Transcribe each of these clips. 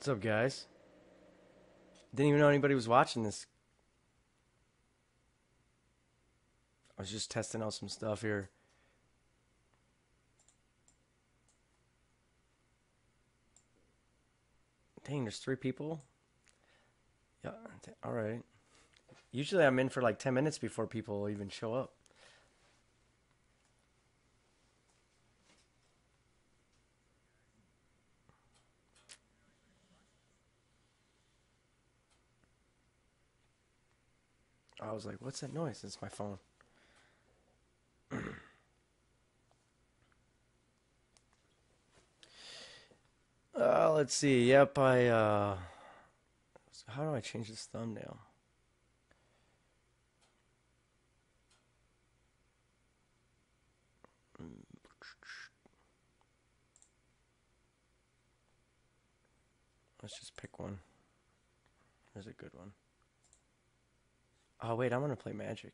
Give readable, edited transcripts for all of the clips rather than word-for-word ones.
What's up, guys? Didn't even know anybody was watching this. I was just testing out some stuff here. Dang, there's 3 people? Yeah, alright. Usually I'm in for like 10 minutes before people even show up. I was like, what's that noise? It's my phone. Let's see. Yep, how do I change this thumbnail? Let's just pick one. There's a good one. Oh, wait, I want to play Magic.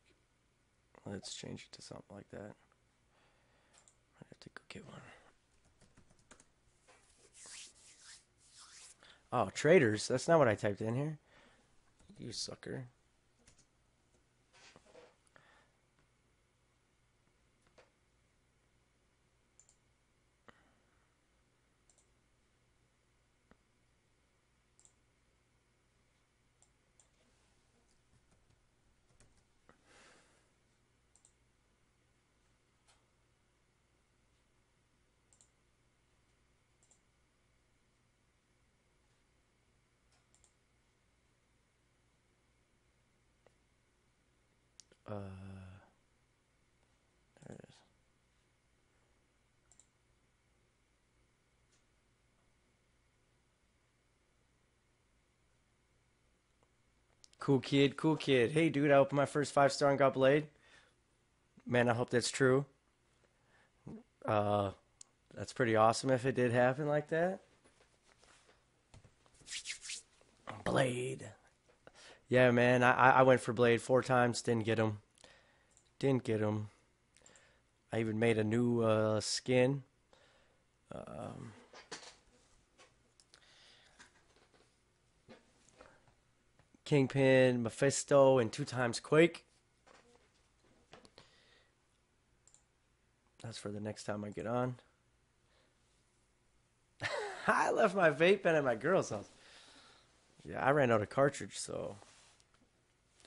Let's change it to something like that. I have to go get one. Oh, traders. That's not what I typed in here. You sucker. There it is. Cool kid, cool kid. Hey, dude, I opened my first 5-star and got Blade. Man, I hope that's true. Uh, that's pretty awesome if it did happen like that. Blade. Yeah, man, I went for Blade 4 times, didn't get him. Didn't get him. I even made a new skin. Um, Kingpin, Mephisto, and 2 times Quake. That's for the next time I get on. I left my vape pen at my girl's house. Yeah, I ran out of cartridge, so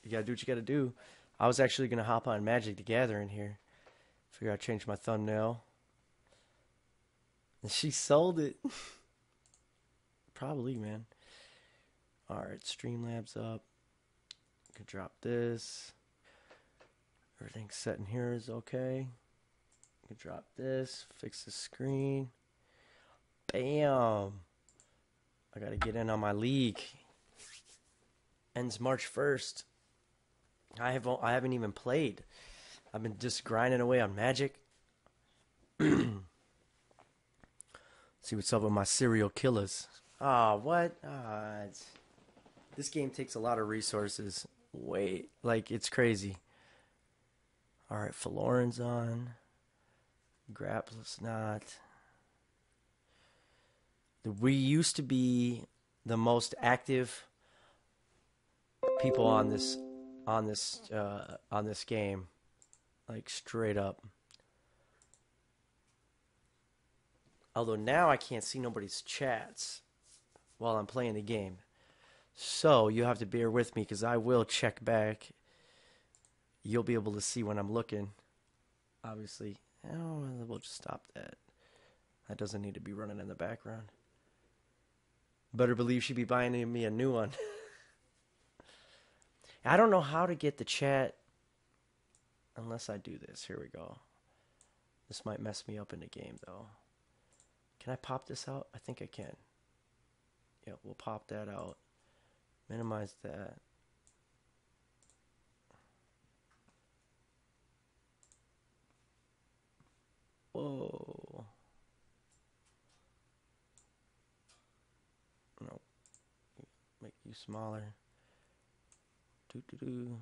you gotta do what you gotta do. I was actually gonna hop on Magic the Gathering here. Figure I'd change my thumbnail. And she sold it. Probably, man. Alright, Streamlabs up. Could drop this. Everything's set in here is okay. Could drop this. Fix the screen. Bam. I gotta get in on my league. Ends March 1st. I haven't even played. I've been just grinding away on Magic. See what's up with my serial killers. Ah, what? This game takes a lot of resources. Wait, like it's crazy. All right, Faloran's on. Grapple's not. We used to be the most active people on this game, like straight up. Although now I can't see nobody's chats while I'm playing the game. So you have to bear with me because I will check back. You'll be able to see when I'm looking. Obviously. Oh, we'll just stop that. That doesn't need to be running in the background. Better believe she'd be buying me a new one. I don't know how to get the chat unless I do this. Here we go. This might mess me up in the game, though. Can I pop this out? I think I can. Yeah, we'll pop that out. Minimize that. Whoa. No. Make you smaller. Doo-doo-doo.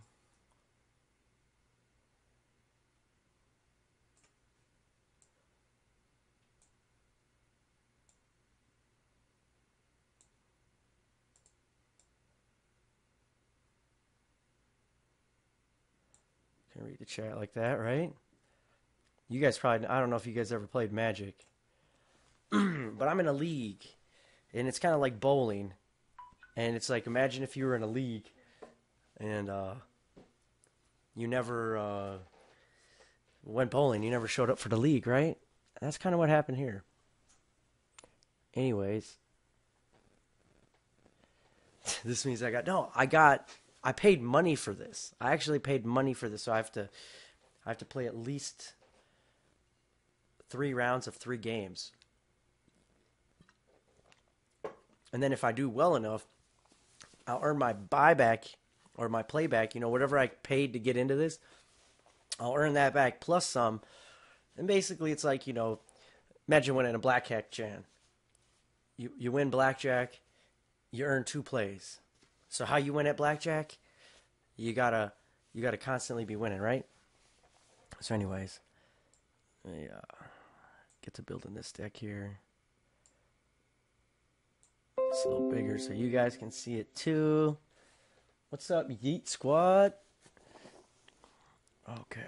Can read the chat like that, right? You guys probably, I don't know if you guys ever played Magic, but I'm in a league, and it's kind of like bowling. And it's like, imagine if you were in a league, and you never went bowling, you never showed up for the league, right? That's kind of what happened here. Anyways, this means I paid money for this. I actually paid money for this, so I have to play at least 3 rounds of 3 games. And then if I do well enough, I'll earn my buyback or my playback, whatever I paid to get into this, I'll earn that back plus some. And basically it's like, imagine winning a blackjack jam. You win blackjack, you earn 2 plays. So how you win at blackjack? You gotta constantly be winning, right? So anyways, get to building this deck here. It's a little bigger so you guys can see it too. What's up, Yeet Squad? Okay.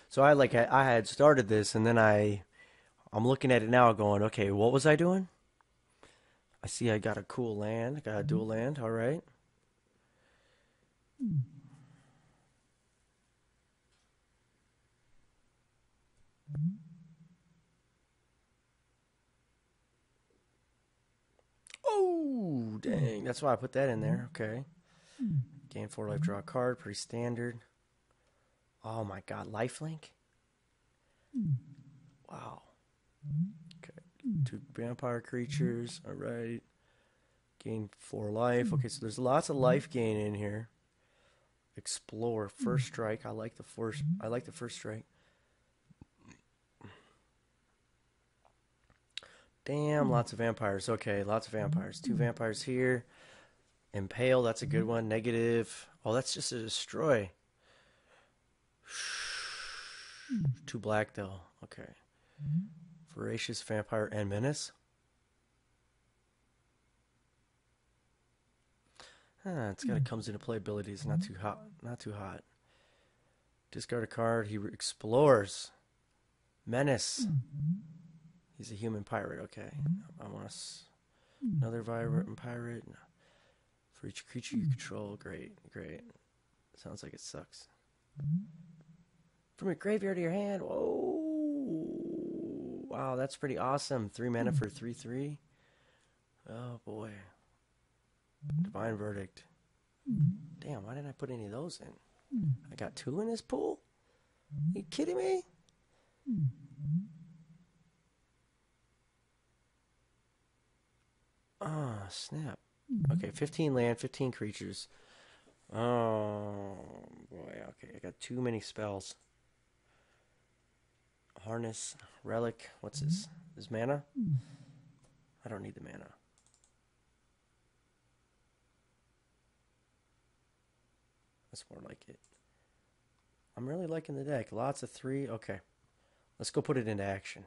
So I had started this, and then I'm looking at it now going, okay, what was I doing? I see I got a cool land. I got a dual land. All right. Oh, dang. That's why I put that in there. Okay. Gain 4 life, draw a card. Pretty standard. Oh, my God. Lifelink? Wow. Okay. 2 vampire creatures. All right. Gain 4 life. Okay, so there's lots of life gain in here. Explore. First strike. I like the first strike. Damn, lots of vampires. Okay, lots of vampires. 2 vampires here. Impale, that's a good one. Negative. Oh, that's just a destroy. 2 black, though. Okay. Voracious, Vampire, and Menace. It's got comes into play abilities. Not too hot. Not too hot. Discard a card. He explores. Menace. He's a human pirate. Okay. I want another vibrant pirate. For each creature you control. Great. Great. Sounds like it sucks. From your graveyard to your hand. Whoa. Wow, that's pretty awesome. 3 mana for 3/3. Oh, boy. Divine Verdict. Damn, why didn't I put any of those in? I got 2 in this pool? Are you kidding me? Oh, snap. Okay, 15 land, 15 creatures. Oh, boy. Okay, I got too many spells. Harness, Relic. What's this? Is mana? I don't need the mana. That's more like it. I'm really liking the deck. Lots of 3. Okay. Let's go put it into action.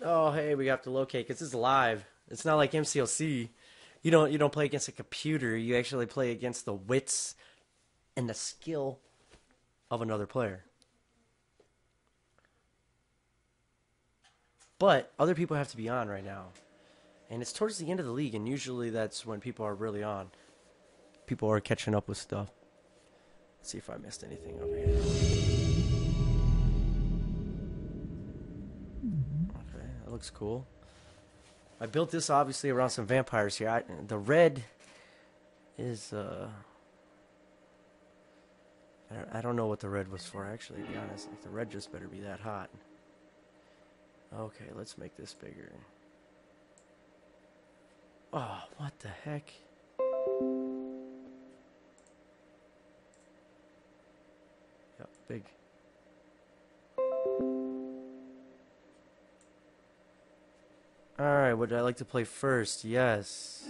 Oh, hey, we have to locate because this is live. It's not like MCLC. You don't play against a computer. You actually play against the wits and the skill of another player. But other people have to be on right now. And it's towards the end of the league, and usually that's when people are really on. People are catching up with stuff. Let's see if I missed anything over here. Okay, that looks cool. I built this obviously around some vampires here. The red is I don't know what the red was for, actually, to be honest. Like, the red just better be that hot. Okay, let's make this bigger. Oh, what the heck? Yep, big. Alright, would I like to play first? Yes.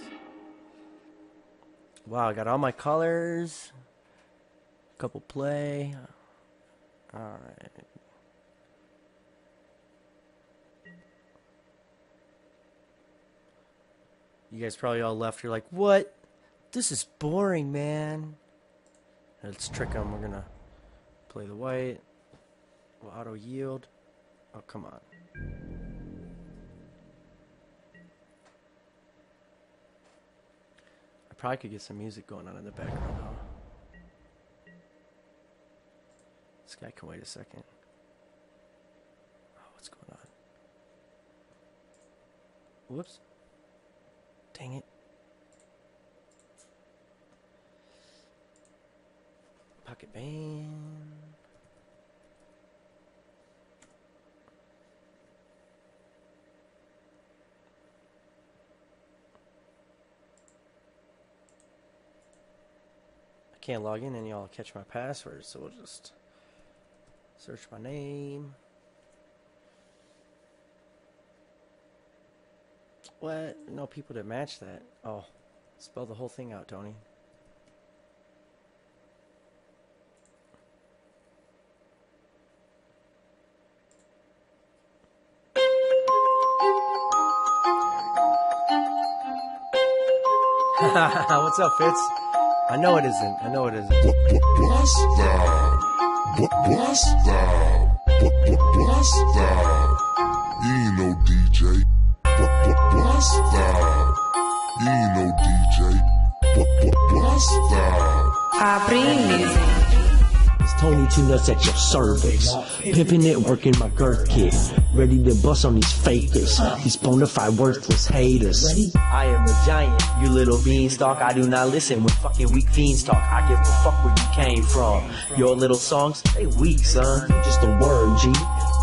Wow, I got all my colors. Couple play. Alright. You guys probably all left. You're like, what? This is boring, man. Let's trick them. We're going to play the white. We'll auto yield. Oh, come on. I probably could get some music going on in the background, huh? This guy can wait a second. Oh, what's going on? Whoops. Dang it. Pocket band. I can't log in and y'all catch my password, so we'll just search my name. What? No people that match that. Oh, spell the whole thing out, Tony. What's up, Fitz? I know it isn't. I know it isn't. Blast out. You ain't no DJ. Blast out. You ain't no DJ. Blast out. It's Tony2Nutz at your service. Pimping it, working my girth kit. Ready to bust on these fakers, these bonafide worthless haters. I am a giant, you little beanstalk. I do not listen when fucking weak fiends talk. I give a fuck where you came from. Your little songs, they weak, son. You just a word, G.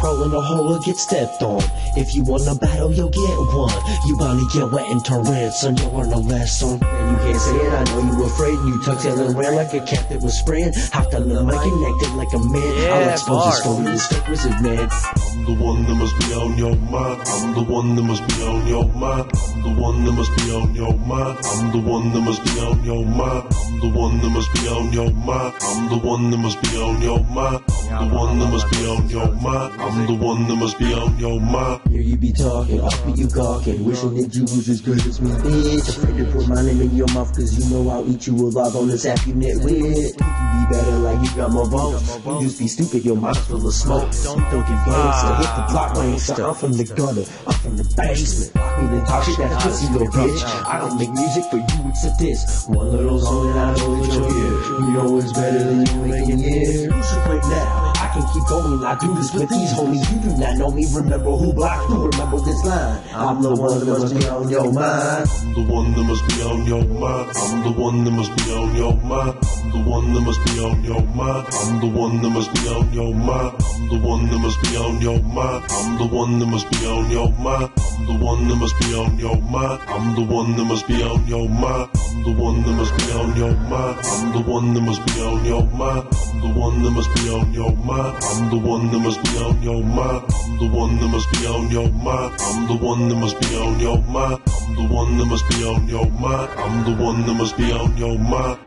Pro in the hole or get stepped on. If you want a battle, you'll get one. You bound to get wet and turn red, son. You learn a lesson. And you can't say it, I know you afraid. You tuck tail and ran like a cat that was spraying. Hopped on the mic and acted like a man. I'll expose this story, this fake wizard man. I'm the one that must be on your mind. I'm the one that must be on your mind. I'm the one that must be on your mind. I'm the one that must be on your mind. I'm the one that must be on your mind. I'm the one that must be on your mind. I'm the one that must be on your mind. I'm the one that must be on your mind. Here you be talking, off me you gawking, wishing that you was as good as me, bitch. Afraid to put my name in your mouth, cause you know I'll eat you alive on this app you nitwit. You can be better like you got more votes. You just be stupid, your mouth's full of smoke. Don't get gangsta, hit the block range, so I'm from the gutter, I'm from the basement. You didn't talk shit, that's pussy, little bitch. I don't make music for you except this. One little song and I know that you'll hear. You know it's better than you making here. You should quit now. I can keep going, I do this with these homies. You do not know me, remember who blocked who, remember this line. I'm the one that must be on your mind. I'm the one that must be on your mind. I'm the one that must be on your mind. I'm the one that must be on your mind. I'm the one that must be on your mind. I'm the one that must be on your mind. I'm the one that must be on your mind. I'm the one that must be on your mind. I'm the one that must be on your mind. I'm the one that must be on your mind. I'm the one that must be on your mind. I'm the one that must be on your mind. I'm the one that must be on your mind. I'm the one that must be on your mind. I'm the one that must be on your mind. I'm the one that must be on your mind. I'm the one that must be on your mind.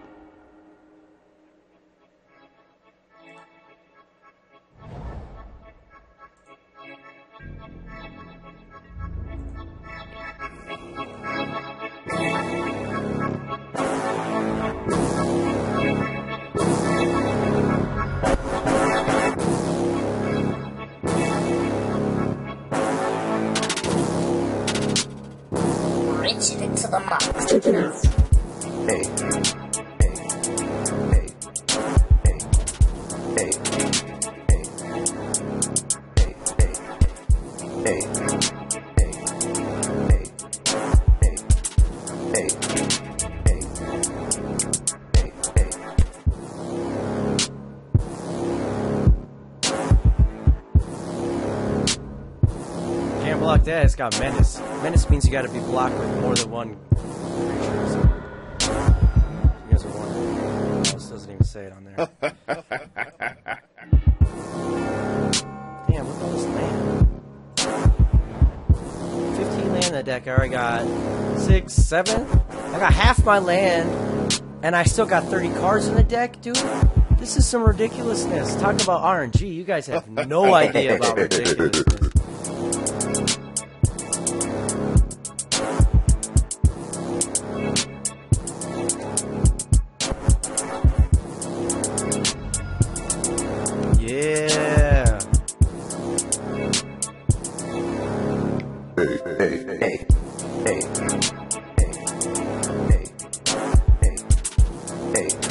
Reach it into the box. Hey, hey, hey, hey, hey, hey, hey, Can't block that. It's got menace. Menace means you got to be blocked with more than one creature. So you guys are wondering. This doesn't even say it on there. Damn, look at all this land. 15 land in the deck. I already got 6, 7. I got half my land, and I still got 30 cards in the deck, dude. This is some ridiculousness. Talk about RNG. You guys have no idea about ridiculousness.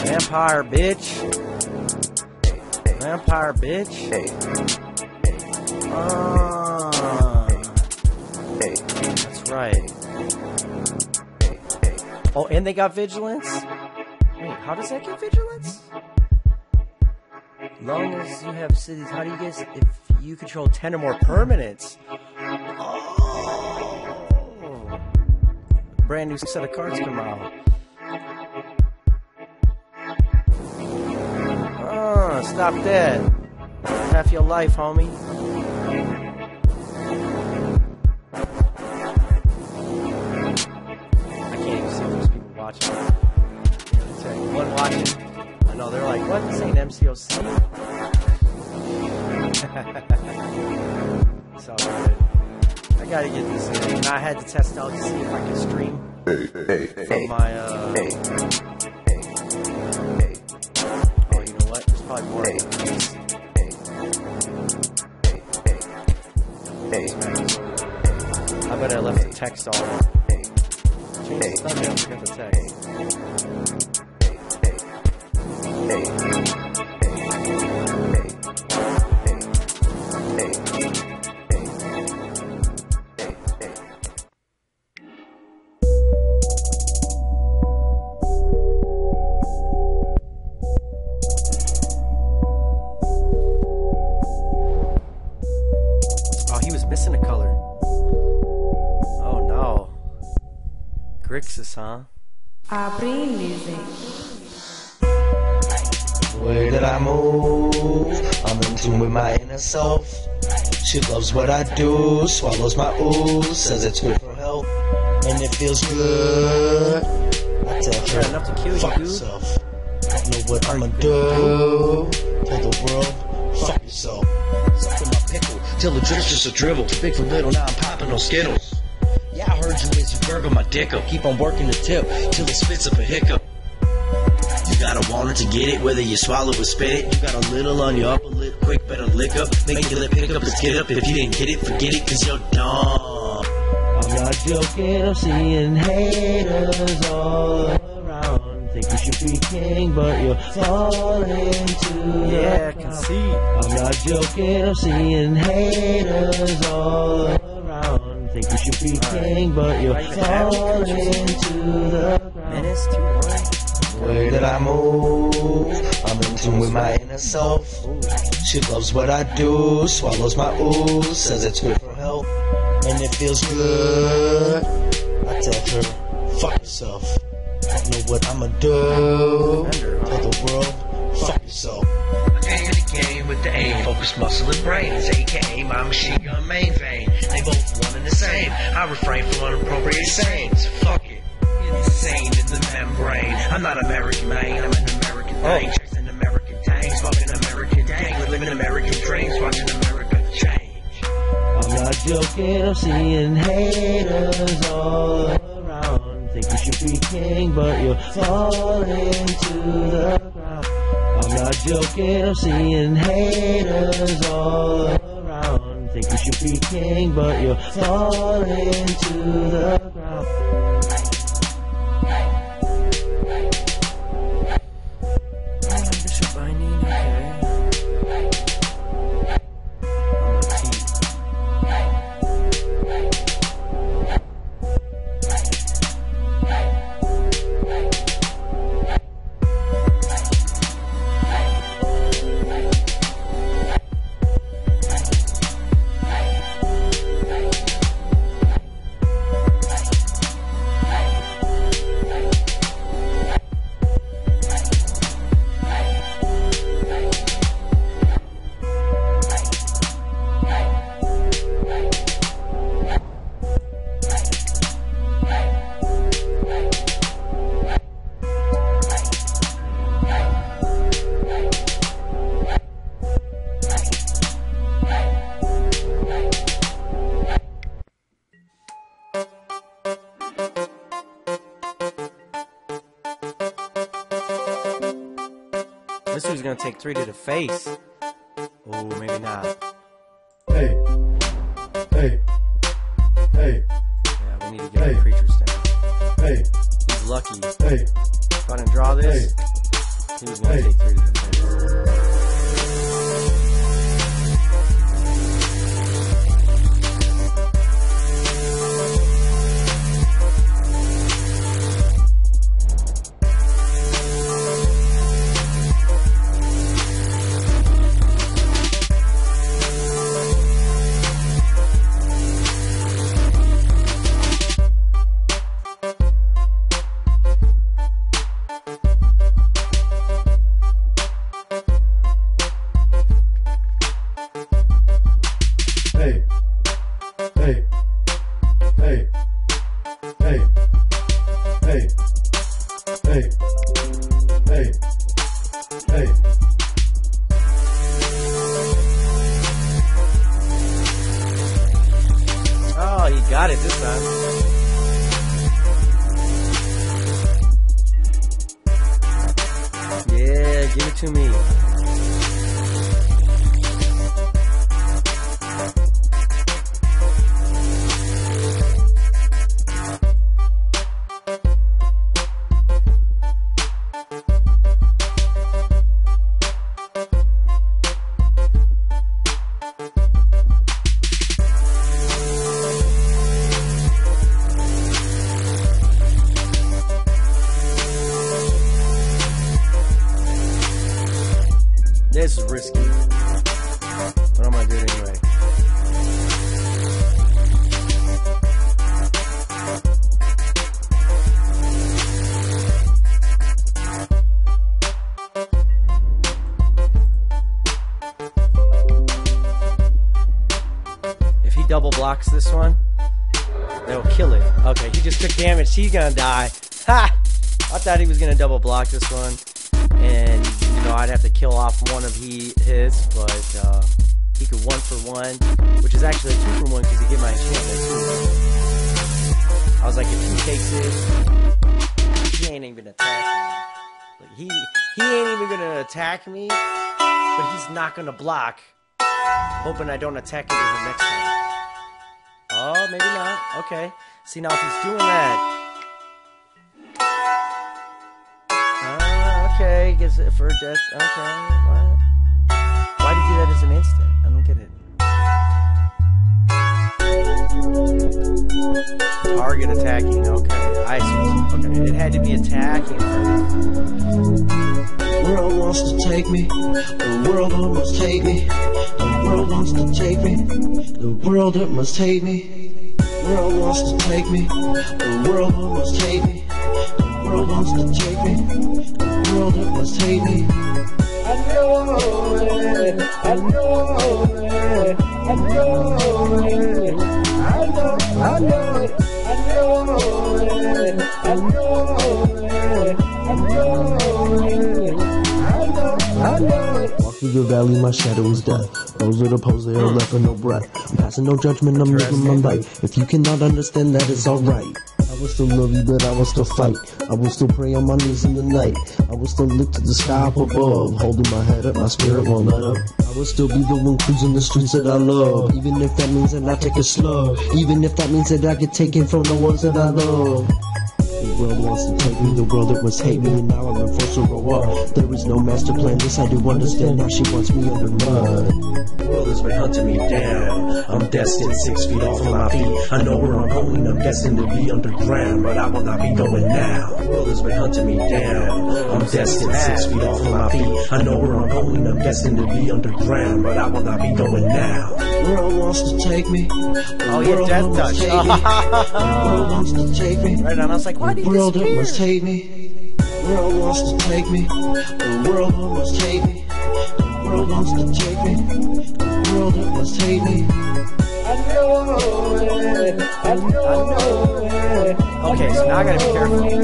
Vampire, bitch. Vampire, bitch. That's right. Oh, and they got vigilance? Wait, how does that get vigilance? Long as you have cities, how do you get if you control 10 or more permanents? Oh. Brand new set of cards come out. Stop that. Half your life, homie. I can't even see those people watching. One watching. I know, they're like, what? This ain't MCOC? It's all good. I gotta get this in. And I had to test out to see if I can stream from my, probably more. I bet I left the text all up. Change the thumbnail, forget the text. Missing a color. Oh no. Grixis, huh? The way that I move, I'm in tune with my inner self. She loves what I do, swallows my ooze, says it's good for health, and it feels good. I tell her, enough to kill fuck you, yourself. I know what I'ma do. Tell the world, fuck yourself. Suck in my pickle, till the drip's just a dribble. Too big for little, now I'm popping those Skittles. Yeah, I heard you as you gurgle my dick up. Keep on working the tip, till it spits up a hiccup. You gotta want it to get it, whether you swallow or spit it. You got a little on your upper lip, quick, better lick up. Make your lip pick up, let's get up. If you didn't get it, forget it, cause you're dumb. I'm not joking, I'm seeing haters all around. Think you should be king, but you're falling to yeah, I can see. I'm not joking, I'm seeing haters all around. Think you should be king, but you're falling to the ground. Menace 2-1. The way that I move, I'm in tune with my inner self. She loves what I do, swallows my ooze, says it's good for health, and it feels good. I tell her, fuck yourself. I know what I'ma do. Tell the world, fuck yourself. Game in the game with the aim, focus, muscle, and brains, aka my machine gun main vein. They both one and the same. I refrain from inappropriate sayings. Fuck it, insane in the membrane. I'm not American, man. I'm an American thing. Chasing American tanks, smoking American gang, living American dreams, watching America change. I'm not joking, I'm seeing haters all around. Think you should be king, but you're falling to the ground. I'm not joking, I'm seeing haters all around. Think you should be king, but you're falling to the ground. Bishop Binding, okay. This dude's gonna take 3 to the face. Oh, maybe not. Hey, hey, hey, lucky. Hey. If I didn't draw this, he was going to take 3 to defend. Hey. Hey. Hey. Hey. Hey. Hey. Hey. Hey. Oh, he got it this time. Yeah, give it to me. This is risky, but I'm gonna do it anyway. If he double blocks this one, it'll kill it. Okay, he just took damage. He's gonna die. Ha! I thought he was gonna double block this one, and you know I'd have to kill off one of his, but he could 1-for-1, which is actually a 2-for-1 because he get my enchantment too. I was like, if he takes it, he ain't even attacking me. Like, he ain't even gonna attack me, but he's not gonna block. Hoping I don't attack into him next time. Oh, maybe not. Okay. See, now if he's doing that. Okay, gets it for death. Okay, what? Why'd he do that as an instant? I don't get it. Target attacking. Okay, I see. Okay, it had to be attacking. The world wants to take me. The world must take me. The world wants to take me. The world it must hate me. The world wants to take me. The world must take me. The world wants to take me. The world it must hate me. I know it. I know it. I know it. I know. I know it. I know it. I know it. I know it. I know it. Walk through the valley, my shadow is death. Those are the pose, they are left with no breath. I'm passing no judgment, I'm living my life. If you cannot understand that, it's alright. I will still love you, but I will still fight. I will still pray on my knees in the night. I will still look to the sky up above. Holding my head up, my spirit won't let up. I will still be the one cruising the streets that I love. Even if that means that I take a slug. Even if that means that I get taken from the ones that I love. The world wants to take me, the world that was hate me, and now I'm forced to grow up. There is no master plan, this I do understand, now she wants me under mud. The world has been hunting me down, I'm destined 6 feet off of my feet. I know where I'm going, I'm destined to be underground, but I will not be going now. The world has been hunting me down, I'm destined 6 feet off of my feet. I know where I'm going, I'm destined to be underground, but I will not be going now. The world wants to take me. Oh, yeah, death touch. The world wants to take me. Right on, I was like, why did The he world disappear? must hate me. The world wants to take me. The world must hate me. The world wants to take me. The world must hate me. I know it. I know it. Okay, so now I gotta be careful. If he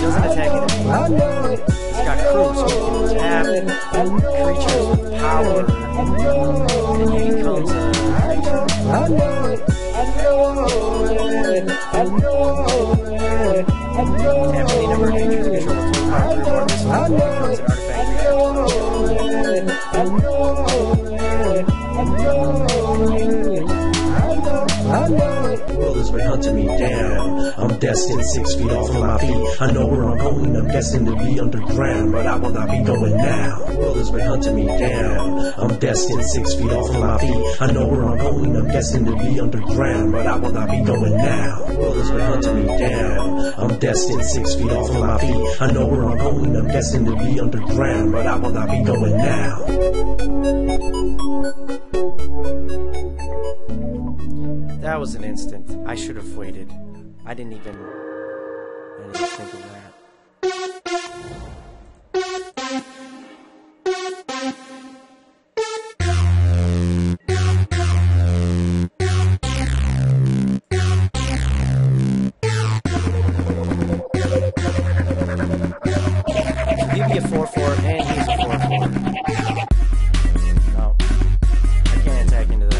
doesn't attack it, he's got crew, so he can tap creatures with power, and he becomes a creature. I know it. I know it. I know it. I know Tap any number of creatures control the total power of one of this one. Becomes an artifact creature. I know it. I know it. I know it. I The world has been hunting me down. I'm destined 6 feet off of my feet. I know where I'm going, I'm destined to be underground, but I will not be going now. The world has been hunting me down. I'm destined 6 feet off of my feet. I know where I'm going, I'm destined to be underground, but I will not be going now. The world has been hunting me down. I'm destined 6 feet off of my feet. I know where I'm going, I'm destined to be underground, but I will not be going now. That was an instant. I should have waited. I didn't even think of that. Give me a 4-4 and he's a 4-4. No. I can't attack into that.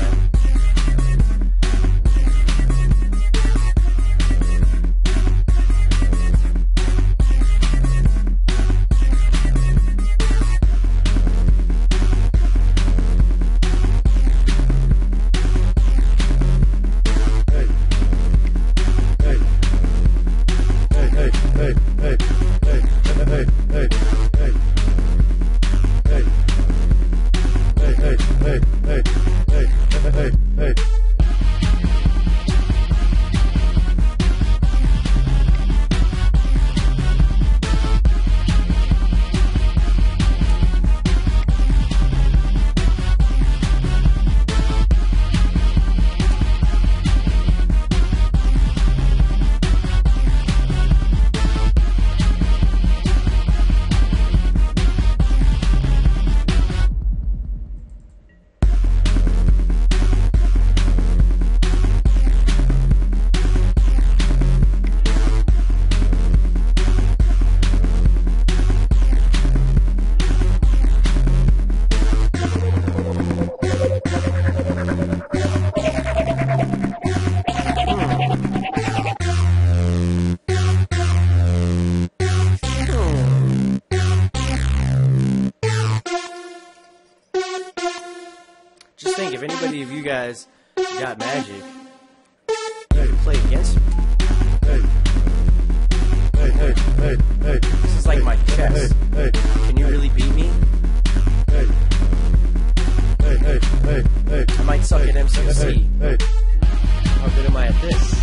Just think, if anybody of you guys got magic, you can play against me. This is like my chess. Can you really beat me? I might suck at MCC. How good am I at this?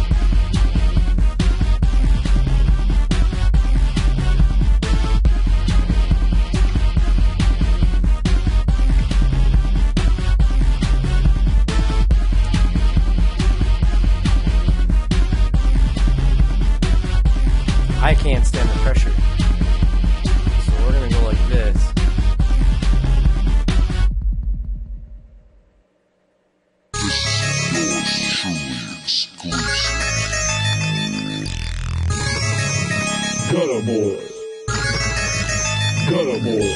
I can't stand the pressure. So we're gonna go like this. Gutter boy. Gutter boy.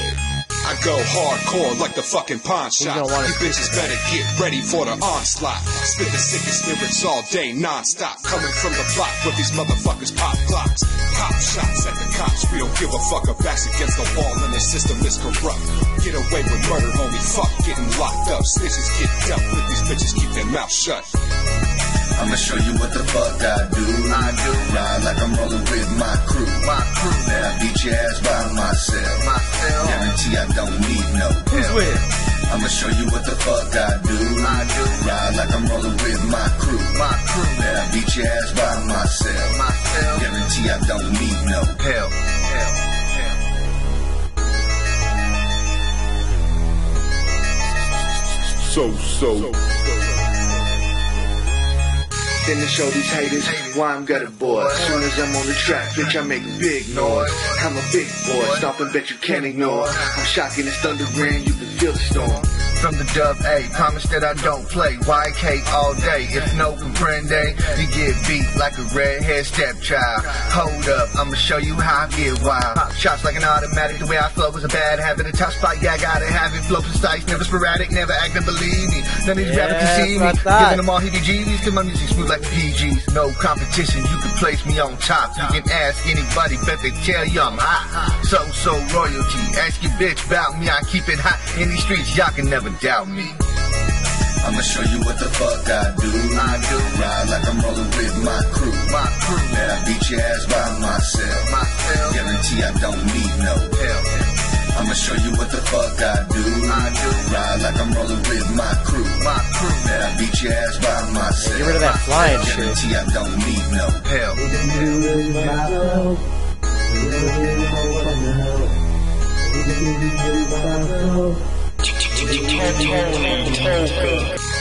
I go hardcore like the fucking pawn shop. You bitches better get ready for the onslaught. Spit the sickest lyrics all day non-stop. Coming from the block with these motherfuckers pop clocks. Pop shots at the cops. We don't give a fuck. Our backs against the wall and the system is corrupt. Get away with murder, homie. Fuck getting locked up. Snitches get dealt with. These bitches keep their mouth shut. I'ma show you what the fuck I do. Ride like I'm rolling with my crew. Then I beat your ass by myself. Guarantee I don't need no help. Who's with? I'ma show you what the fuck I do. Ride like I'm rolling with my crew. Then I beat your ass by myself. Guarantee I don't need no help. So. Then to show these haters why I'm gutter boy. As soon as I'm on the track, bitch, I make a big noise. I'm a big boy, stomping, bet you can't ignore. I'm shocking, it's thunder grand, you can feel the storm. From the dub A, promise that I don't play YK all day. If no comprende, you get beat like a redhead stepchild. Hold up, I'ma show you how I get wild. Pop shots like an automatic, the way I flow is a bad habit. A top spot, yeah, I gotta have it. Flow precise, never sporadic, never acting, believe me. None of these rappers can see me. Giving them all heebie-jeebies, cause my music's smooth like the PGs. No competition, you can place me on top. You can ask anybody, bet they tell you I'm hot. So royalty, ask your bitch about me, I keep it hot. In these streets, y'all can never doubt me. I'ma show you what the fuck I do. Ride like I'm rolling with my crew. Let I beat your ass by myself. Guarantee I don't need no help. I'ma show you what the fuck I do. Ride like I'm rolling with my crew. Let I beat your ass by myself. Get rid of that flying shit. Guarantee I don't need no help.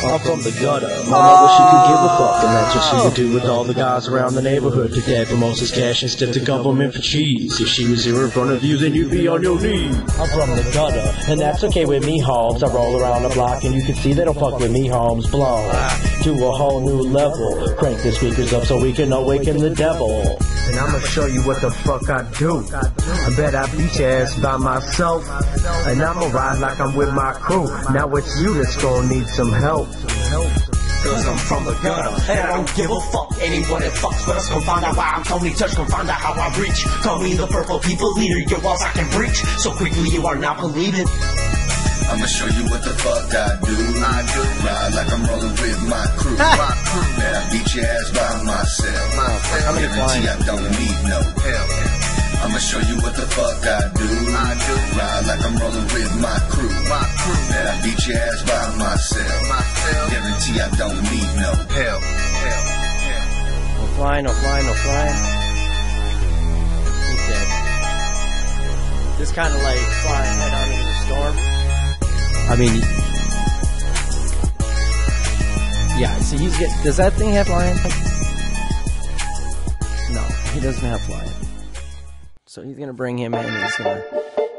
I'm from the gutter. Mama wish she could give a fuck, and that's what she would do with all the guys around the neighborhood. To dad for Moses cash instead of compliment for cheese. If she was here in front of you, then you'd be on your knees. I'm from the gutter, and that's okay with me, Holmes. I roll around the block, and you can see they don't fuck with me, Holmes. Blown to a whole new level. Crank the speakers up so we can awaken the devil. And I'ma show you what the fuck I do. I bet I beat your ass by myself. And I'ma ride like I'm with my crew. Now it's you that's gonna need some help. Cause I'm from the gutter, and I don't give a fuck. Anyone that fucks with us gon' find out why I'm Tony2Nutz, gon' find out how I reach. Call me the purple people leader, your walls I can breach. So quickly you are not believing. I'ma show you what the fuck I do. Ride like I'm rolling with my crew. Let I beat your ass by myself. Guarantee I don't need no help. I'ma show you what the fuck I do. Ride like I'm rolling with my crew. Let I beat your ass by myself. Guarantee I don't need no help. No flying, no flying, no flying. He's dead. This kind of like flying head on into the storm. I mean, yeah, so he's getting, does that thing have flying? No, he doesn't have flying. So he's gonna bring him in and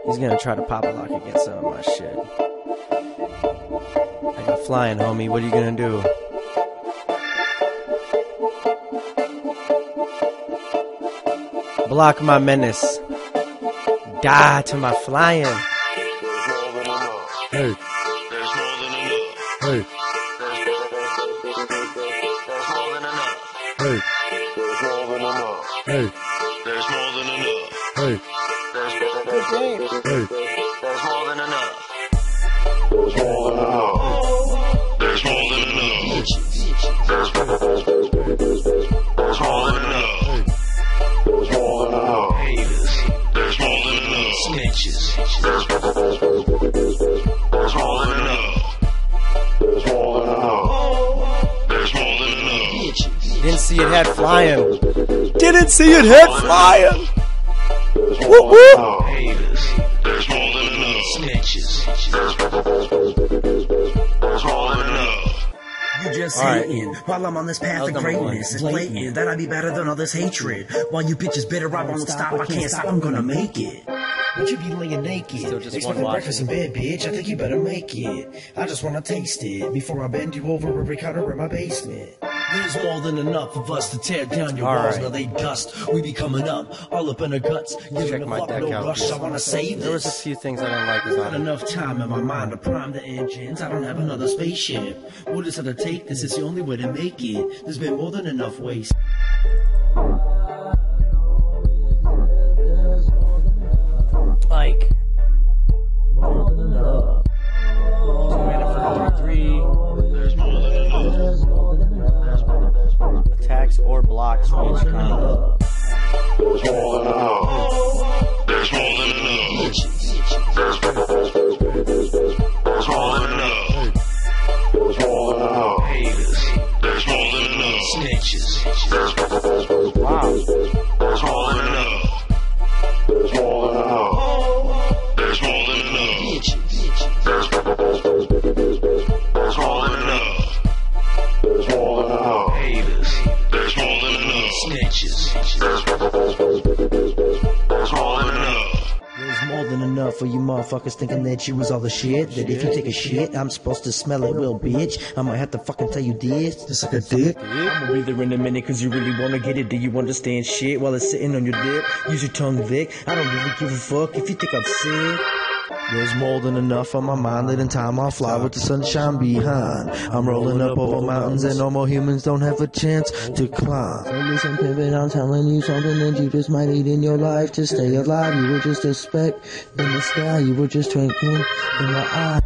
he's gonna try to pop a lock against some of my shit. I got flying, homie, what are you gonna do? Block my menace. Die to my flying. Hey. There's more than enough. Hey. There's more than enough. Hey. There's more than enough. Hey. There's more than enough. Hey. There's Hey. more than enough. There's more than enough. There's more than enough. There's more than enough. There's more than enough. Haters. There's more than enough. Snitches. There's more than enough. There's more than enough. There's more than enough. Didn't see it had flying. Didn't see it had flying. There's Whoop more than whoop. enough. Haters. There's more than enough. Snitches. There's more than enough. You just All right. hating while I'm on this path of greatness. It's blatant that I'd be better than all this hatred. While you bitches bitter, I won't stop. I can't stop. I'm gonna make it. But you be laying naked. Still just It's one my watching. breakfast in bed, bitch. I think you better make it. I just wanna taste it before I bend you over every counter in my basement. There's more than enough of us to tear down your All walls. right. Now they dust. We be coming up, all up in our guts. Check Giving a my fuck, deck no out. rush. I wanna save There was a this. few things I didn't like. Not enough time in my mind to prime the engines. I don't have another spaceship. We'll just have to take this. It's the only way to make it. There's been more than enough waste. Like, attacks or blocks from each combo. There's more than enough. There's more than enough. There's more than enough. There's more than enough. Haters. There's more than enough. Snitches. Wow. There's more than enough. There's more than enough. There's more than enough. There's more than enough. There's more than enough. Haters. There's more than enough. Snitches. There's more than enough. There's more than enough for you motherfuckers thinking that you was all the shit. That if you take a shit, I'm supposed to smell it, well, bitch. I might have to fucking tell you this. Just like a dick. I'ma be there in a minute cause you really wanna get it. Do you understand shit while it's sitting on your dick? Use your tongue, Vic. I don't really give a fuck if you think I'm sick. There's more than enough on my mind that in time I'll fly with the sunshine behind. I'm rolling up over mountains and normal humans don't have a chance to climb. So listen, pivot, I'm telling you something that you just might need in your life to stay alive. You were just a speck in the sky, you were just twinkling in my eye.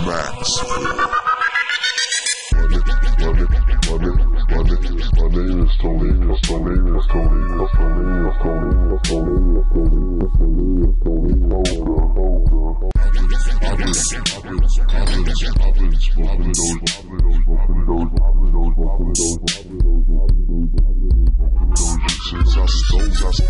Max.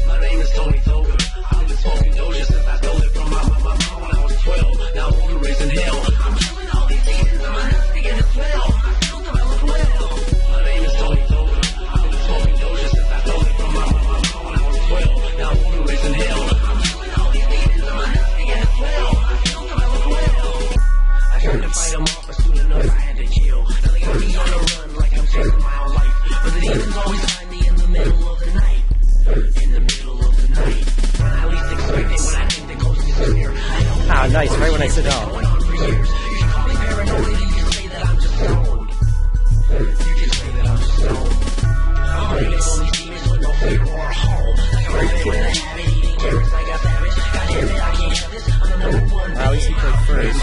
My name is Tony Toga. I've been smoking Doja since I stole it from my mom when I was 12. Now I'm on the raising hell. I'm killing all these demons and my nuts begin to swell. I feel develop well. My name is Tony Toga. I've been smoking Doja since I stole it from my mom when I was 12. Now I'm on the raising hell. I'm killing all these demons and my nuts begin to swell. I feel develop well. I tried to fight them off, but soon enough I had to kill. Now they got me on the run like I'm chasing my own life. But the demons always find me in the middle of the night. In the middle of the night. I at least expect it when I think the ghost is here. Ah, nice, right when I sit down. Going on for years. You can call me paranoid and you can say that I'm just stoned. You can say that I'm just stoned. I'm running on these demons with no fear or a home. Like a rabbit with a habit, eating carrots like a savage. God damn it, I can't have this. I'm the number one. At least he played first.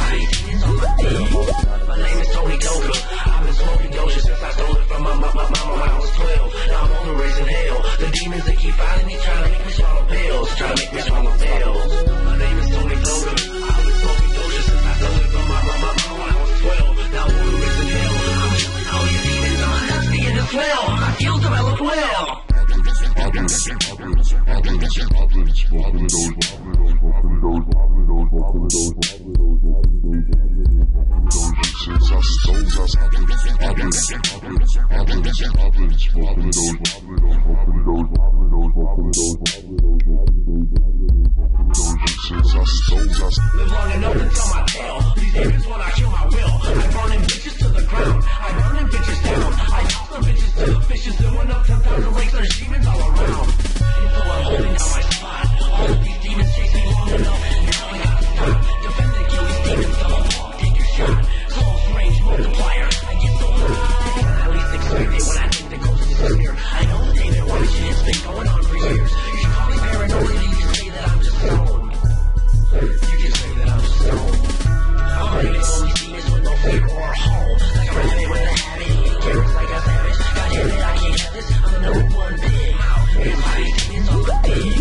My name is Tony Toga. I've been smoking Doja since I stole it from my mama when I was 12. Now I'm on the raising hell. The demons they keep finding me, trying to make me swallow pills. Trying to make me swallow pills. My name is Tony Toga. I've been smoking Doja since I stole it from my mama when I was 12. Now I'm on the raising hell. I'm killing all these demons and my nuts begin to swell. My skills develop well. Live long enough to tell my tale. These demons when I kill my will. I burn them bitches to the ground. I burn them bitches down. I toss them bitches to the fishes that went up 10,000 lakes. There's demons all around. And so I'm holding down my spot. All of these demons chase me long enough. Now I got to stop. Defend and kill these demons. Double talk, take your shot. Close range multiplier. I get so high. I at least expect it when I think the ghost is here. I know the David White shit has been going on for years. You should call me paranoid and you can say that I'm just stoned. You can say that I'm just stoned. I'm running on these demons with no fear or a home. Like a rabbit with a habit, eating carrots like a savage. God damn it, I can't have this. I'm the number one big. And my demons on the big.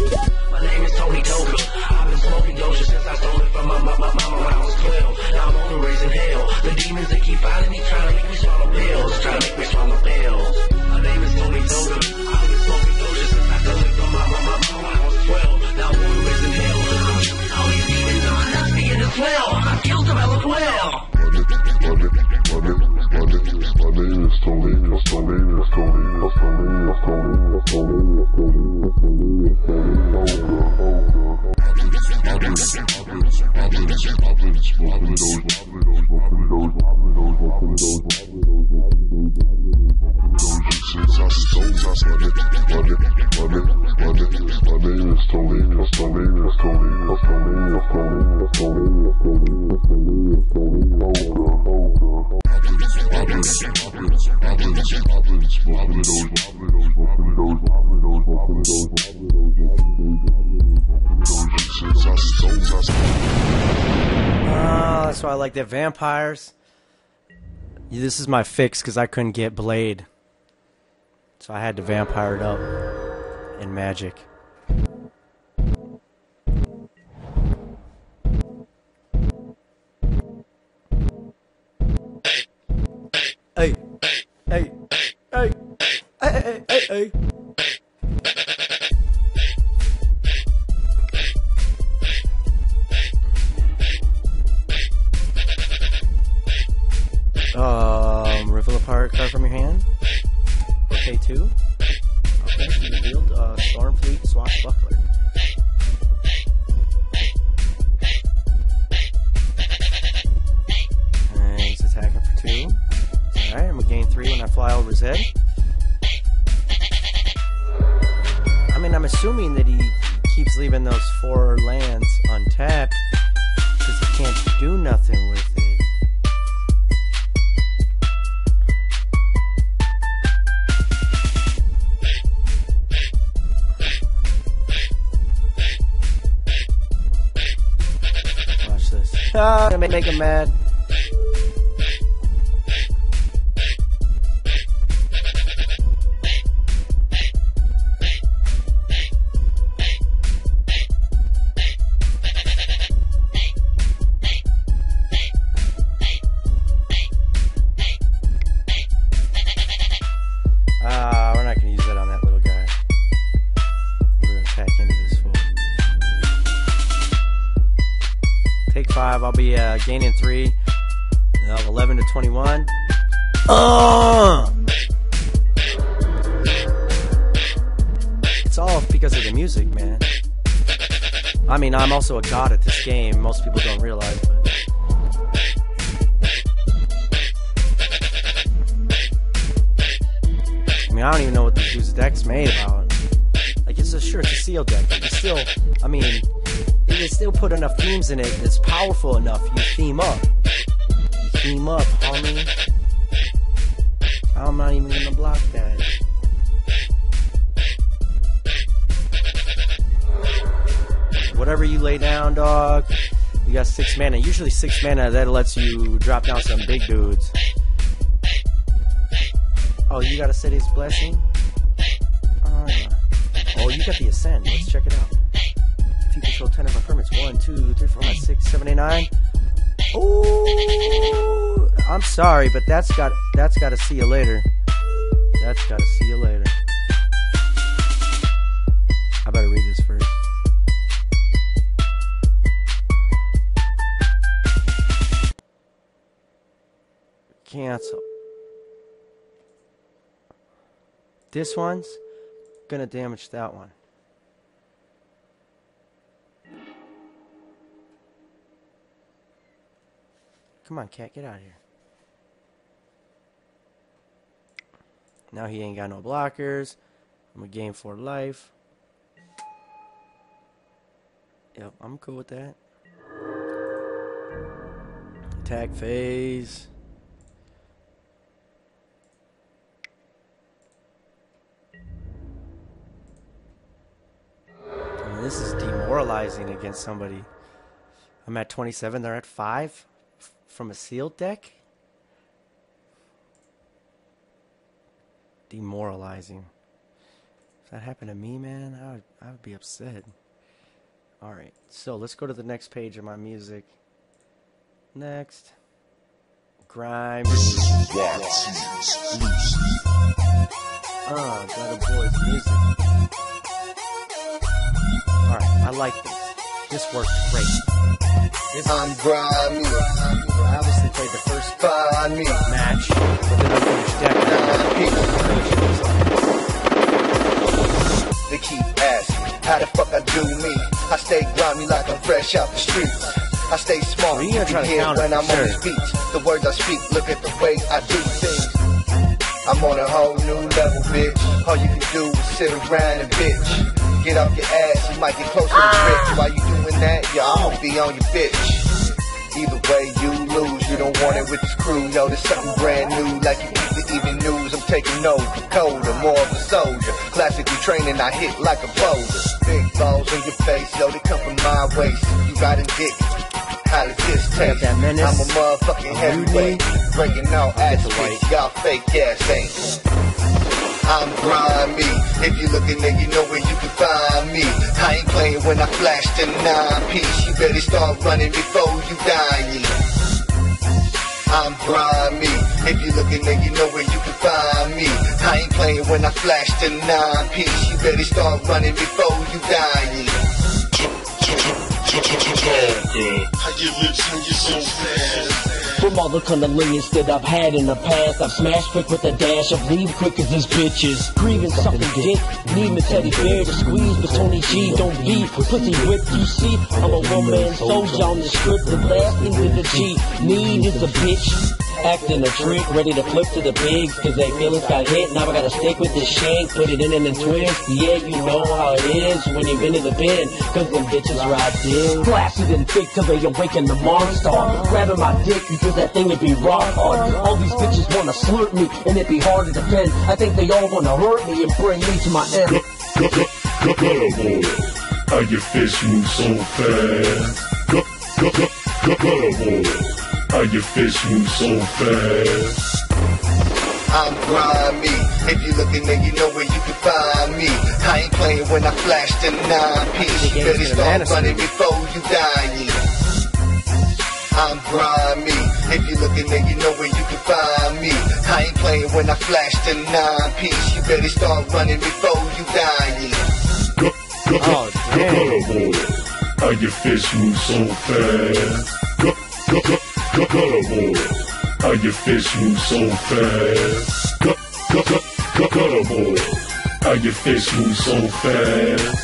My name is Tony Toga. I've been smoking Doja since I stole it from my mama when I was 12. Now I'm on the raising hell. The demons they keep finding me, trying to make me swallow pills. Trying to make me swallow pills. My name is Tony Toga. I've been smoking Doja since I stole it from my mama when I was 12. Now I'm on the raising hell. I'm killing all these demons and my nuts begin to swell. My skills develop well. My name is Tony. That's why I like the vampires. This is my fix because I couldn't get Blade. So I had to vampire it up in Magic. Hey, hey, hey, hey, hey, hey. Riffle apart card from your hand. Okay, 2. Okay, you revealed Stormfleet Swashbuckler. And he's attacking for 2. Alright, I'm gonna gain 3 when I fly over his head. I mean, I'm assuming that he keeps leaving those 4 lands untapped because he can't do nothing with it. Watch this. Gonna make him mad. We're not gonna use that on that little guy. We're gonna attack into this fool. Take 5. I'll be gaining 3. 11 to 21. It's all because of the music, man. I mean, I'm also a god at this game. Most people don't realize, but I mean, I don't even know what this dude's deck's made about. Like, it's a sealed deck. But it's still, I mean, you still put enough themes in it that's powerful enough. You theme up. You theme up, homie. I'm not even gonna block that. Whatever you lay down, dog. You got 6 mana. Usually 6 mana, that lets you drop down some big dudes. Oh, you got a City's Blessing? Oh, you got the Ascend. Let's check it out. If you control 10 of my permits, 1, 2, 3, 4, 5, 6, 7, 8, 9. Ooh, I'm sorry, but that's got to see you later. That's got to see you later. I better read this first. Cancel. This one's gonna damage that one. Come on, cat, get out of here. Now he ain't got no blockers. I'm gonna gain 4 life. Yep, I'm cool with that. Attack phase. This is demoralizing against somebody. I'm at 27, they're at 5 from a sealed deck. Demoralizing. If that happened to me, man, I would be upset. Alright, so let's go to the next page of my music. Next. Grime. Got a boy's music. Alright, I like this. This works great. I'm grimy. I obviously played the first match with an unfinished deck. They keep asking, how the fuck I do me? I stay grimy like I'm fresh out the streets. I stay smart, you can hear when I'm on these beats. The words I speak, look at the way I do things. I'm on a whole new level, bitch. All you can do is sit around and bitch. Get off your ass, you might get closer to rich. While you doing that, yeah, I'ma be on your bitch. Either way, you lose, you don't want it with this crew. Yo, there's something brand new, like you keep the even news. I'm taking over, colder, more of a soldier. Classically training, I hit like a boulder. Big balls in your face, yo, they come from my waist. You riding dick, how does this taste? I'm a motherfucking heavyweight, breaking all ass bitch, y'all fake ass ain't. I'm grimy. If you looking there, you know where you can find me. I ain't playing when I flash the 9-piece. You better start running before you die. I'm grimy. If you looking there, you know where you can find me. I ain't playing when I flash the 9-piece. You better start running before you die. How your lips hang you so fast? From all the cunnilingus that I've had in the past, I've smashed quick with a dash of leave quick as these bitches. Grieving something dick, need my teddy bear to squeeze, but Tony G don't beat. Pussy whip, you see, I'm a one-man soldier on the script, the blast into the G. Need is a bitch, acting a trick, ready to flip to the bigs, cause they feelings got hit. Now I gotta stick with this shank, put it in and then twist. Yeah, you know how it is when you've been to the bin, cause them bitches ride in. Blasted and thick till they awaken the monster. Grabbing my dick because that thing would be rock hard. All these bitches wanna slurp me and it be hard to defend. I think they all wanna hurt me and bring me to my end. How your fish move so fast? How your fish move so fast? I'm grimy. If you looking, then you know where you can find me. I ain't playing when I flash the 9-piece. You better start running before you die. I'm grimy. If you looking, then you know where you can find me. I ain't playing when I flash the 9-piece. You better start running before you die. Oh, damn. How your fish move so fast? How your fish move so fast? How your fish move so fast?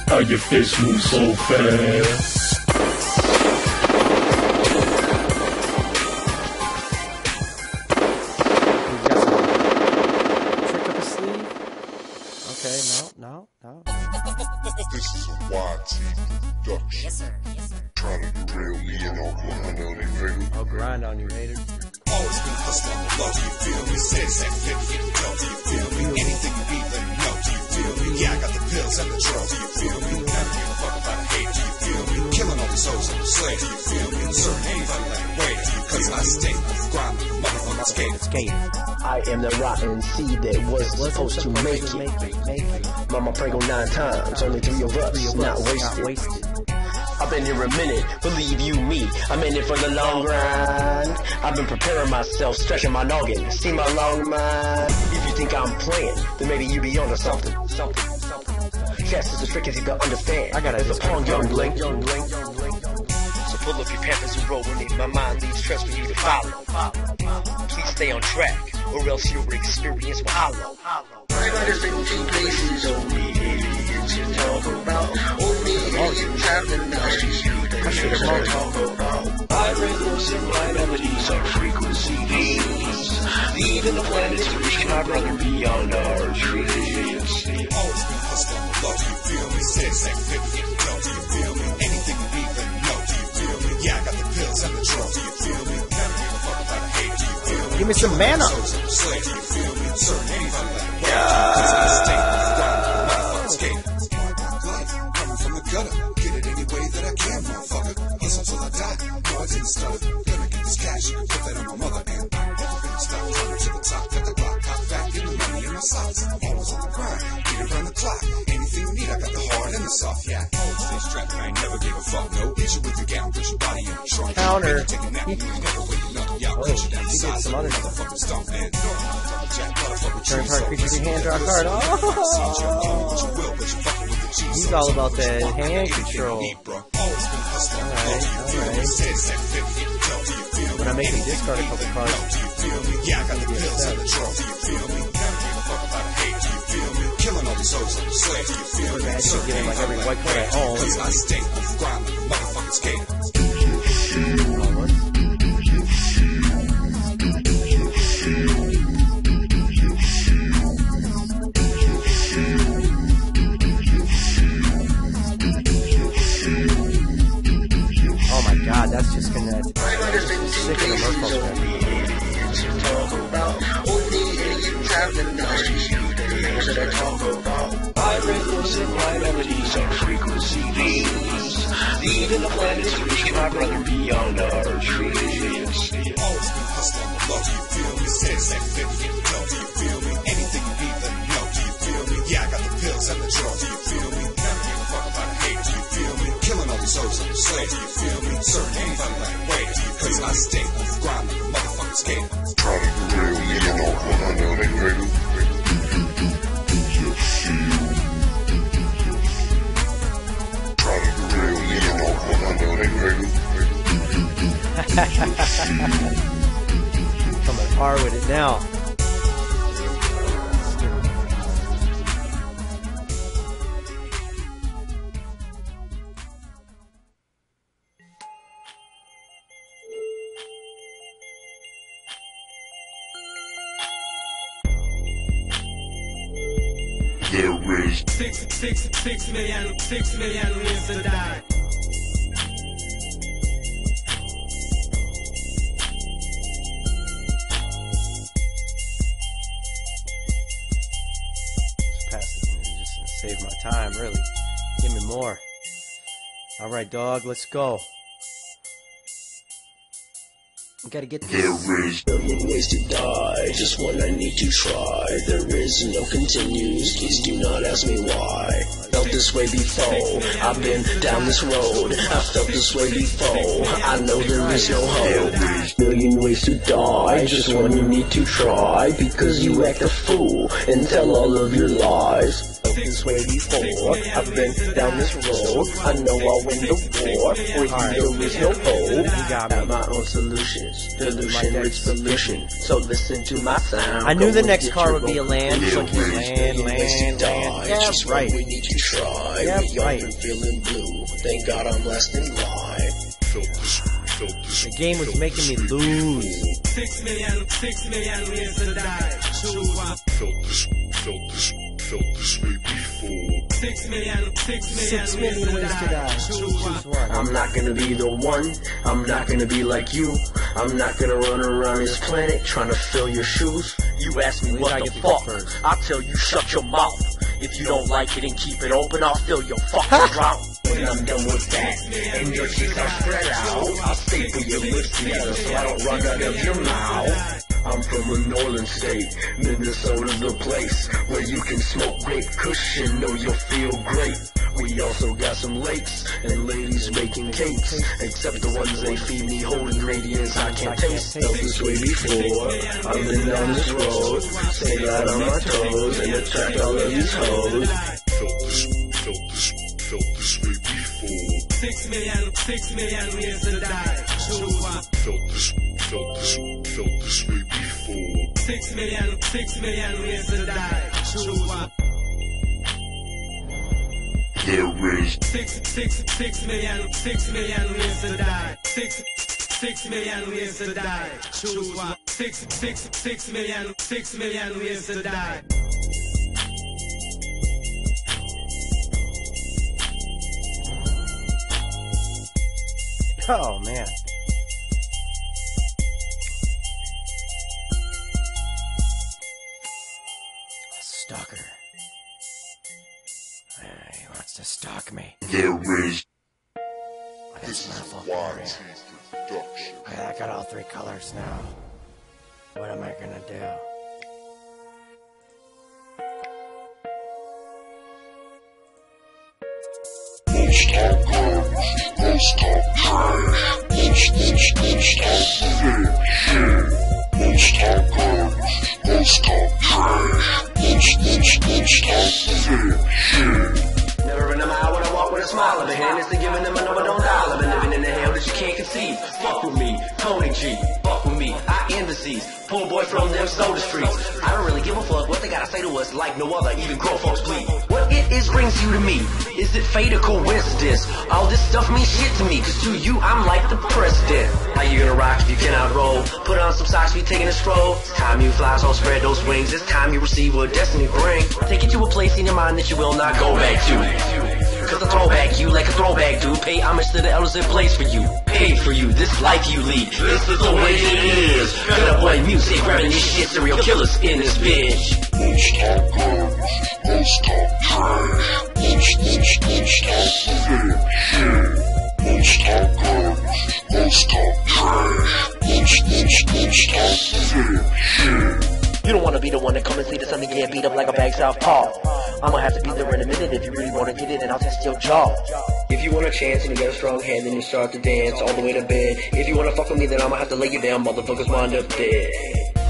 How your fish move so fast? Trick up his sleeve? Okay, no. This is a YT production. Yes, sir. Yes, sir. Trying to derail me and all grind on it, baby. I'll grind on you, hater. Always been hustling, love, do you feel me? Said sack, fit, get the dough, do you feel me? Anything you need, let me know, do you feel me? Yeah, I got the pills and the drugs, do you feel me? Never give a fuck about the hate, do you feel me? Killing all these hoes on the slave, do you feel me? Certain anybody like way, do you? Cause I stay grinding, motherfucking skating. I am the rotten seed that was supposed to make it. Mama prangled 9 times, only 3 of us, not wasted. I've been here a minute, believe you me, I'm in it for the long grind. I've been preparing myself, stretching my noggin, see my long mind. If you think I'm playing, then maybe you be onto something. Chess is as tricky as you can understand. I got it. It's a pawn, young blink. So pull up your pampers and roll with me. My mind leaves trust for you to follow. Please stay on track, or else your experience will hollow. There's been 2 places only idiots you talk about. Only idiots have the knowledge you talk about. I read those in my melodies are frequency beams. Leaving the planet to reach my brother beyond our dreams. Always been hustling, love, do you feel me? Said sack, fit, get the dough, do you feel me? Anything you need, let me know, do you feel me? Yeah, I got the pills and the drugs, do you feel me? Never give a fuck about the hate, do you feel me? Give me some mana. Slave, do you feel me? Certain anybody like way, cause I stay grinding, motherfucking skating. Life, coming from the gutter, get it any way that I can, motherfucker. Hustle till I die, no I didn't stutter. Gonna get this cash, put that on my mother and never gonna stop climbing to the top. Got the clock, cop back in the money in my socks. I'm always on the grind, get around the clock. Anything you need, I got the hard and the soft, yeah. Always stay strapped, I ain't never gave a fuck. No issue with your gown, put your body in the trunk. Counter. Take a nap, you ain't never waking up. Yeah, I'll put you down the side, so motherfucking stomp, man. Turn card, creature, your hand, draw a card. Oh! He's all about that hand control. Alright. When I make him discard a couple cards, yeah, I got the pills and the drugs, do you feel me? Never give a fuck about the hate, do you feel me? Killing all these hoes on the slave, do you feel me? I actually get him like every white card at home. Cause I stay grinding, motherfucking skating. Oh my god, that's just gonna sick in the Merfolk. I read those in my melodies are frequency beams. Leaving the planet to reach my brother beyond our dreams. Always been hustling, love, do you feel me? Said sack, fit, get the dough, do you feel me? Anything you need, let me know, do you feel me? Yeah, I got the pills and the drugs, do you feel me? Never give a fuck about the hate, do you feel me? Killing all these hoes on the slave, do you feel me? Certain anybody like way, do you? Cause I stay grinding, motherfucking skating. Trying to derail me and all grind on it, baby. Trying to derail me and all grind on it, baby. Coming hard with it now. There is 6 million lives to die. Pass it, just save my time, really. Give me more. Alright, dog, let's go. We gotta get this. There is no ways to die, just one I need to try. There is no continues, please do not ask me why. Felt this way before, I've been down this road. I felt this way before, I know there is no hope. Million ways to die, just one you need to try. Because you act a fool and tell all of your lies. Felt this way before, I've been down this road. I know I'll win the war, for you there is no hope. Got my own solutions, delusion, rich solution. So listen to my sound. I knew the next car would be a land. It's like land. Yeah, right. We need to try. Yeah, we all right. been feeling blue. Thank God I'm last in line. The game was making me lose. 6 million ways to die. Felt this way before. 6 million 6 million ways to die. Choose one. I'm not gonna be the one. I'm not gonna be like you. I'm not gonna run around this planet trying to fill your shoes. You ask me what the fuck, I'll tell you shut your mouth. If you don't like it and keep it open, I'll fill your fucking mouth. When I'm done with that, and your cheeks are spread out, I'll staple your lips together so I don't run out of your mouth. I'm from a northern state, Minnesota's the place where you can smoke grape kush and know you'll feel great. We also got some lakes and ladies baking cakes, except the ones they feed me holding radiance I can't taste. Felt this way before, I've been down this road, stay right on my toes and attract all of these hoes. Felt this way before. 6 million ways to die. Choose one. Felt this way before. 6 million ways to die. Choose one. There is 6 million ways to die. 6 million ways to die. Choose one. 6 million ways to die. Oh, man. Stalker. He wants to stalk me. There is. This motherfucker. Okay, I got all 3 colors now. What am I gonna do? Most talk guns, most talk trash, most talk fair share. Most talk guns, most talk trash, most talk fair share. Never in a mile when I walk with a smile. The hand is to giving them a number, don't dial. I've been living in the hell that you can't conceive. Fuck with me, Tony G. Fuck with me, I am disease. Poor boy from them soda streets. I don't really give a fuck what they gotta say to us, like no other, even grown folks please. What it is brings you to me. Is it fate or coincidence? All this stuff means shit to me, cause to you I'm like the president. How you gonna rock if you cannot roll? Put on some socks, be taking a stroll. It's time you fly, so spread those wings. It's time you receive what destiny bring. Take it to a place in your mind that you will not go back to. Cause I throw back you like a throwback do. Pay homage to the elders that place for you. Paid for you, this life you lead. This is the way it is. Cut up one music, grabbing this shit, serial killers in this bitch. Most talk guns, most talk trash, most talk fair share. Most talk guns, most talk trash, most talk fair share. You don't wanna be the one that come and see the sun and get beat up like a bag southpaw. I'ma have to be there in a minute if you really wanna get it, and I'll test your jaw. If you want a chance and you got a strong hand, then you start to dance all the way to bed. If you wanna fuck with me, then I'ma have to lay you down, motherfuckers wind up dead.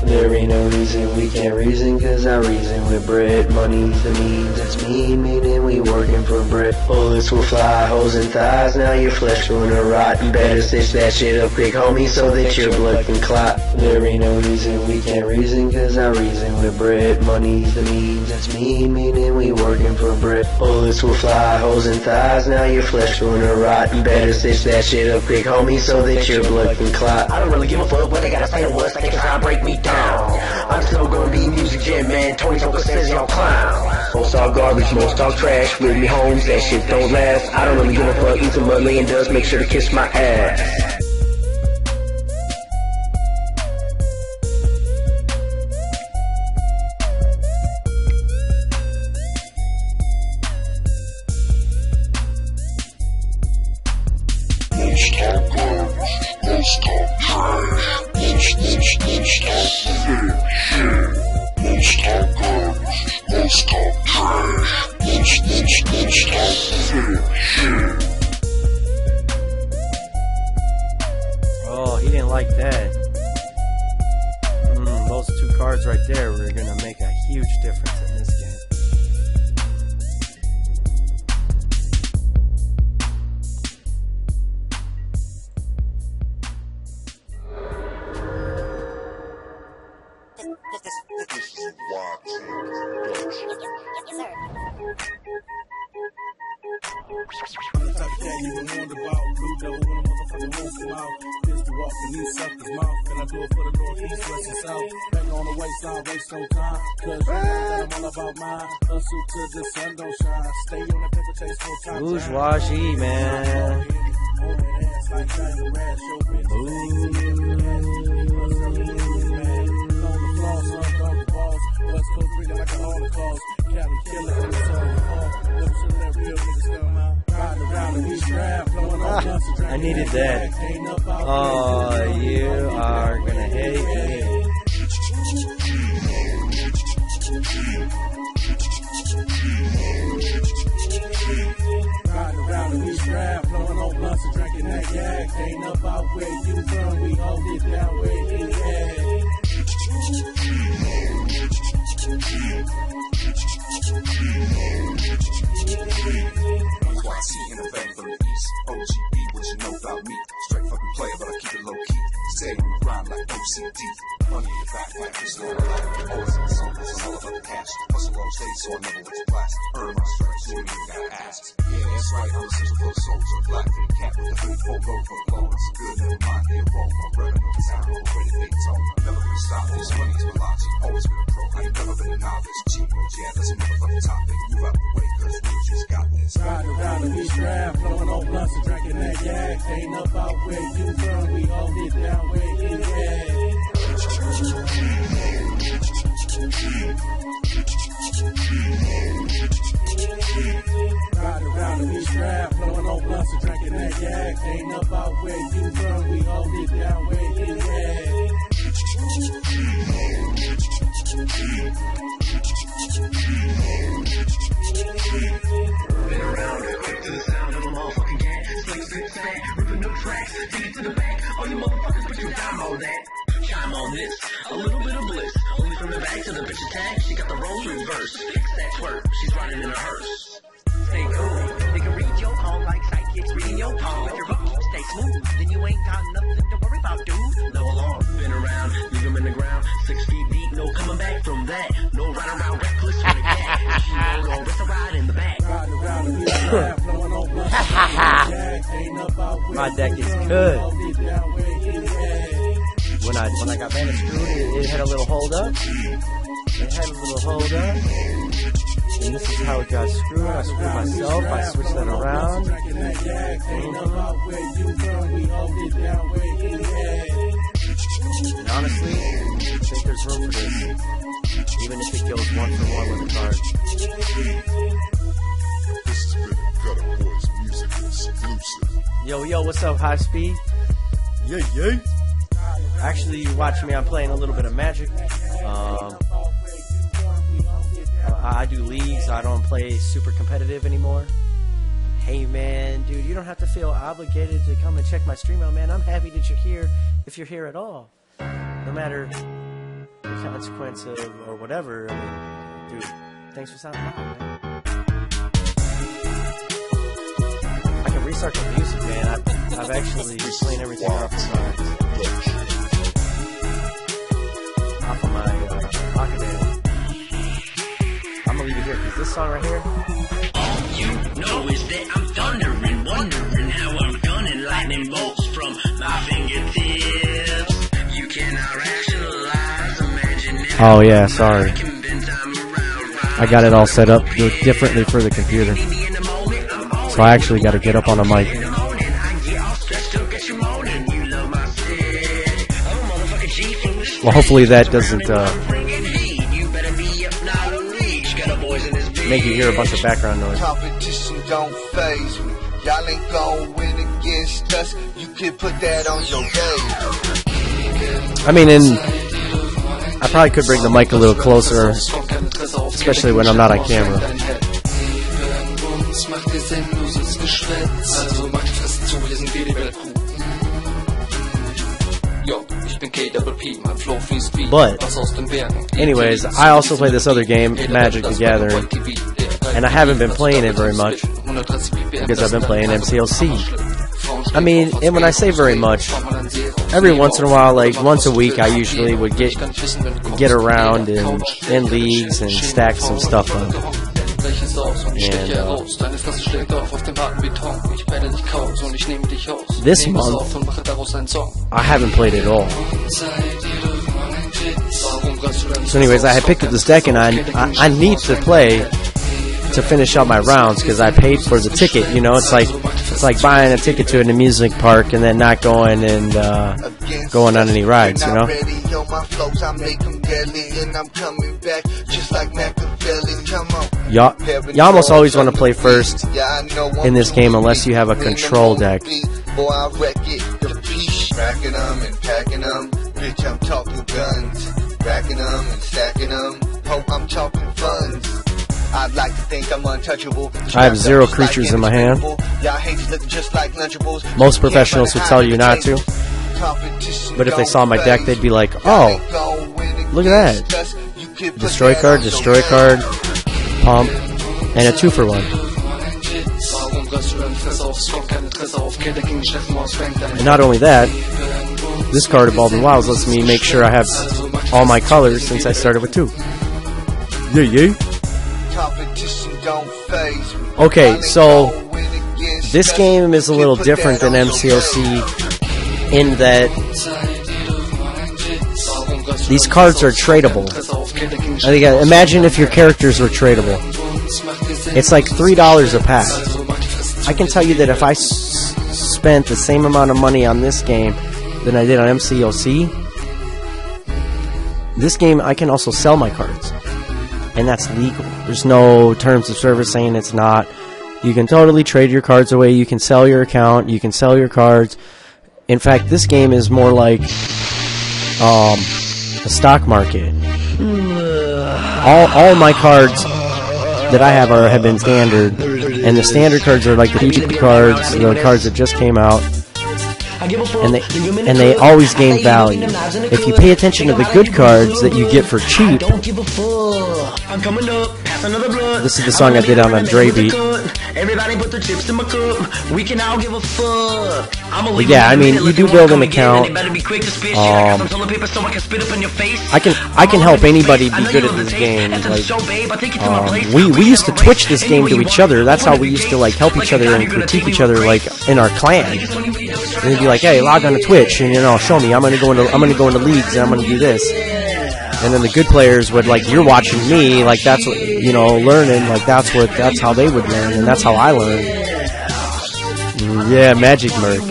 There ain't no reason we can't reason, cause I reason with bread. Money's the means, that's meaning we working for bread. Bullets will fly, holes and thighs, now your flesh gonna rot. And better stitch that shit up quick, homie, so that your blood can clot. There ain't no reason we can't reason, cause I reason with bread. Money's the means, that's meaning we working for bread. Bullets will fly, holes and thighs, now your flesh gonna rot. And better stitch that shit up quick, homie, so that your blood can clot. I don't really give a fuck what they gotta say to us, they can try and break me down. I'm still gonna be music jam, man. Tony2Nutz says y'all clown. Most talk garbage, most talk trash. With me, homes, that shit don't last. I don't really give a fuck. Eat some money and does make sure to kiss my ass. chords right there were going to make a huge difference in this game. Bourgeoisie, man. I needed that. Oh, you are gonna hate me. Riding around in this rap, blowing on blunts and drinking that yak. Ain't about where you from, we hold it down where you at. YC in the vein from the east. OGB, what you know about me? Straight fucking player, but I keep it low key. Stay on the grind like OCD. Money in the backpack, it's no life. Always in the zone, it's all about the cash. Hustle on stage, so I never went to class. Earn my stripes, you ain't even gotta ask. Yeah, that's right, I'm a essential for the soldier. Black for the cat with the hood, full road for the blow. It's good, never mind, they roll. My brother know the town, I'm ready to big tone. Never gonna stop, this money's my logic. Always been a pro, I ain't never been a novice. G-Mode, yeah, that's a motherfucking topic. Move out the way, cause we just got this. Riding around in this rap, blowing on blunts and drinking that yak. Ain't about where you from, we hold it down where you at. Riding around in this rap, blowing on blunts and drinking that yak. Ain't about where you from, we hold it down where you at. Been around, quick to the sound of a motherfucking cat. Slick, spit, fat, ripping up tracks. Take it to the back, all you motherfuckers put your time on that. Chime on this, a little bit of bliss. Only from the back to the bitch attack. She got the roles reversed. Fix that twerk, she's riding in a hearse. Stay cool, they can read your call like sidekicks reading your call. If your hook stay smooth, then you ain't got nothing to worry about, dude. No alarm, been around, leave them in the ground. 6 feet deep, no coming back from that. No ride around reckless with a cat. She roll on, rest a ride in the back. My deck is good. When I got banded screwed, it had a little hold up. It had a little hold up. And this is how it got screwed. I screwed myself. I switched that around. And honestly, I think there's room for this. Even if it goes 1-for-1 with the card. This has been a Gutter Boys music exclusive. Yo, what's up, High Speed? Yeah. Actually, you watch me. I'm playing a little bit of Magic. I do leagues. I don't play super competitive anymore. Hey, man, dude, you don't have to feel obligated to come and check my stream out, man. I'm happy that you're here, if you're here at all. No matter the consequence of or whatever. I mean, dude, thanks for stopping by, man. I can restart the music, man. I've actually been playing everything off of my pocket band. I'm gonna leave it here because this song right here. All you know is that I'm thundering, wondering how I'm gunning lightning bolts from my fingertips. You cannot rationalize, imagine. Oh yeah, sorry. I got it all set up differently for the computer, so I actually got to get up on a mic. Well, hopefully that doesn't make you hear a bunch of background noise. Competition don't faze me. Y'all ain't gon' win against us. You can put that on your day. I mean, and I probably could bring the mic a little closer, especially when I'm not on camera. Yo, ich But, anyways, I also play this other game, Magic the Gathering, and I haven't been playing it very much because I've been playing MCLC. I mean, and when I say very much, every once in a while, like once a week, I usually would get around in leagues and stack some stuff up. And, this month, I haven't played at all. So anyways, I had picked up this deck, and I need to play to finish out my rounds because I paid for the ticket. You know, it's like buying a ticket to an amusement park and then not going and going on any rides. You know. You almost always want to play first in this game unless you have a control deck. Racking them and packing them, bitch, I'm talking guns. Racking them and stacking them, hope I'm talking funds. I'd like to think I'm untouchable. I have 0 creatures in my hand. Most professionals would tell you not to. But if they saw my deck, they'd be like, oh, look at that. Destroy card, pump, and a 2-for-1. And not only that, this card, Evolving Wilds, lets me make sure I have all my colors since I started with 2. Yeah. Okay, so this game is a little different than MCLC in that these cards are tradable. I think, imagine if your characters were tradable. It's like $3 a pack. I can tell you that if I spent the same amount of money on this game than I did on MCLC, this game I can also sell my cards. And that's legal. There's no terms of service saying it's not. You can totally trade your cards away. You can sell your account. You can sell your cards. In fact, this game is more like a stock market. All my cards that I have been standard, and the standard cards are like the cheap cards, the cards that just came out, and they always gain value. If you pay attention to the good cards that you get for cheap, this is the song I did on a Dre beat. But yeah, I mean, you do build an account. I can help anybody be good at this game. Like, we used to Twitch this game to each other. That's how we used to like help each other and critique each other, like in our clan. And they'd be like, "Hey, log on to Twitch, and show me. I'm gonna go into leagues, and I'm gonna do this." And then the good players would like, "You're watching me, like that's what learning, like that's how they would learn, and that's how I learned." Yeah, Magic Merc,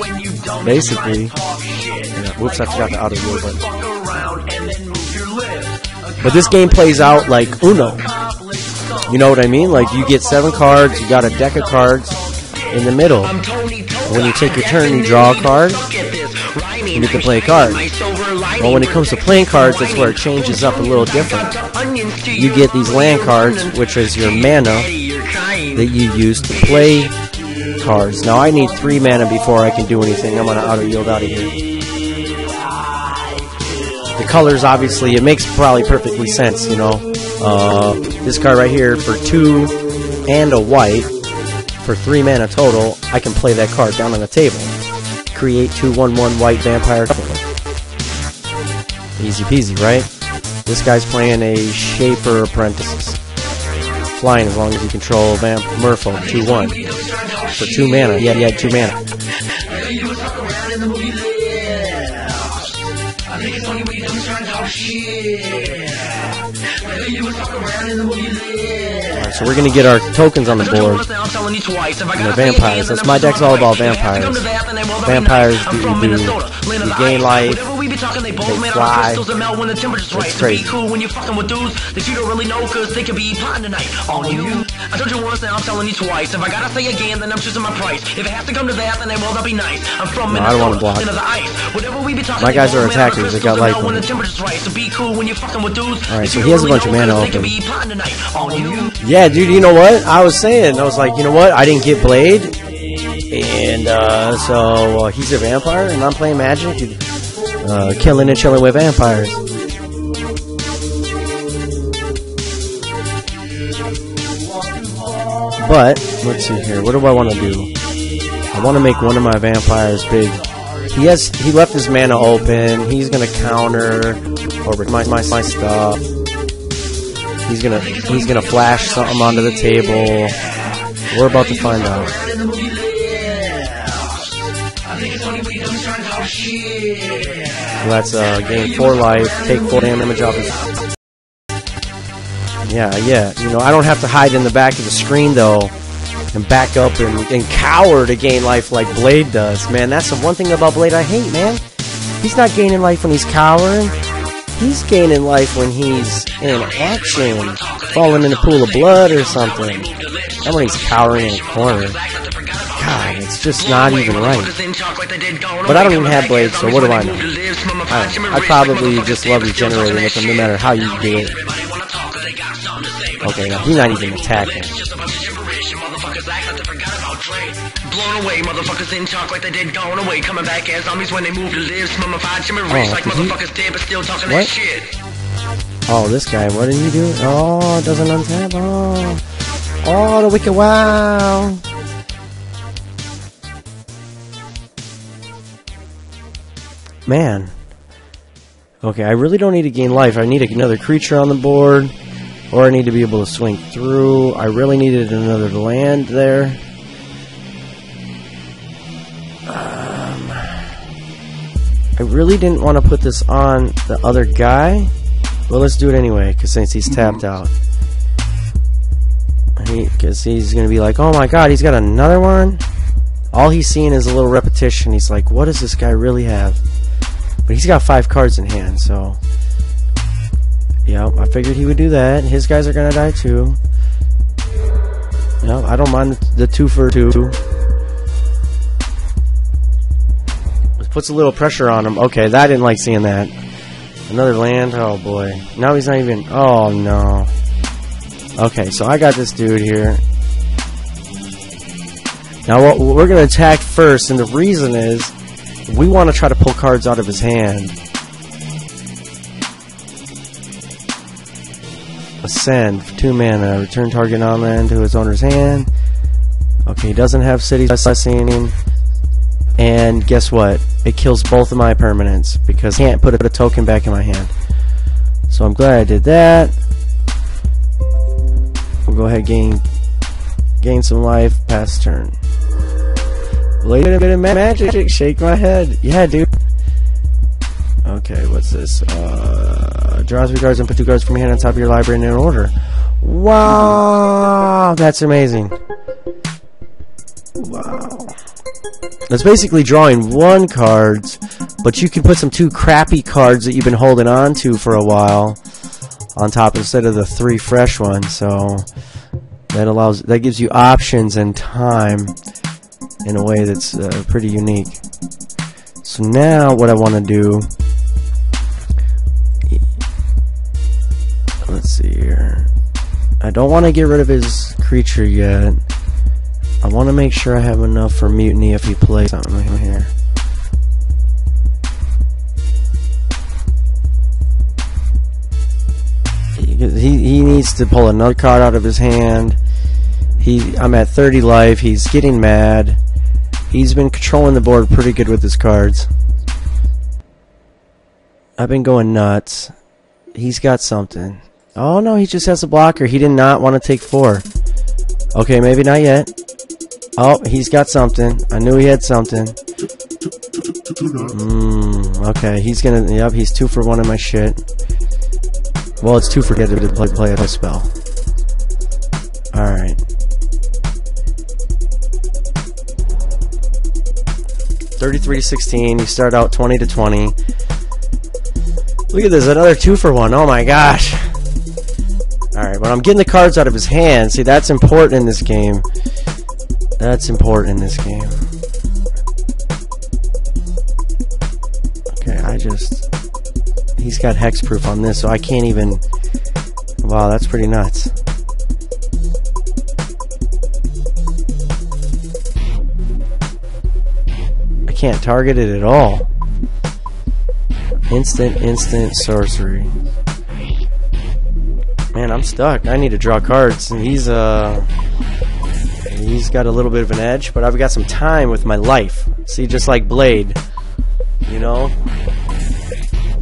basically. Yeah, whoops, I forgot the auto roll button. But this game plays out like Uno. You know what I mean? Like you get 7 cards, you got a deck of cards in the middle. When you take your turn, you draw a card, you get to play a card. Well, when it comes to playing cards, that's where it changes up a little different. You get these land cards, which is your mana that you use to play cards. Now, I need 3 mana before I can do anything. I'm going to auto-yield out of here. The colors, obviously, it makes probably perfectly sense, This card right here, for 2 and a white, for 3 mana total, I can play that card down on the table. Create 2/1/1 white vampire. Easy peasy, right? This guy's playing a Shaper Apprentice. Flying as long as you control Merfolk 2/1. For 2 mana. Yeah, he had 2 mana. Alright, so we're gonna get our tokens on the board. And they're vampires. That's my deck's all about vampires. Vampires you gain life, they fly. It's crazy. I told you once, now I'm telling you twice. If I gotta say again, then I'm choosing my price. If it has to come to that, then it will not be nice. I'm from I don't want to block. My guys are attackers. They got life on it. Alright, so he has a bunch of mana open. Yeah, dude, you know what? I was like, you know what? I didn't get Blade. And so he's a vampire, and I'm playing Magic. killing and chilling with vampires. But let's see here. What do I want to do? I want to make one of my vampires big. He left his mana open. He's gonna counter over my stuff. He's gonna flash something onto the table. We're about to find out. So that's gain 4 life, take 4 damage off his. Yeah. You know, I don't have to hide in the back of the screen though, and back up and cower to gain life like Blade does. Man, that's the one thing about Blade I hate, man. He's not gaining life when he's cowering. He's gaining life when he's in action, falling in a pool of blood or something. And when he's cowering in a corner. God, it's just not even right. But I don't even have blades, so what do I know? I probably just love regenerating with them no matter how you do it. Okay, now he's not even attacking. Blown away, motherfuckers didn't talk like they did going away. Coming back as zombies when they move to live. Mummified, shimmery, like motherfuckers dead but still talking that shit. Oh, this guy, what did he do? Oh, it doesn't untap. Oh, the wicked wow. Man. Okay, I really don't need to gain life. I need another creature on the board. Or I need to be able to swing through. I really needed another land there. I really didn't want to put this on the other guy. Well, let's do it anyway, because since he's tapped out. Because he's going to be like, oh my god, he's got another one? All he's seeing is a little repetition. He's like, what does this guy really have? But he's got 5 cards in hand, so... Yeah, I figured he would do that. His guys are going to die too. No, I don't mind the 2 for 2. It puts a little pressure on him. Okay, I didn't like seeing that. Another land? Oh boy. Now he's not even... Oh no. Okay, so I got this dude here. Now we're going to attack first, and the reason is we want to try to pull cards out of his hand. Ascend, 2 mana, return target on land to its owner's hand. Okay, he doesn't have City Blessing. And guess what? It kills both of my permanents because I can't put a token back in my hand. So I'm glad I did that. We'll go ahead and gain some life, pass turn. Blade a bit of magic, shake my head. Yeah, dude. Okay, what's this? Draw 3 cards and put 2 cards from your hand on top of your library in an order. Wow, that's amazing. Wow. That's basically drawing 1 card, but you can put some 2 crappy cards that you've been holding on to for a while on top instead of the 3 fresh ones. So that gives you options and time in a way that's pretty unique. So now what I want to do, let's see here. I don't want to get rid of his creature yet. I want to make sure I have enough for mutiny if he plays something here. He needs to pull another card out of his hand. I'm at 30 life. He's getting mad. He's been controlling the board pretty good with his cards. I've been going nuts. He's got something. Oh no, he just has a blocker. He did not want to take 4. Okay, maybe not yet. Oh, he's got something. I knew he had something. Okay, he's gonna... Yep, he's 2 for 1 in my shit. Well, it's 2 for get to play a spell. Alright. 33 to 16. You start out 20 to 20. Look at this, another 2 for 1. Oh my gosh. Alright, but I'm getting the cards out of his hand. See, that's important in this game. That's important in this game. Okay, he's got hexproof on this, so I can't even... Wow, that's pretty nuts. I can't target it at all. Instant sorcery. Man, I'm stuck. I need to draw cards. And he's got a little bit of an edge, but I've got some time with my life. See, just like Blade, you know,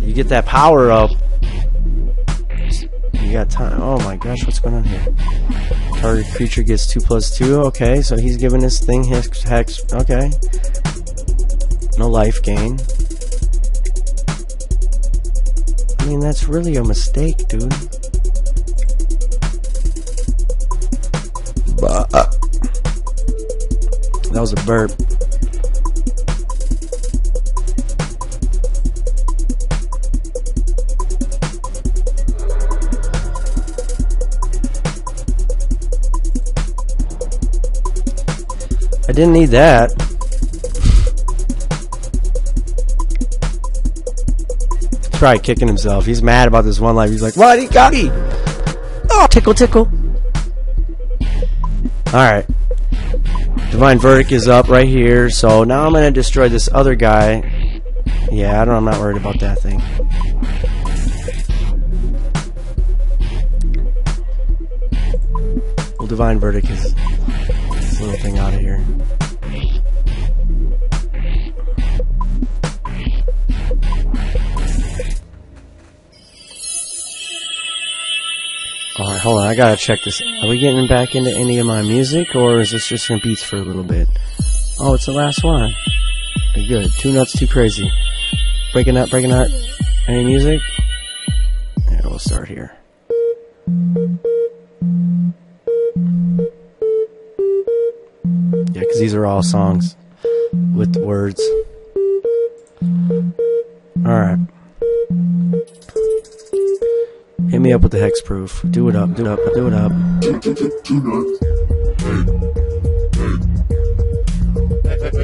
you get that power up. You got time. Oh my gosh, what's going on here? Target creature gets 2+2. Okay, so he's giving this thing hex. Okay, no life gain. I mean, that's really a mistake, dude. That was a burp. I didn't need that. He's probably kicking himself. He's mad about this one life. He's like, what? He got me! Oh, tickle, tickle. Alright. Divine Verdict is up right here. So now I'm going to destroy this other guy. Yeah, I'm not worried about that thing. Well, Divine Verdict is this little thing out of here. Alright, hold on, I gotta check this. Are we getting back into any of my music, or is this just gonna beats for a little bit? Oh, it's the last one. Pretty good. 2Nutz, too crazy. Breaking up. Any music? Yeah, we'll start here. Yeah, because these are all songs with words. Alright. Hit me up with the hexproof. Do it up.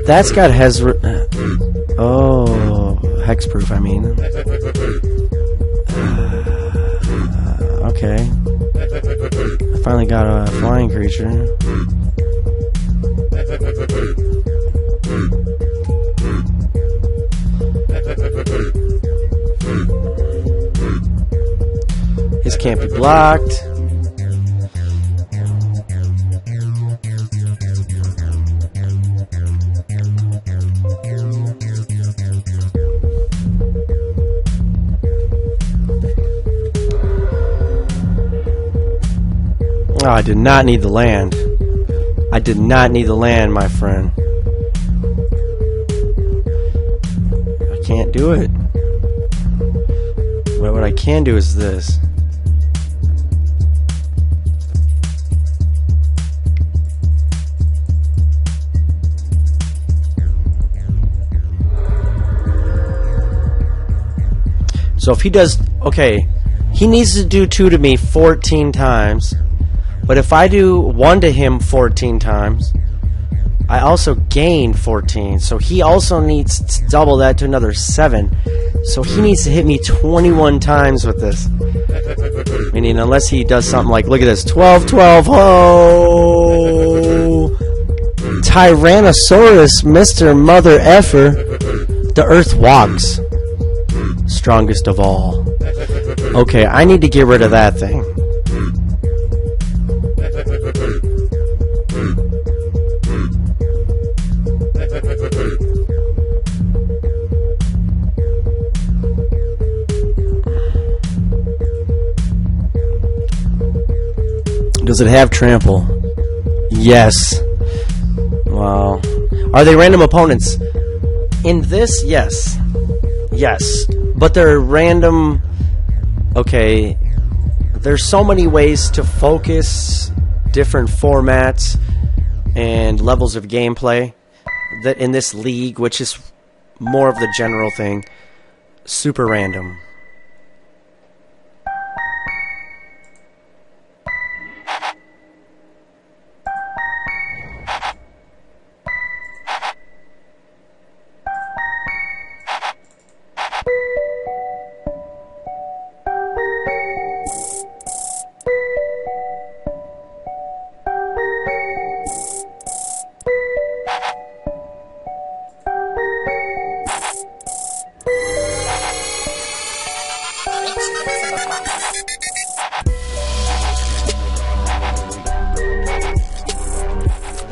That's got hexproof, I mean. Okay. I finally got a flying creature. His can't be blocked. Oh, I did not need the land. I did not need the land, my friend. I can't do it. But what I can do is this. So if he does, okay, he needs to do 2 to me 14 times, but if I do 1 to him 14 times, I also gain 14, so he also needs to double that to another 7, so he needs to hit me 21 times with this. Meaning, unless he does something like, look at this, 12, 12, oh! Tyrannosaurus, Mr. Mother Effer, the Earth walks. Strongest of all. Okay, I need to get rid of that thing. Does it have trample? Yes. Wow. Are they random opponents? In this, yes. Yes. But they're random. Okay. There's so many ways to focus different formats and levels of gameplay that in this league, which is more of the general thing, super random.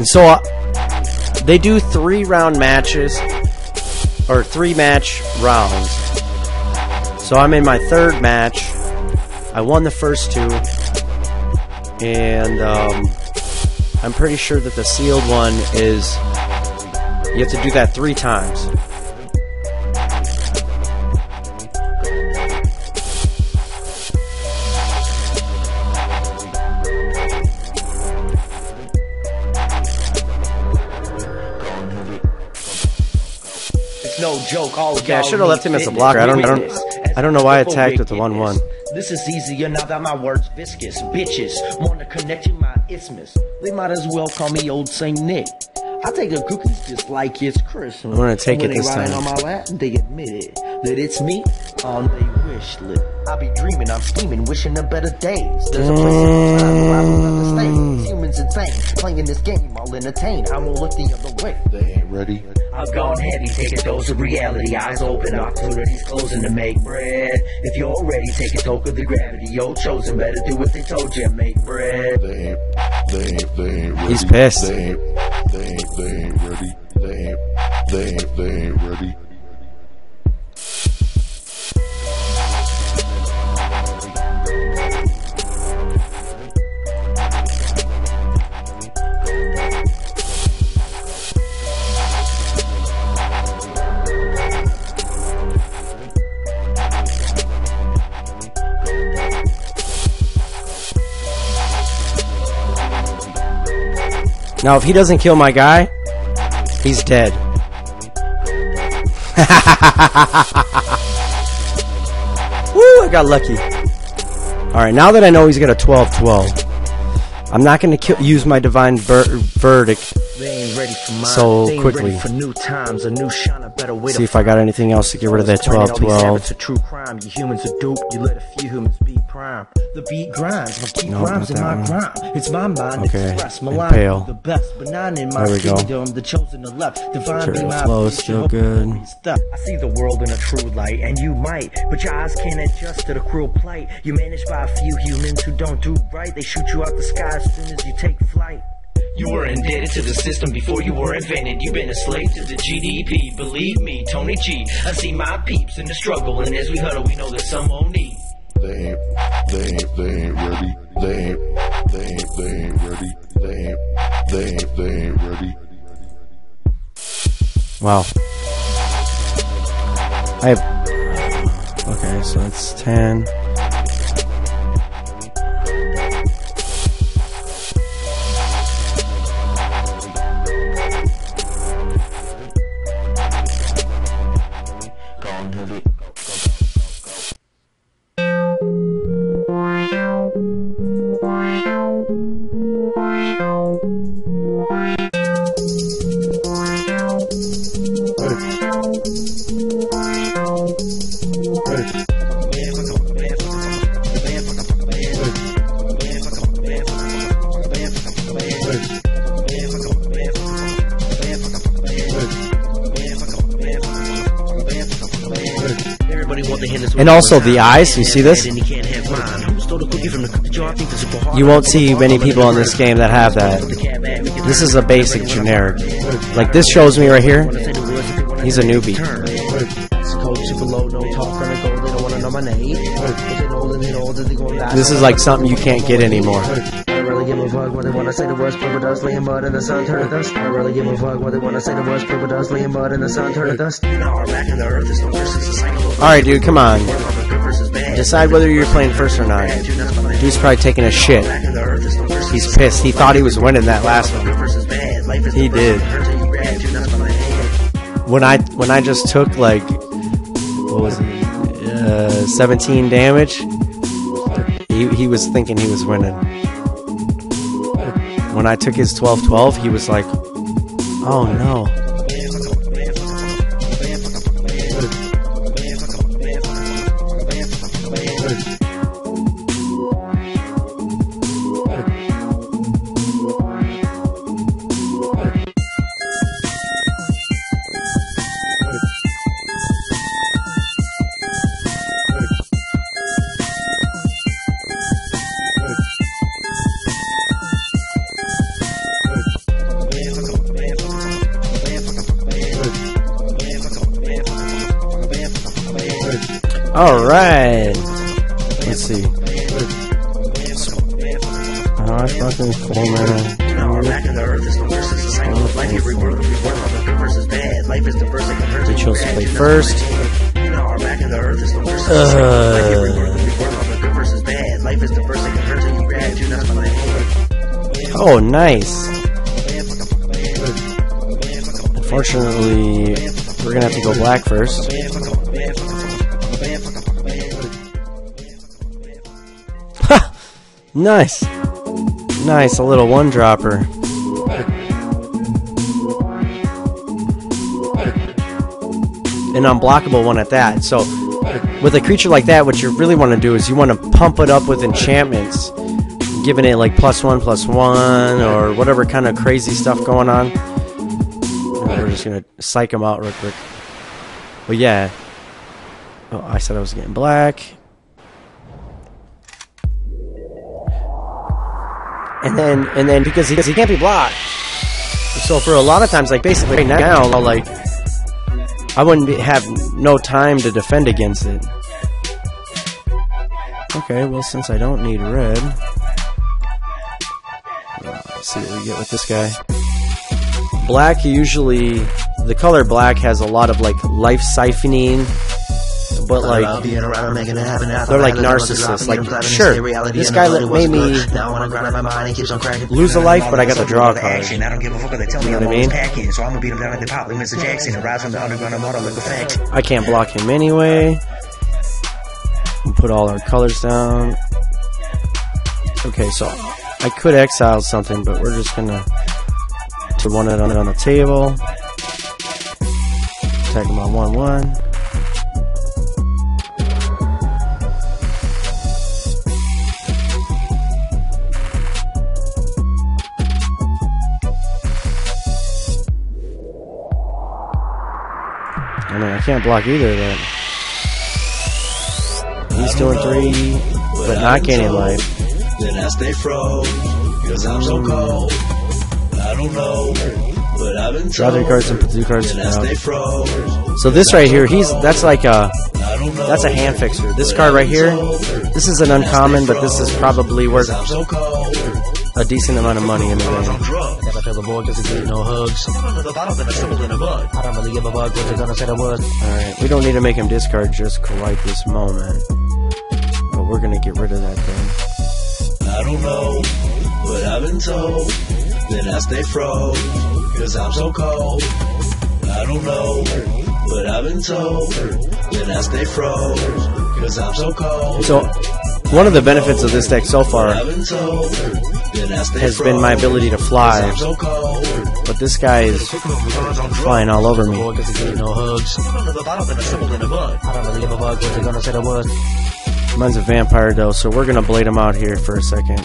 And so they do 3-round matches, or 3-match rounds. So I'm in my 3rd match. I won the first 2, and I'm pretty sure that the sealed one is, you have to do that 3 times. No joke, all okay, I should have left him as a blocker. I don't know why I attacked with the 1-1. This is easier now that my words viscous. Bitches wanna connect to my isthmus. They might as well call me Old Saint Nick. I take the cookies just like it's Christmas. I'm gonna take it this time. On my lap, they admit it that it's me on their wish list. I be dreaming, I'm scheming, wishing a better days. There's a place in time where I will never stay. Humans insane, playing this game, I'll entertain. I won't look the other way. They ain't ready. I've gone heavy, take a dose of reality. Eyes open, opportunities closing to make bread. If you're ready, take a toke of the gravity. You're chosen, better do what they told you, make bread. They ain't ready. He's pissed. They ain't ready. They ain't ready. Now, if he doesn't kill my guy, he's dead. Woo, I got lucky. Alright, now that I know he's got a 12-12, I'm not going to use my divine verdict so quickly. See if I got anything else to get rid of that 12-12. It's a true crime. You humans are duped. You let a few humans be prime. The beat grinds. My keep rhymes in my crime. It's my mind. Okay. Express my line. Pale. The best benign in my there we go. kingdom. The chosen the left. Divine be my flow is still good. I see the world in a true light, and you might, but your eyes can't adjust to the cruel plight. You're managed by a few humans who don't do right. They shoot you out the sky as soon as you take flight. You were indebted to the system before you were invented. You've been a slave to the GDP. Believe me, Tony G. I see my peeps in the struggle, and as we huddle, we know that some won't need. They ain't ready. They ain't ready. They ain't ready. Wow. I have. Okay, so it's 10. And also the eyes, you see this? You won't see many people in this game that have that. This is a basic generic. Like this shows me right here, he's a newbie. This is like something you can't get anymore. I really give a fuck what they wanna say the words, purple dust, laying mud in the sun, turn to dust. I really give a fuck what they wanna say the words, purple dust, laying mud in the sun, turn to dust. Alright, dude, come on. Decide whether you're playing first or not. Dude's probably taking a shit. He's pissed. He thought he was winning that last one. He did. When I just took like, what was it, 17 damage, he was thinking he was winning. When I took his 12-12, he was like, oh no. Alright. Let's see. Fucking 4 mana. Back to the earth is the worst. It's the cycle of life. Every word of the good versus bad. Life is the first that compares to They chose to play first. Back to the earth is the worst. It's the cycle of life. Every word of the good versus bad. Life is the first that compares to bad. 2 nuts on my. Oh, nice. Unfortunately, we're gonna have to go black first. Ha! Nice. Nice, a little one dropper. An unblockable one at that. So, with a creature like that, what you really want to do is you want to pump it up with enchantments, giving it like +1/+1 or whatever kind of crazy stuff going on. And we're just gonna psych them out real quick. But yeah. Oh, I said I was getting black. And then because he can't be blocked, so for a lot of times, like basically right now, like I wouldn't have no time to defend against it. Okay, well since I don't need red, let's see what we get with this guy. Black usually, the color black has a lot of like life siphoning. But like, they're like narcissists. Like, sure, this guy made me lose a life, but I got the draw card. You know what I mean? I can't block him anyway. We'll put all our colors down. Okay, so I could exile something, but we're just gonna one it on the table. Attack him on 1/1. I mean, I can't block either of that. He's doing 3, but not gaining life. Then I stay froze, cause I'm so cold. I don't know, but I've been draw 3 cards and put 2 cards down. So this right here, that's like a hand fixer. This card right here, this is an uncommon, but this is probably worth a decent amount of money in the game. No hugs. I don't really give a fuck what they're gonna say the word. Alright, we don't need to make him discard just quite this moment. But we're gonna get rid of that thing. I don't know, but I've been told. Then I stay froze, cause I'm so cold. I don't know, but I've been told. Then I stay froze, cause I'm so cold. So, one of the benefits of this deck so far has been my ability to fly. But this guy is flying all over me. Mine's a vampire though, so we're gonna blade him out here for a second.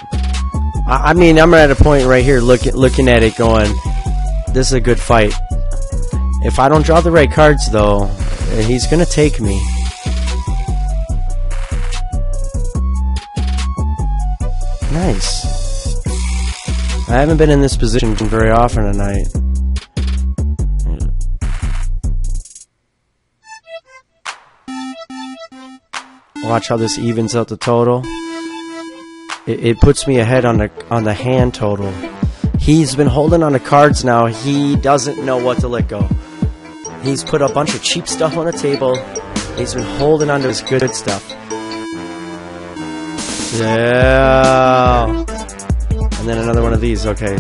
I mean, I'm at a point right here looking at it going, this is a good fight. If I don't draw the right cards though, he's gonna take me. Nice. I haven't been in this position very often tonight. Watch how this evens out the total. It puts me ahead on the hand total. He's been holding on to cards now. He doesn't know what to let go. He's put a bunch of cheap stuff on the table. He's been holding on to his good stuff. Yeah. And then another one of these. Okay.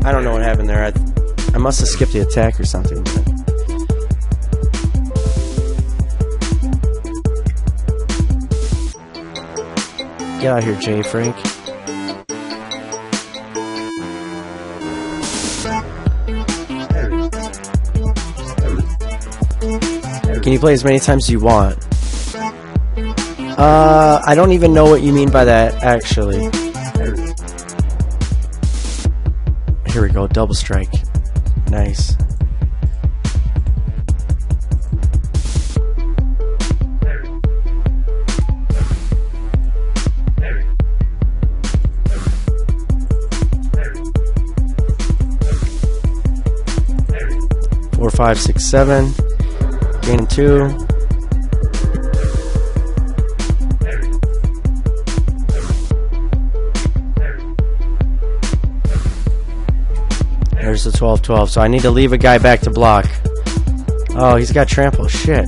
I don't know what happened there. I must have skipped the attack or something. Get out of here, Jay Frank. Can you play as many times as you want? I don't even know what you mean by that, actually. Here we go, double strike. Nice. 5, 6, 7. Gaining 2. There's the 12, 12. So I need to leave a guy back to block. Oh, he's got trample. Shit.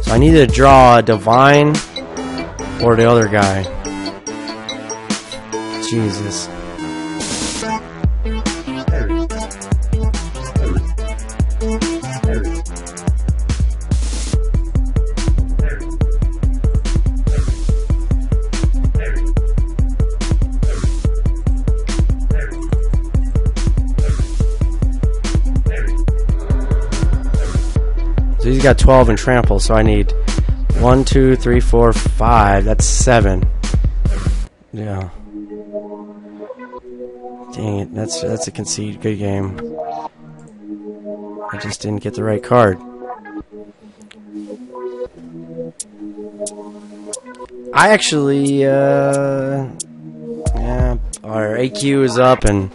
So I need to draw a divine or the other guy. Jesus. So he's got 12 in trample, so I need 1, 2, 3, 4, 5. That's 7. Yeah. Dang it, that's a concede. Good game. I just didn't get the right card. I actually, yeah, our AQ is up, and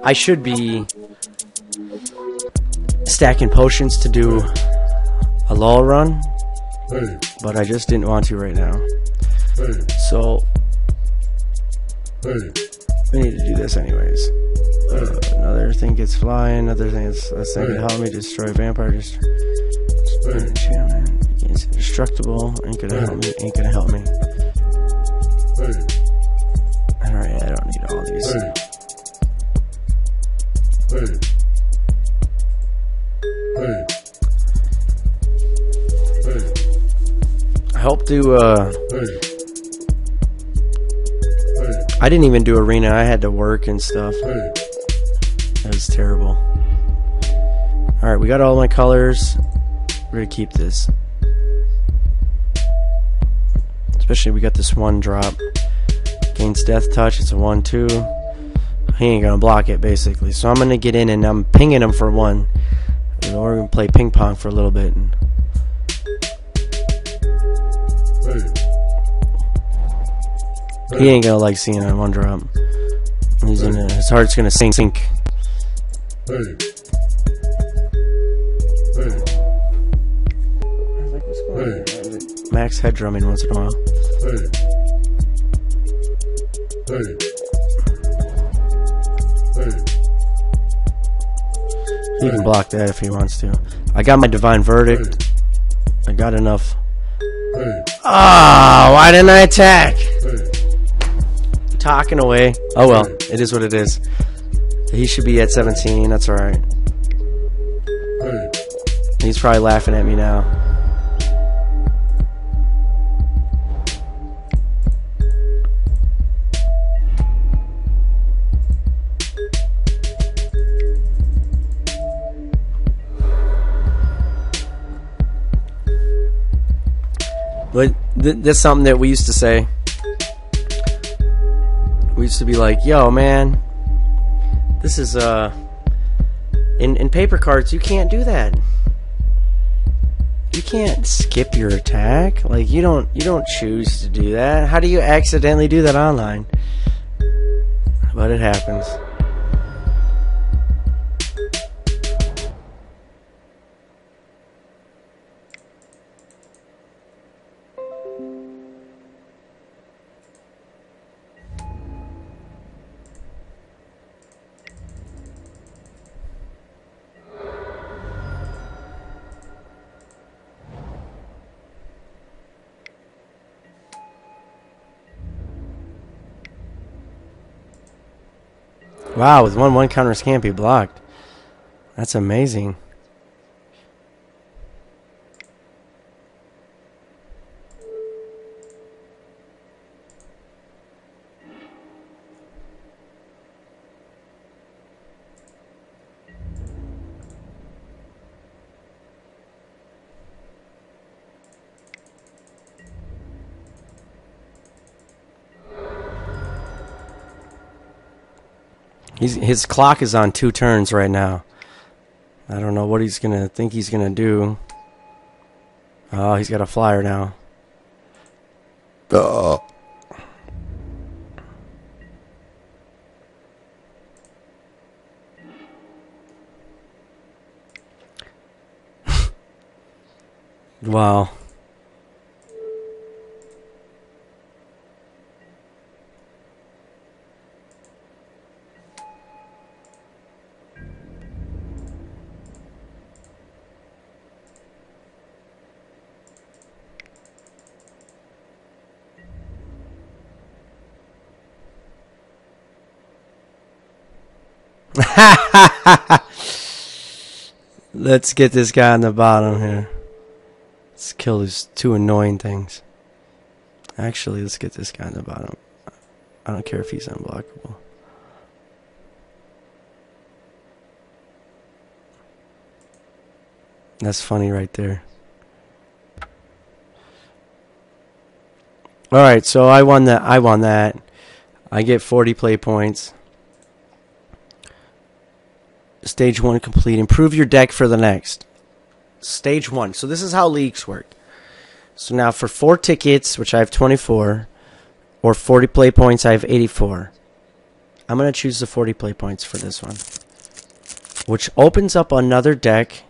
I should be stacking potions to do a lull run, but I just didn't want to right now. So we need to do this anyways. Another thing gets flying. Another thing is that's going to help me destroy vampire. It's indestructible. Ain't gonna help me. Ain't gonna help me. Alright, I don't need all these. I hope to. I didn't even do arena. I had to work and stuff. That was terrible. Alright, we got all my colors. We're gonna keep this. Especially we got this one drop. Gains death touch. It's a 1, 2. He ain't gonna block it basically. So I'm gonna get in and I'm pinging him for 1. And we're gonna play ping pong for a little bit. He ain't gonna like seeing it on 1 drop. He's gonna, his heart's gonna sink. Max head drumming once in a while. He can block that if he wants to. I got my divine verdict. I got enough. Ah, why didn't I attack? Talking away. Oh well, it is what it is. He should be at 17. That's all right. He's probably laughing at me now. But that's something that we used to say. We used to be like, yo, man, this is, in paper cards, you can't do that. You can't skip your attack. Like, you don't choose to do that. How do you accidentally do that online? But it happens. Wow, with 1/1 counters can't be blocked. That's amazing. His clock is on 2 turns right now. I don't know what he's gonna think he's gonna do. Oh, he's got a flyer now. Oh. Wow. Let's get this guy on the bottom here. Let's kill these two annoying things. Actually, let's get this guy on the bottom. I don't care if he's unblockable. That's funny right there. Alright, so I won that. I get 40 play points. Stage 1 complete. Improve your deck for the next. Stage 1. So this is how leagues work. So now for 4 tickets, which I have 24, or 40 play points, I have 84. I'm going to choose the 40 play points for this one. Which opens up another deck.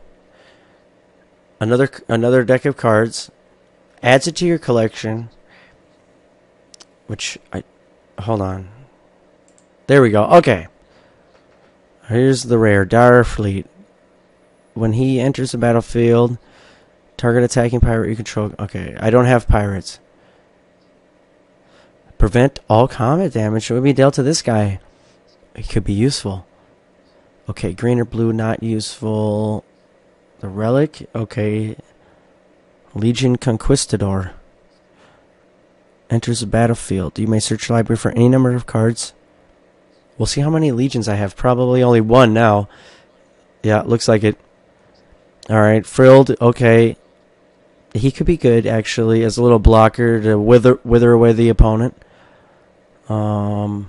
Another deck of cards. Adds it to your collection. Hold on. There we go. Okay. Here's the rare. Dire Fleet. When he enters the battlefield, target attacking pirate you control. Okay, I don't have pirates. Prevent all combat damage would be dealt to this guy. It could be useful. Okay, green or blue, not useful. The Relic. Okay. Legion Conquistador. Enters the battlefield. You may search your library for any number of cards. We'll see how many legions I have. Probably only one now. Yeah, looks like it. Alright, Frilled. Okay. He could be good, actually, as a little blocker to wither away the opponent. You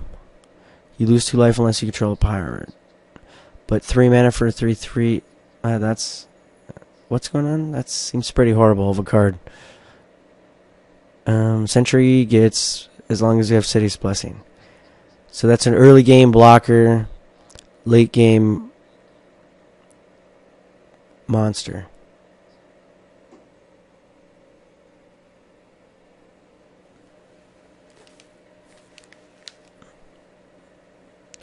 lose 2 life unless you control a pirate. But 3 mana for a 3/3. That's... What's going on? That seems pretty horrible of a card. Sentry gets... as long as you have City's Blessing. So that's an early game blocker, late game monster.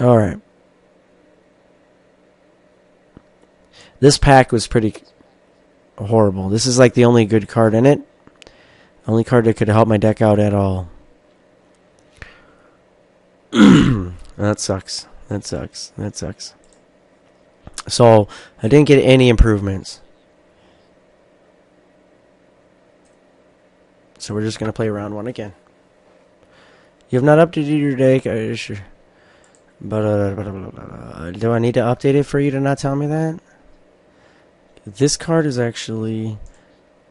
Alright. This pack was pretty horrible. This is like the only good card in it. Only card that could help my deck out at all. That sucks. That sucks. That sucks. So, I didn't get any improvements. So we're just going to play round 1 again. You have not updated your deck. Sure. Do I need to update it for you to not tell me that? This card is actually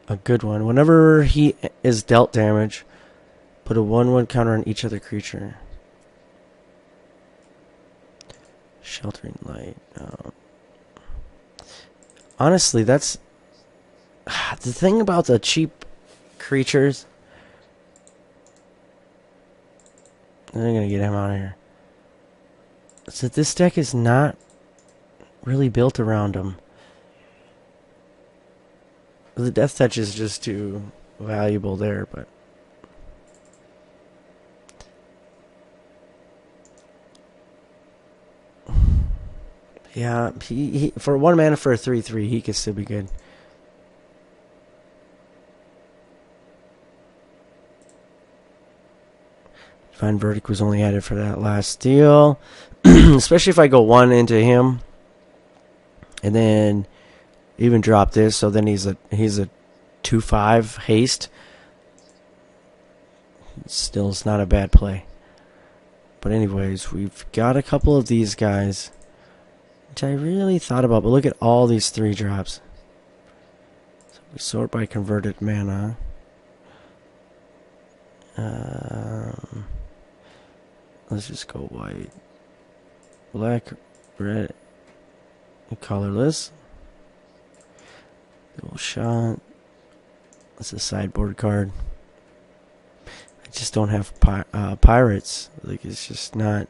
a good one. Whenever he is dealt damage, put a 1/1 counter on each other creature. Sheltering Light. Honestly, that's... the thing about the cheap creatures... I'm going to get him out of here. So this deck is not really built around him. The Death Touch is just too valuable there, but... yeah, he for 1 mana for a 3/3, he could still be good. Divine Verdict was only added for that last deal. Especially if I go 1 into him. And then even drop this, so then he's a 2/5 haste. Still, it's not a bad play. But anyways, we've got a couple of these guys, which I really thought about, but look at all these 3 drops. So we sort by converted mana. Let's just go white, black, red, and colorless. Dual shot. That's a sideboard card. I just don't have pirates. Like, it's just not...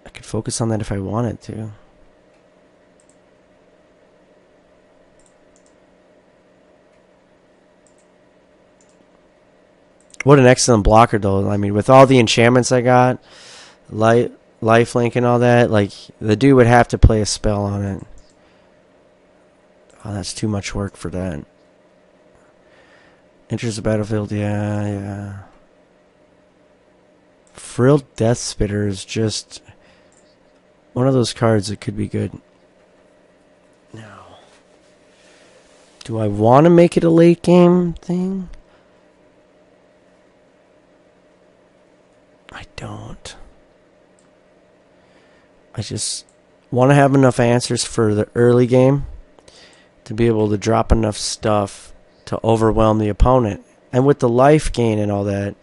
I could focus on that if I wanted to. What an excellent blocker, though. I mean, with all the enchantments I got, lifelink and all that, like, the dude would have to play a spell on it. Oh, that's too much work for that. Enters the battlefield, yeah. Frilled Death Spitter is just one of those cards that could be good. Now, do I want to make it a late game thing? I don't. I just want to have enough answers for the early game to be able to drop enough stuff to overwhelm the opponent. And with the life gain and all that,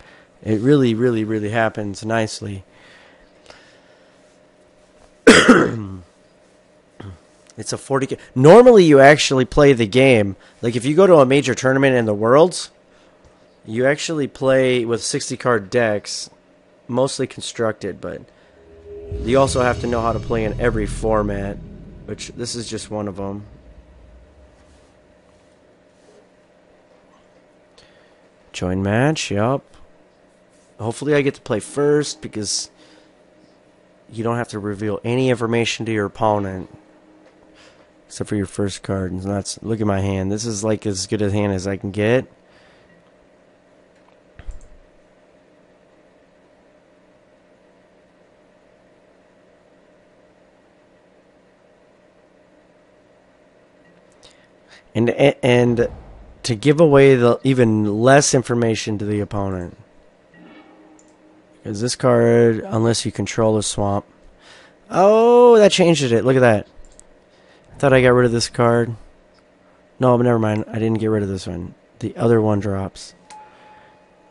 it really, really, really happens nicely. It's a 40. Normally, you actually play the game. Like, if you go to a major tournament in the Worlds, you actually play with 60-card decks, mostly constructed, but you also have to know how to play in every format, which this is just one of them. Join match, yup. Hopefully I get to play first, because you don't have to reveal any information to your opponent except for your first card. And that's, look at my hand. This is like as good a hand as I can get. And to give away the even less information to the opponent. Because this card, unless you control a swamp. Oh, that changed it. Look at that. I thought I got rid of this card. No, but never mind. I didn't get rid of this one. The other one drops.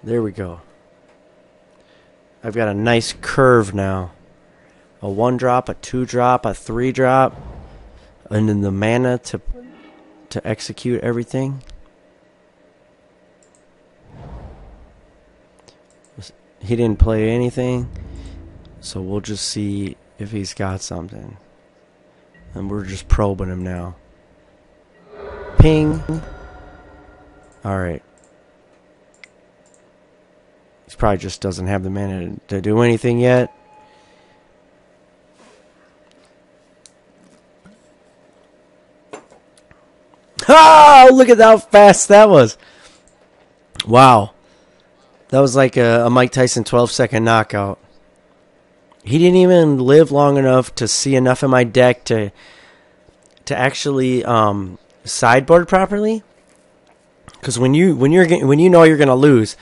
There we go. I've got a nice curve now. A 1-drop, a 2-drop, a 3-drop. And then the mana to execute everything. He didn't play anything, so we'll just see if he's got something. And we're just probing him now. Ping. Alright. He probably just doesn't have the mana to do anything yet. Oh, look at how fast that was. Wow. That was like a Mike Tyson 12-second knockout. He didn't even live long enough to see enough of my deck to actually sideboard properly. Because when you know you're gonna lose,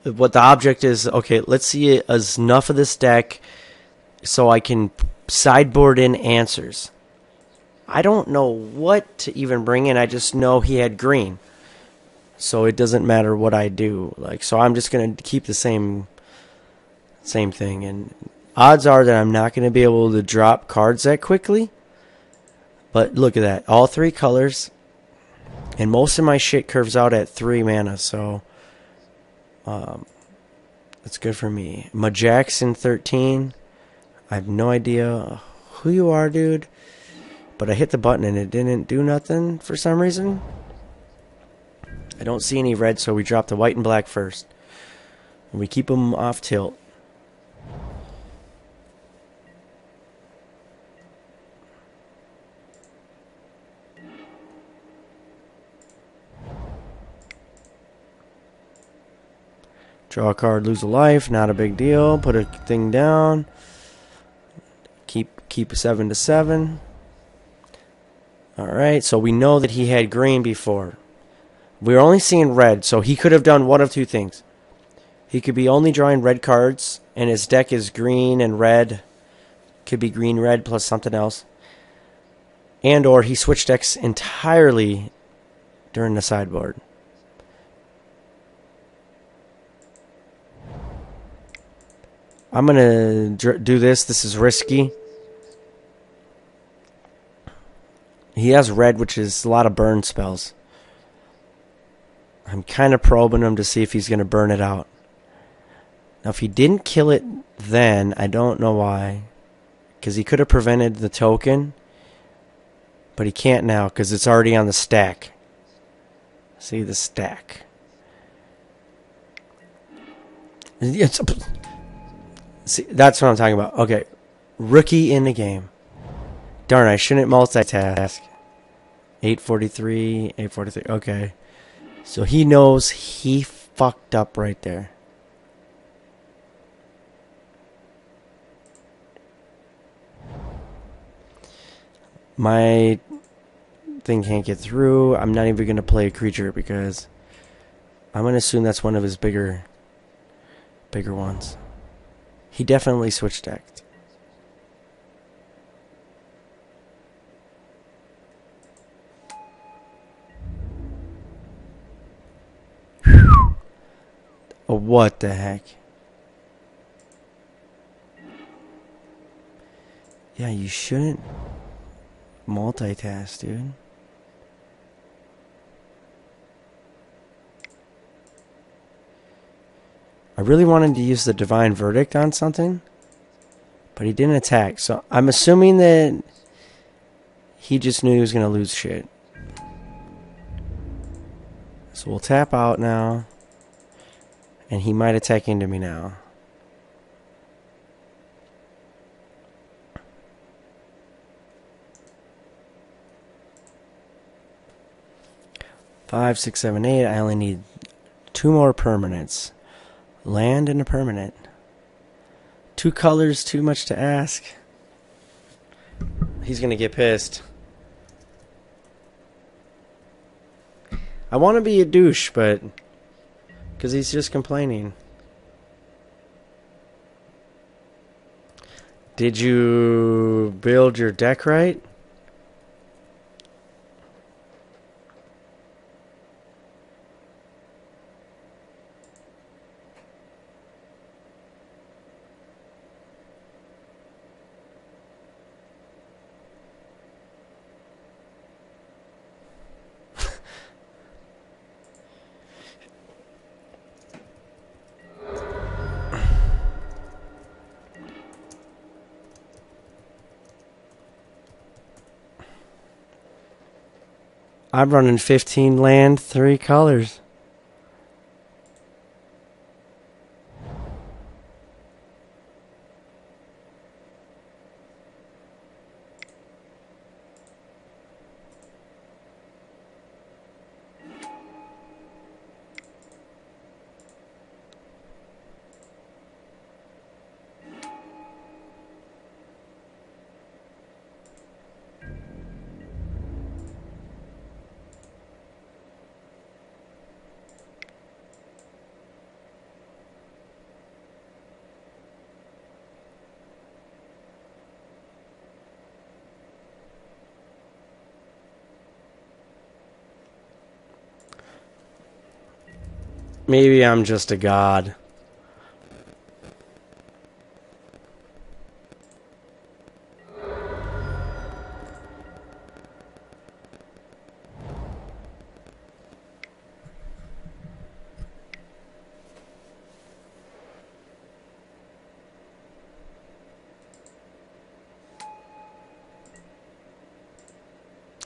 what the object is, okay, let's see enough of this deck so I can sideboard in answers. I don't know what to even bring in. I just know he had green. So it doesn't matter what I do. Like, so I'm just going to keep the same thing. And odds are that I'm not going to be able to drop cards that quickly. But look at that. All 3 colors. And most of my shit curves out at 3 mana. So that's good for me. Majackson 13. I have no idea who you are, dude. But I hit the button and it didn't do nothing for some reason. I don't see any red, so we drop the white and black first. And we keep them off tilt. Draw a card, lose a life, not a big deal. Put a thing down. Keep 7 to 7. Alright, so we know that he had green before. We're only seeing red, so he could have done one of 2 things. He could be only drawing red cards, and his deck is green and red. Could be green, red, plus something else. And or he switched decks entirely during the sideboard. I'm going to do this. This is risky. He has red, which is a lot of burn spells. I'm kind of probing him to see if he's going to burn it out. Now, if he didn't kill it then, I don't know why. Because he could have prevented the token. But he can't now because it's already on the stack. See the stack. See, that's what I'm talking about. Okay. Rookie in the game. Darn, I shouldn't multitask. 843, 843. Okay. So he knows he fucked up right there. My thing can't get through. I'm not even going to play a creature because I'm going to assume that's one of his bigger ones. He definitely switched decked. Oh, what the heck? Yeah, you shouldn't multitask, dude. I really wanted to use the Divine Verdict on something, but he didn't attack. So I'm assuming that he just knew he was going to lose shit. So we'll tap out now, and he might attack into me now. Five, 6, 7, 8. I only need 2 more permanents. Land and a permanent. 2 colors, too much to ask. He's gonna get pissed. I want to be a douche, but because he's just complaining. Did you build your deck right? I'm running 15 land, 3 colors. Maybe I'm just a god.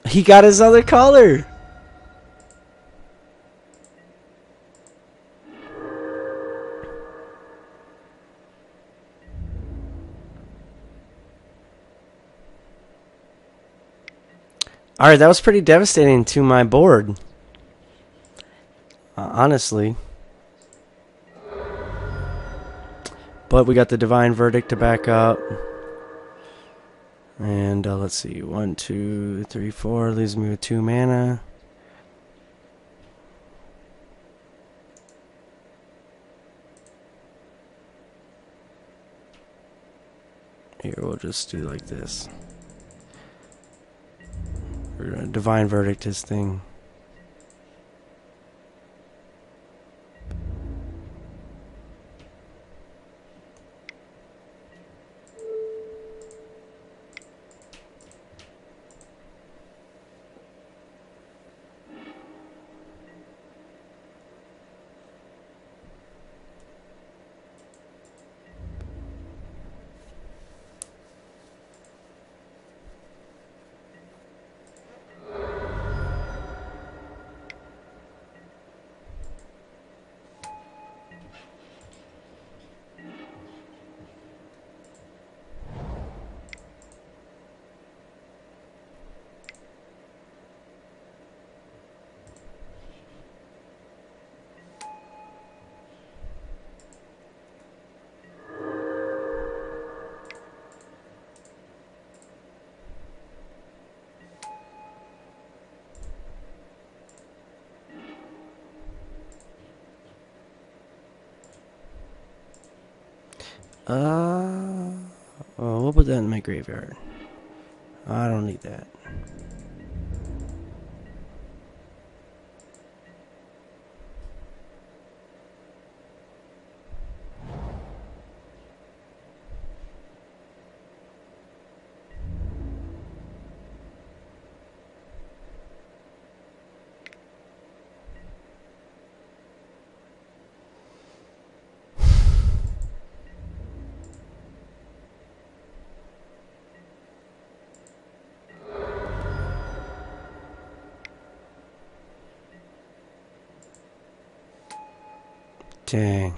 He got his other color. Alright, that was pretty devastating to my board. Honestly. But we got the Divine Verdict to back up. And let's see. 1, 2, 3, 4. Leaves me with 2 mana. Here, we'll just do like this. We're gonna Divine Verdict his thing. We'll put that in my graveyard. I don't need that. Dang.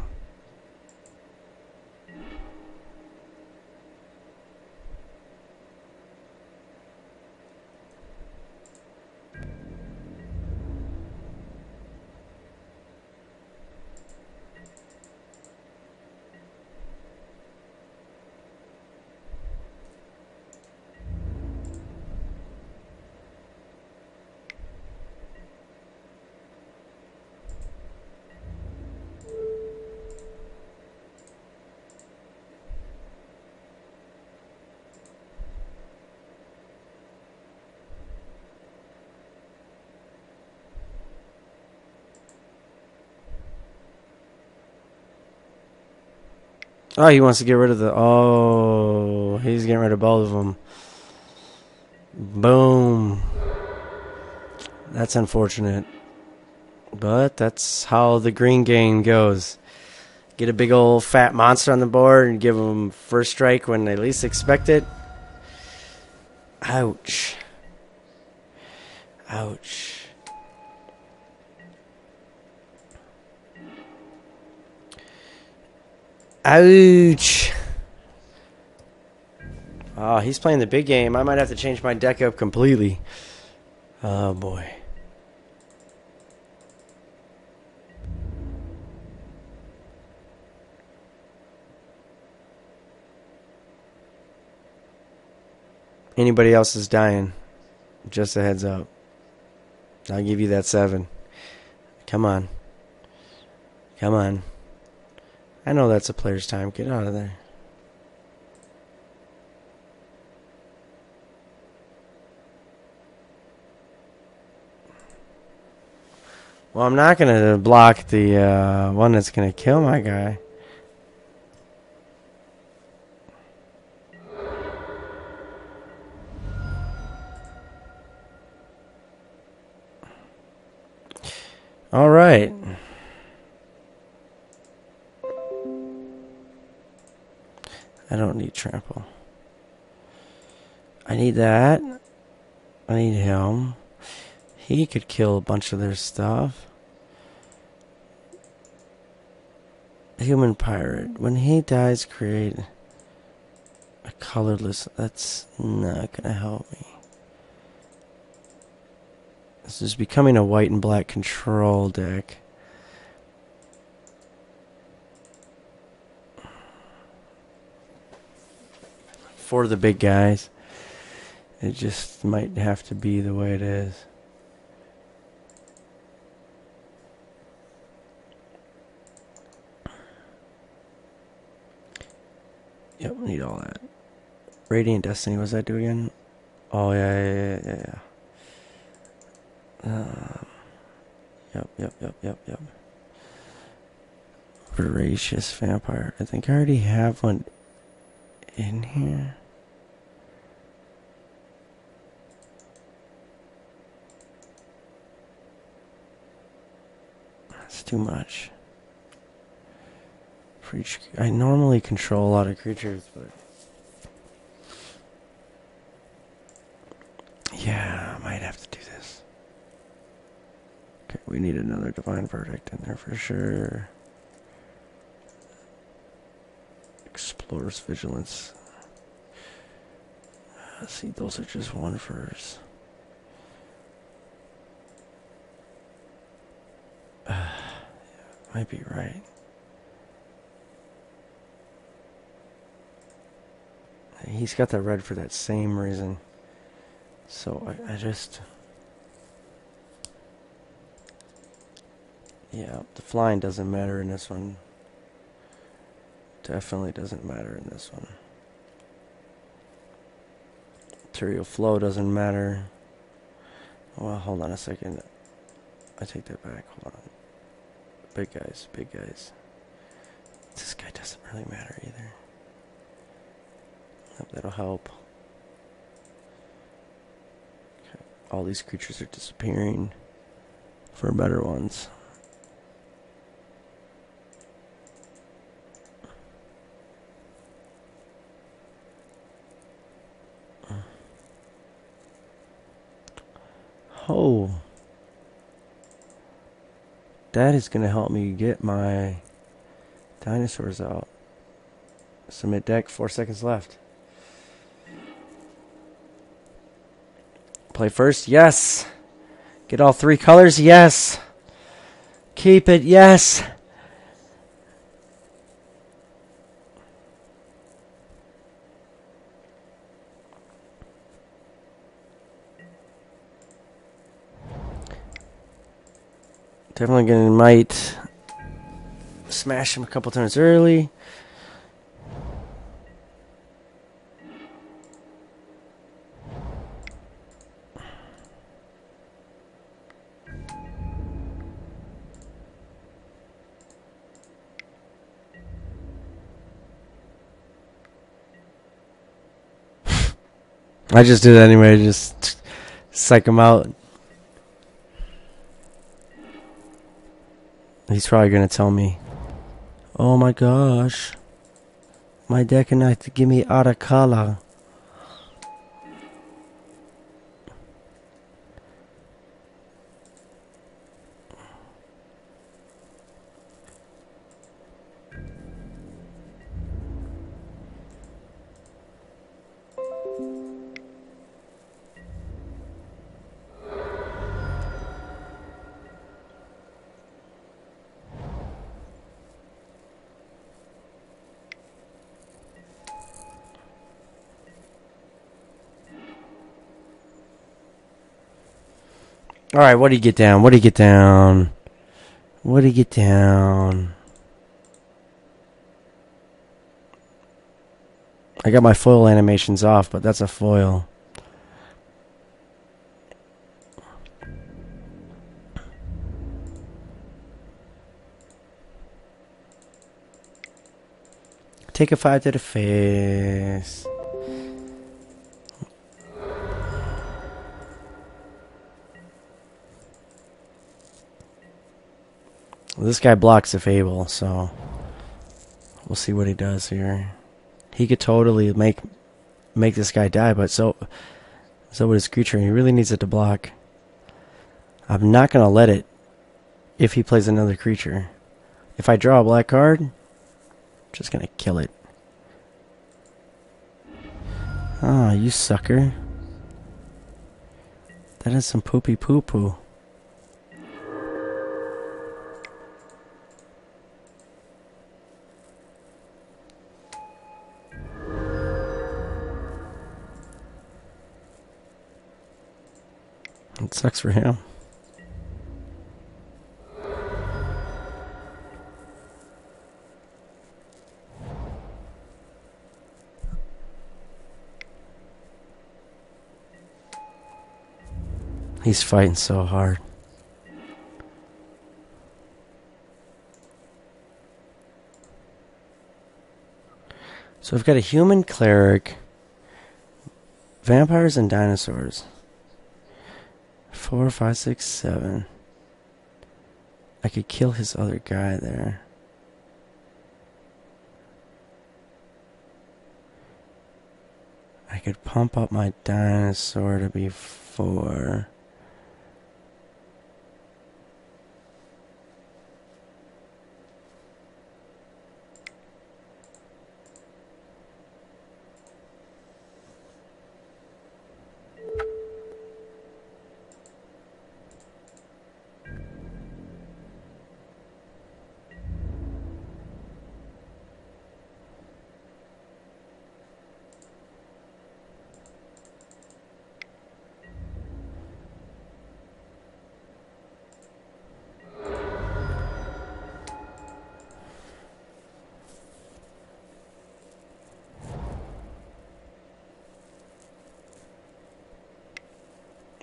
Oh, he wants to get rid of the... Oh, he's getting rid of both of them. Boom. That's unfortunate. But that's how the green game goes. Get a big old fat monster on the board and give them first strike when they least expect it. Ouch. Ouch. Ouch. Oh, he's playing the big game. I might have to change my deck up completely. Oh, boy. Anybody else is dying. Just a heads up. I'll give you that 7. Come on. Come on. I know that's a player's time. Get out of there. Well, I'm not going to block the one that's going to kill my guy. All right. I don't need trample. I need that. I need him. He could kill a bunch of their stuff. Human pirate. When he dies, create a colorless. That's not gonna help me. This is becoming a white and black control deck. For the big guys. It just might have to be the way it is. Yep, need all that. Radiant Destiny, what does that do again? Oh, yeah. Yep. Voracious Vampire. I think I already have one in here. That's too much. I normally control a lot of creatures, but yeah, I might have to do this. Okay, we need another Divine Verdict in there for sure. Explorer's Vigilance. See, those are just 1/1s. Might be right. He's got the red for that same reason. So I just... Yeah, the flying doesn't matter in this one. Definitely doesn't matter in this one. Material flow doesn't matter. Well, hold on a second. I take that back. Hold on. Big guys, big guys. This guy doesn't really matter either. Hope that'll help. Okay. All these creatures are disappearing for better ones. Oh. That is going to help me get my dinosaurs out. Submit deck, 4 seconds left. Play first, yes. Get all 3 colors, yes. Keep it, yes. Definitely gonna might smash him a couple turns early. I just did it anyway, just psych him out. He's probably gonna tell me, oh my gosh, my deck cannot give me Aracala. Alright, what do you get down? What do you get down? What do you get down? I got my foil animations off, but that's a foil. Take a 5 to the face. Well, this guy blocks the Fable, so we'll see what he does here. He could totally make this guy die, but so would his creature. He really needs it to block. I'm not gonna let it if he plays another creature. If I draw a black card, I'm just gonna kill it. Ah, you sucker. That is some poopy poo poo. It sucks for him. He's fighting so hard. So I've got a human cleric, vampires and dinosaurs. 4, 5, 6, 7. I could kill his other guy there. I could pump up my dinosaur to be 4.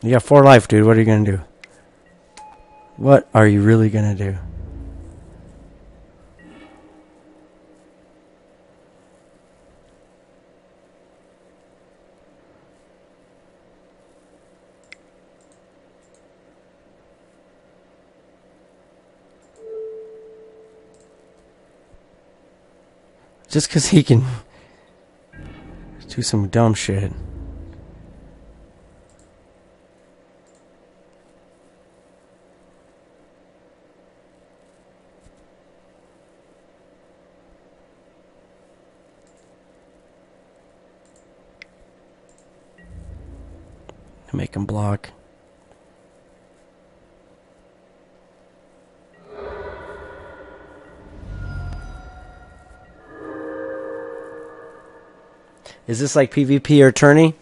You got 4 life, dude. What are you gonna do? What are you really gonna do? Just because he can do some dumb shit. Make him block. Is this like PvP or tourney?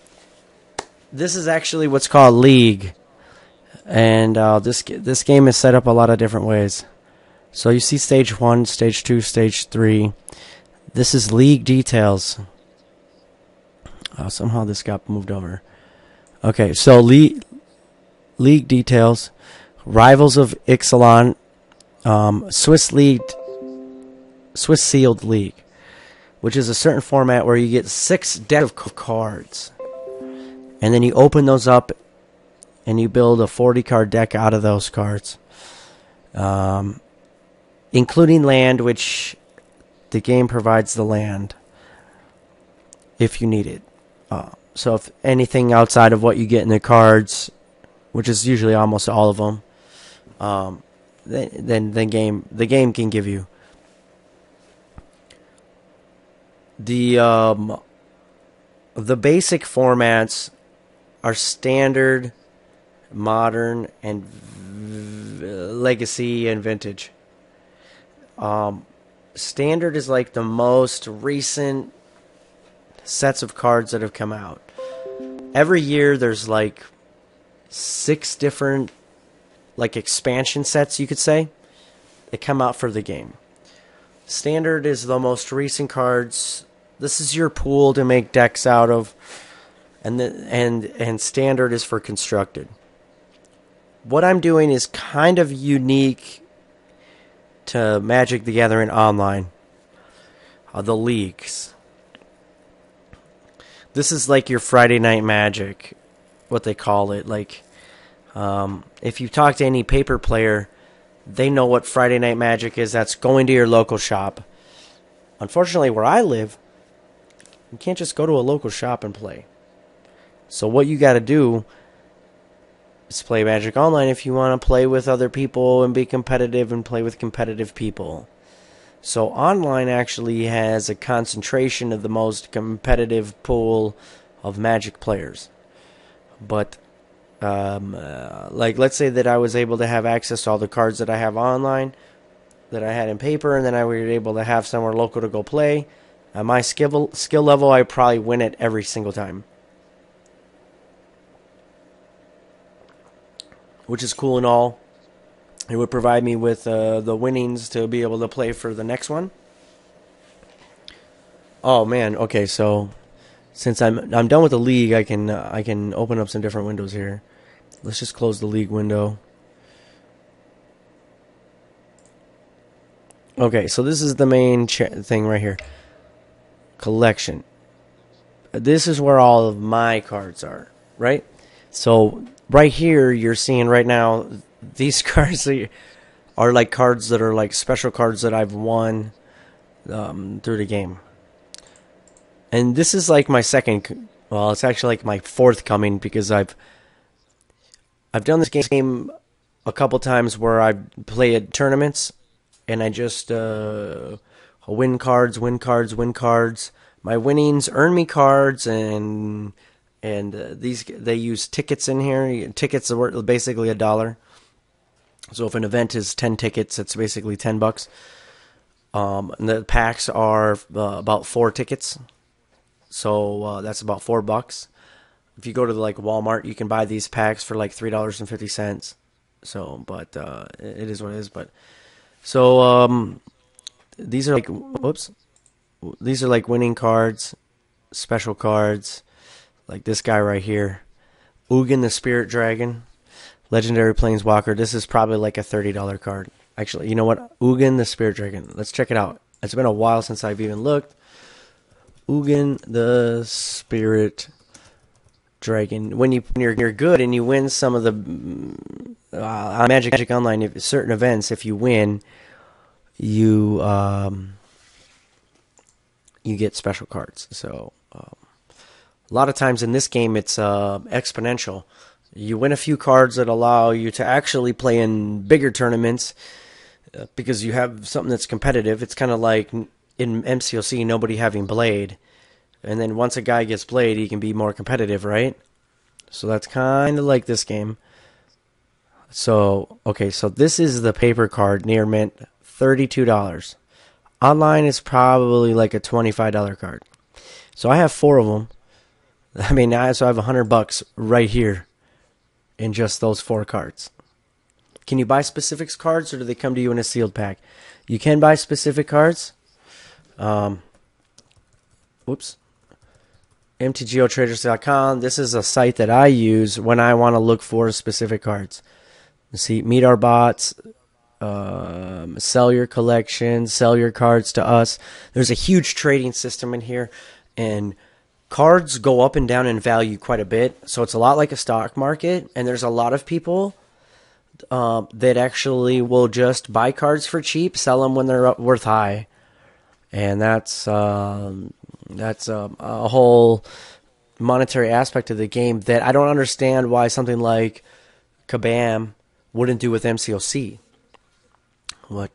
This is actually what's called League. And this game is set up a lot of different ways. So you see stage 1, stage 2, stage 3. This is League details. Somehow this got moved over. Okay, so League details. Rivals of Ixalan. Swiss Sealed League. Which is a certain format where you get 6 decks of cards. And then you open those up and you build a 40-card deck out of those cards. Including land, which the game provides the land if you need it. So if anything outside of what you get in the cards, which is usually almost all of them, then the game can give you. The basic formats are standard, modern, and legacy and vintage. Standard is like the most recent sets of cards that have come out. Every year there's like 6 different like expansion sets, you could say, that come out for the game. Standard is the most recent cards. This is your pool to make decks out of, and standard is for constructed. What I'm doing is kind of unique to Magic the Gathering Online. The leagues. This is like your Friday Night Magic, what they call it. Like, if you talk to any paper player, they know what Friday Night Magic is. That's going to your local shop. Unfortunately, where I live, you can't just go to a local shop and play. So what you got to do is play Magic Online if you want to play with other people and be competitive and play with competitive people. So online actually has a concentration of the most competitive pool of Magic players. But like, let's say that I was able to have access to all the cards that I have online, that I had in paper, and then I were able to have somewhere local to go play. At my skill level, I probably win it every single time, which is cool and all. It would provide me with the winnings to be able to play for the next one. Oh man, okay, so since I'm done with the league, I can open up some different windows here. Let's just close the league window. Okay, so this is the main thing right here. Collection. This is where all of my cards are, right? So right here, you're seeing right now, these cards are like cards that are like special cards that I've won through the game. And this is like my second, well, it's actually like my 4th coming, because I've done this game a couple times where I play at tournaments and I just win cards. My winnings earn me cards, and these, they use tickets in here. Tickets are basically $1. So if an event is 10 tickets, it's basically $10. And the packs are about 4 tickets. So that's about $4. If you go to like Walmart, you can buy these packs for like $3.50. So, but it is what it is. But so these are like, whoops, these are like winning cards, special cards, like this guy right here. Ugin the Spirit Dragon, Legendary Planeswalker. This is probably like a $30 card. Actually, you know what? Ugin the Spirit Dragon. Let's check it out. It's been a while since I've even looked. Ugin the Spirit Dragon. When you're good and you win some of the Magic Online certain events, if you win, you get special cards. So a lot of times in this game, it's exponential. You win a few cards that allow you to actually play in bigger tournaments because you have something that's competitive. It's kind of like in MCOC, nobody having Blade. And then once a guy gets Blade, he can be more competitive, right? So that's kind of like this game. So, okay, so this is the paper card near mint, $32. Online is probably like a $25 card. So I have 4 of them. I mean, so I have $100 right here in just those 4 cards. Can you buy specific cards, or do they come to you in a sealed pack? You can buy specific cards. Whoops. MTGOtraders.com. This is a site that I use when I want to look for specific cards. See, meet our bots, sell your collection, sell your cards to us. There's a huge trading system in here, and cards go up and down in value quite a bit. So it's a lot like a stock market, and there's a lot of people that actually will just buy cards for cheap, sell them when they're worth high, and that's a whole monetary aspect of the game that I don't understand why something like Kabam wouldn't do with MCOC. But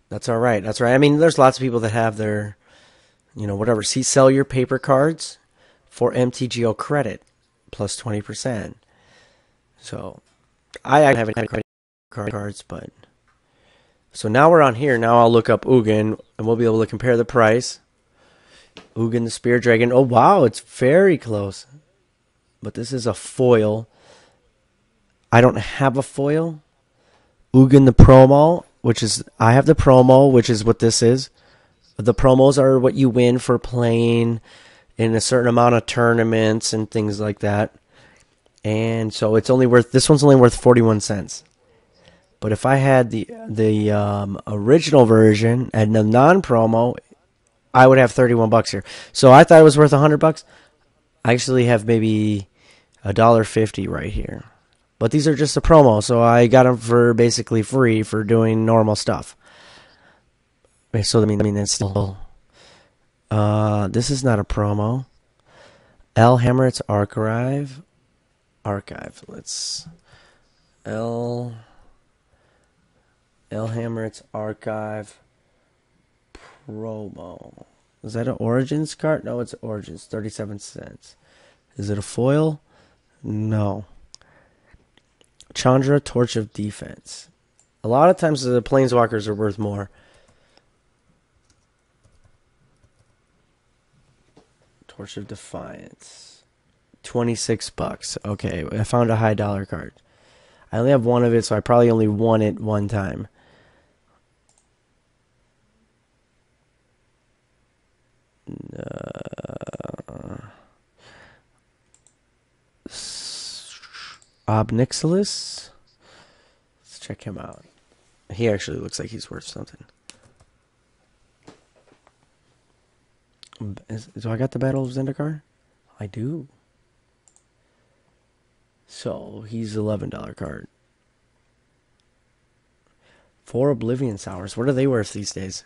that's all right. That's right. I mean, there's lots of people that have their, whatever. See, sell your paper cards for MTGO credit plus 20%. So I haven't had credit cards, but so now we're on here. Now I'll look up Ugin, and we'll be able to compare the price. Ugin the Spear Dragon. Oh, wow, it's very close. But this is a foil. I don't have a foil. Ugin the promo, I have the promo, which is what this is. The promos are what you win for playing in a certain amount of tournaments and things like that. And so this one's only worth 41 cents. But if I had the original version and the non-promo, I would have $31 here. So I thought it was worth $100. I actually have maybe $1.50 right here. But these are just a promo, so I got them for basically free for doing normal stuff. So I mean it's still. This is not a promo. L Hammerit's Archive. Let's L Hammerit's Archive promo. Is that an Origins card? No, it's Origins. 37 cents. Is it a foil? No. Chandra, Torch of Defense. A lot of times the Planeswalkers are worth more. Torch of Defiance. $26. Okay, I found a high dollar card. I only have one of it, so I probably only won it one time. Obnixilis. Let's check him out. He actually looks like he's worth something. Do I got the Battle of Zendikar? I do. So he's $11 card. 4 Oblivion Sours. What are they worth these days?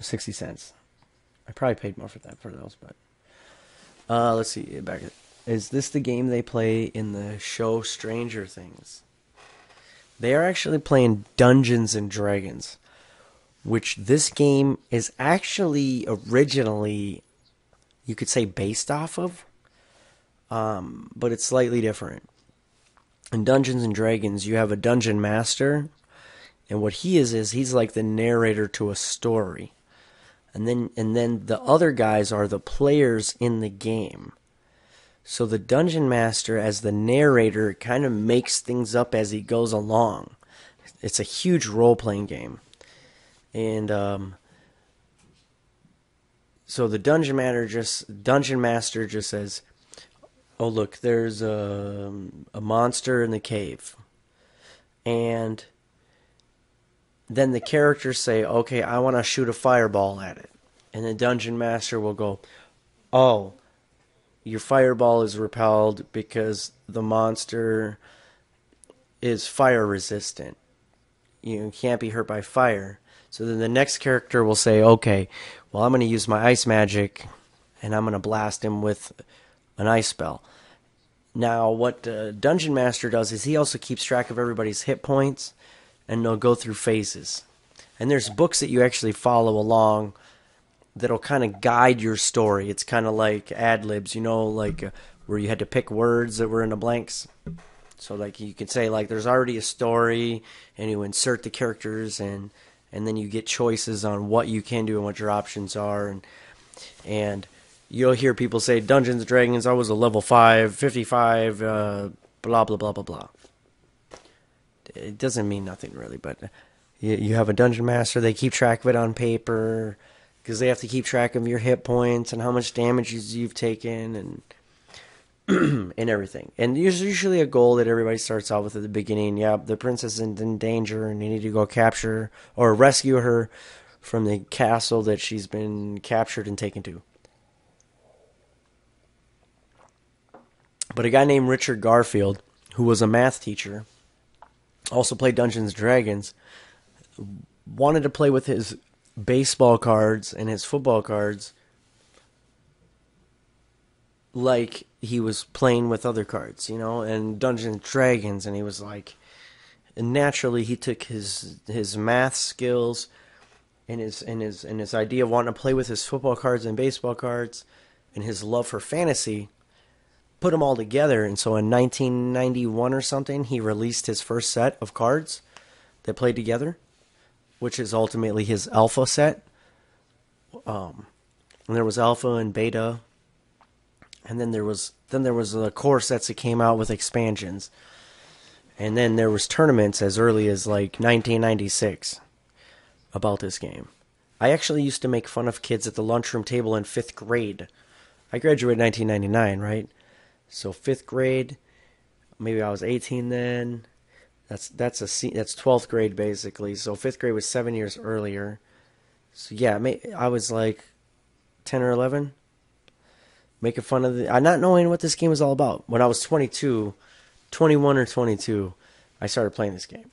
$0.60. I probably paid more for those, but let's see. Is this the game they play in the show Stranger Things? They are actually playing Dungeons and Dragons, which this game is actually originally, you could say, based off of, but it's slightly different. In Dungeons and Dragons, you have a dungeon master, and what he is he's like the narrator to a story. And then the other guys are the players in the game. So the dungeon master, as the narrator, kind of makes things up as he goes along. It's a huge role-playing game. And So the dungeon master just says, "Oh look, there's a monster in the cave," and then the characters say, "Okay, I want to shoot a fireball at it," and the dungeon master will go, "Oh, your fireball is repelled because the monster is fire resistant. You can't be hurt by fire." So then the next character will say, "Okay, well, I'm going to use my ice magic, and I'm going to blast him with an ice spell." Now, what Dungeon Master does is he also keeps track of everybody's hit points, and they'll go through phases. And there's books that you actually follow along that'll kind of guide your story. It's kind of like ad-libs, like where you had to pick words that were in the blanks. So like you could say like there's already a story, and you insert the characters, and then you get choices on what you can do and what your options are. And you'll hear people say Dungeons & Dragons, I was a level 5, 55, blah, blah, blah, blah, blah. It doesn't mean nothing really, but you have a Dungeon Master. They keep track of it on paper because they have to keep track of your hit points and how much damage you've taken and and everything. And there's usually a goal that everybody starts out with at the beginning. Yeah, the princess is in danger and you need to go capture or rescue her from the castle that she's been captured and taken to. But a guy named Richard Garfield, who was a math teacher, also played Dungeons & Dragons, wanted to play with his baseball cards and his football cards like he was playing with other cards, and Dungeons & Dragons, and he was like, and naturally he took his math skills and his idea of wanting to play with his football cards and baseball cards and his love for fantasy, put them all together. And so in 1991 or something, he released his first set of cards that played together, which is ultimately his alpha set. And there was alpha and beta. And then there was the core sets that came out with expansions. And then there was tournaments as early as like 1996 about this game. I actually used to make fun of kids at the lunchroom table in 5th grade. I graduated in 1999, right? So 5th grade, maybe I was 18 then. That's 12th grade basically. So 5th grade was 7 years earlier. So yeah, I was like 10 or 11. Making fun of not knowing what this game was all about. When I was 21 or 22, I started playing this game.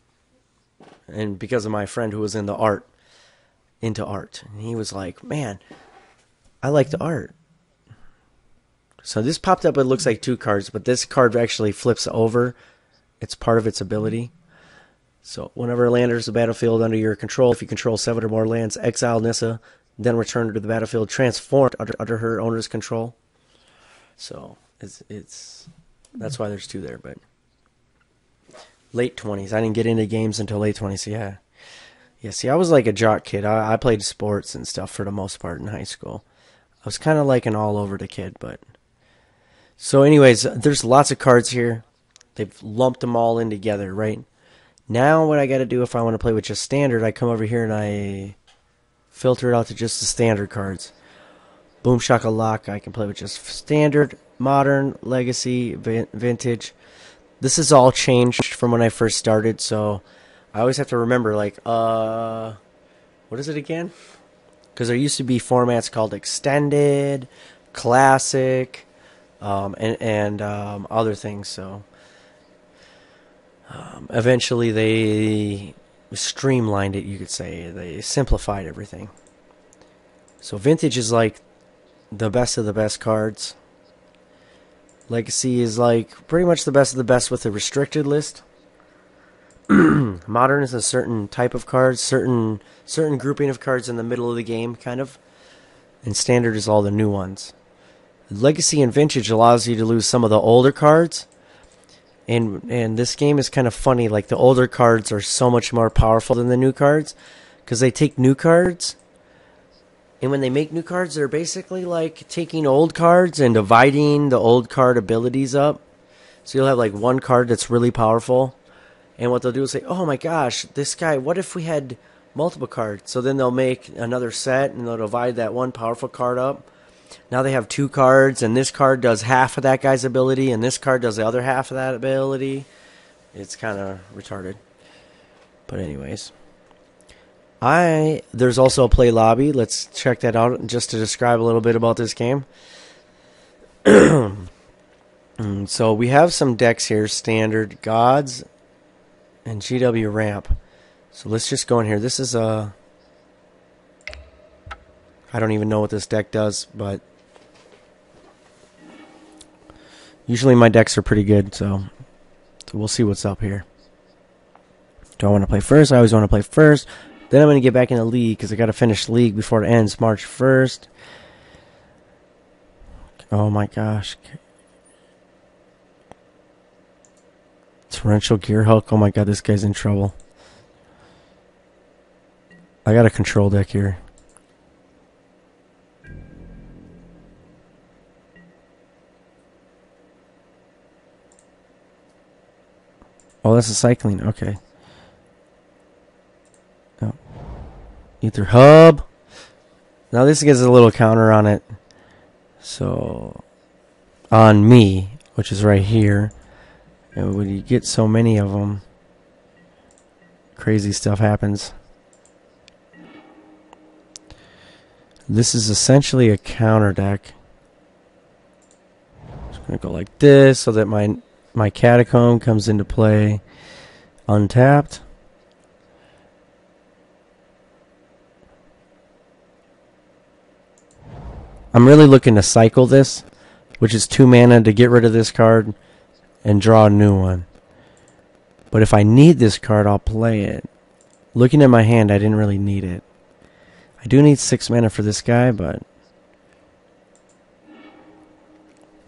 And because of my friend who was into art. And he was like, "Man, I like the art." So this popped up, it looks like 2 cards, but this card actually flips over. It's part of its ability. So whenever a land enters the battlefield under your control, if you control 7 or more lands, exile Nissa, then return to the battlefield, transformed under her owner's control. So it's that's why there's 2 there, but late 20s. I didn't get into games until late 20s. Yeah. See, I was like a jock kid. I played sports and stuff for the most part in high school. I was kind of like an all over the kid, but so anyways, there's lots of cards here. They've lumped them all in together, right? Now what I got to do if I want to play with just standard, I come over here and I filter it out to just the standard cards. Boom shakalaka, I can play with just standard, modern, legacy, vintage. This is all changed from when I first started, so I always have to remember, like, what is it again? Because there used to be formats called extended, classic, and other things, so eventually they streamlined it, you could say. They simplified everything. So vintage is like the best of the best cards. Legacy is like pretty much the best of the best with a restricted list. Modern is a certain type of cards, certain grouping of cards in the middle of the game, kind of. And standard is all the new ones. Legacy and vintage allows you to lose some of the older cards. And this game is kind of funny. Like the older cards are so much more powerful than the new cards, because they take new cards. And when they make new cards, they're basically like taking old cards and dividing the old card abilities up. So you'll have like one card that's really powerful. And what they'll do is say, "Oh my gosh, this guy, what if we had multiple cards. So then they'll make another set and they'll divide that one powerful card up. Now they have 2 cards, and this card does half of that guy's ability, and this card does the other half of that ability. It's kind of retarded. But anyways. There's also a play lobby. Let's check that out just to describe a little bit about this game. So we have some decks here, standard gods and GW ramp. So let's just go in here. This is a... I don't even know what this deck does, but usually my decks are pretty good, so we'll see what's up here. Do I want to play first? I always want to play first. Then I'm going to get back in the league because I got to finish the league before it ends March 1st. Oh my gosh. Torrential Gear Hulk. Oh my god, this guy's in trouble. I got a control deck here. Oh, that's a cycling. Okay. Oh. Ether Hub. Now this gets a little counter on it. So, on me, which is right here. And when you get so many of them, crazy stuff happens. This is essentially a counter deck. Just gonna go like this so that my catacomb comes into play untapped. I'm really looking to cycle this, which is 2 mana to get rid of this card and draw a new one. But if I need this card, I'll play it. Looking at my hand, I didn't really need it. I do need 6 mana for this guy, but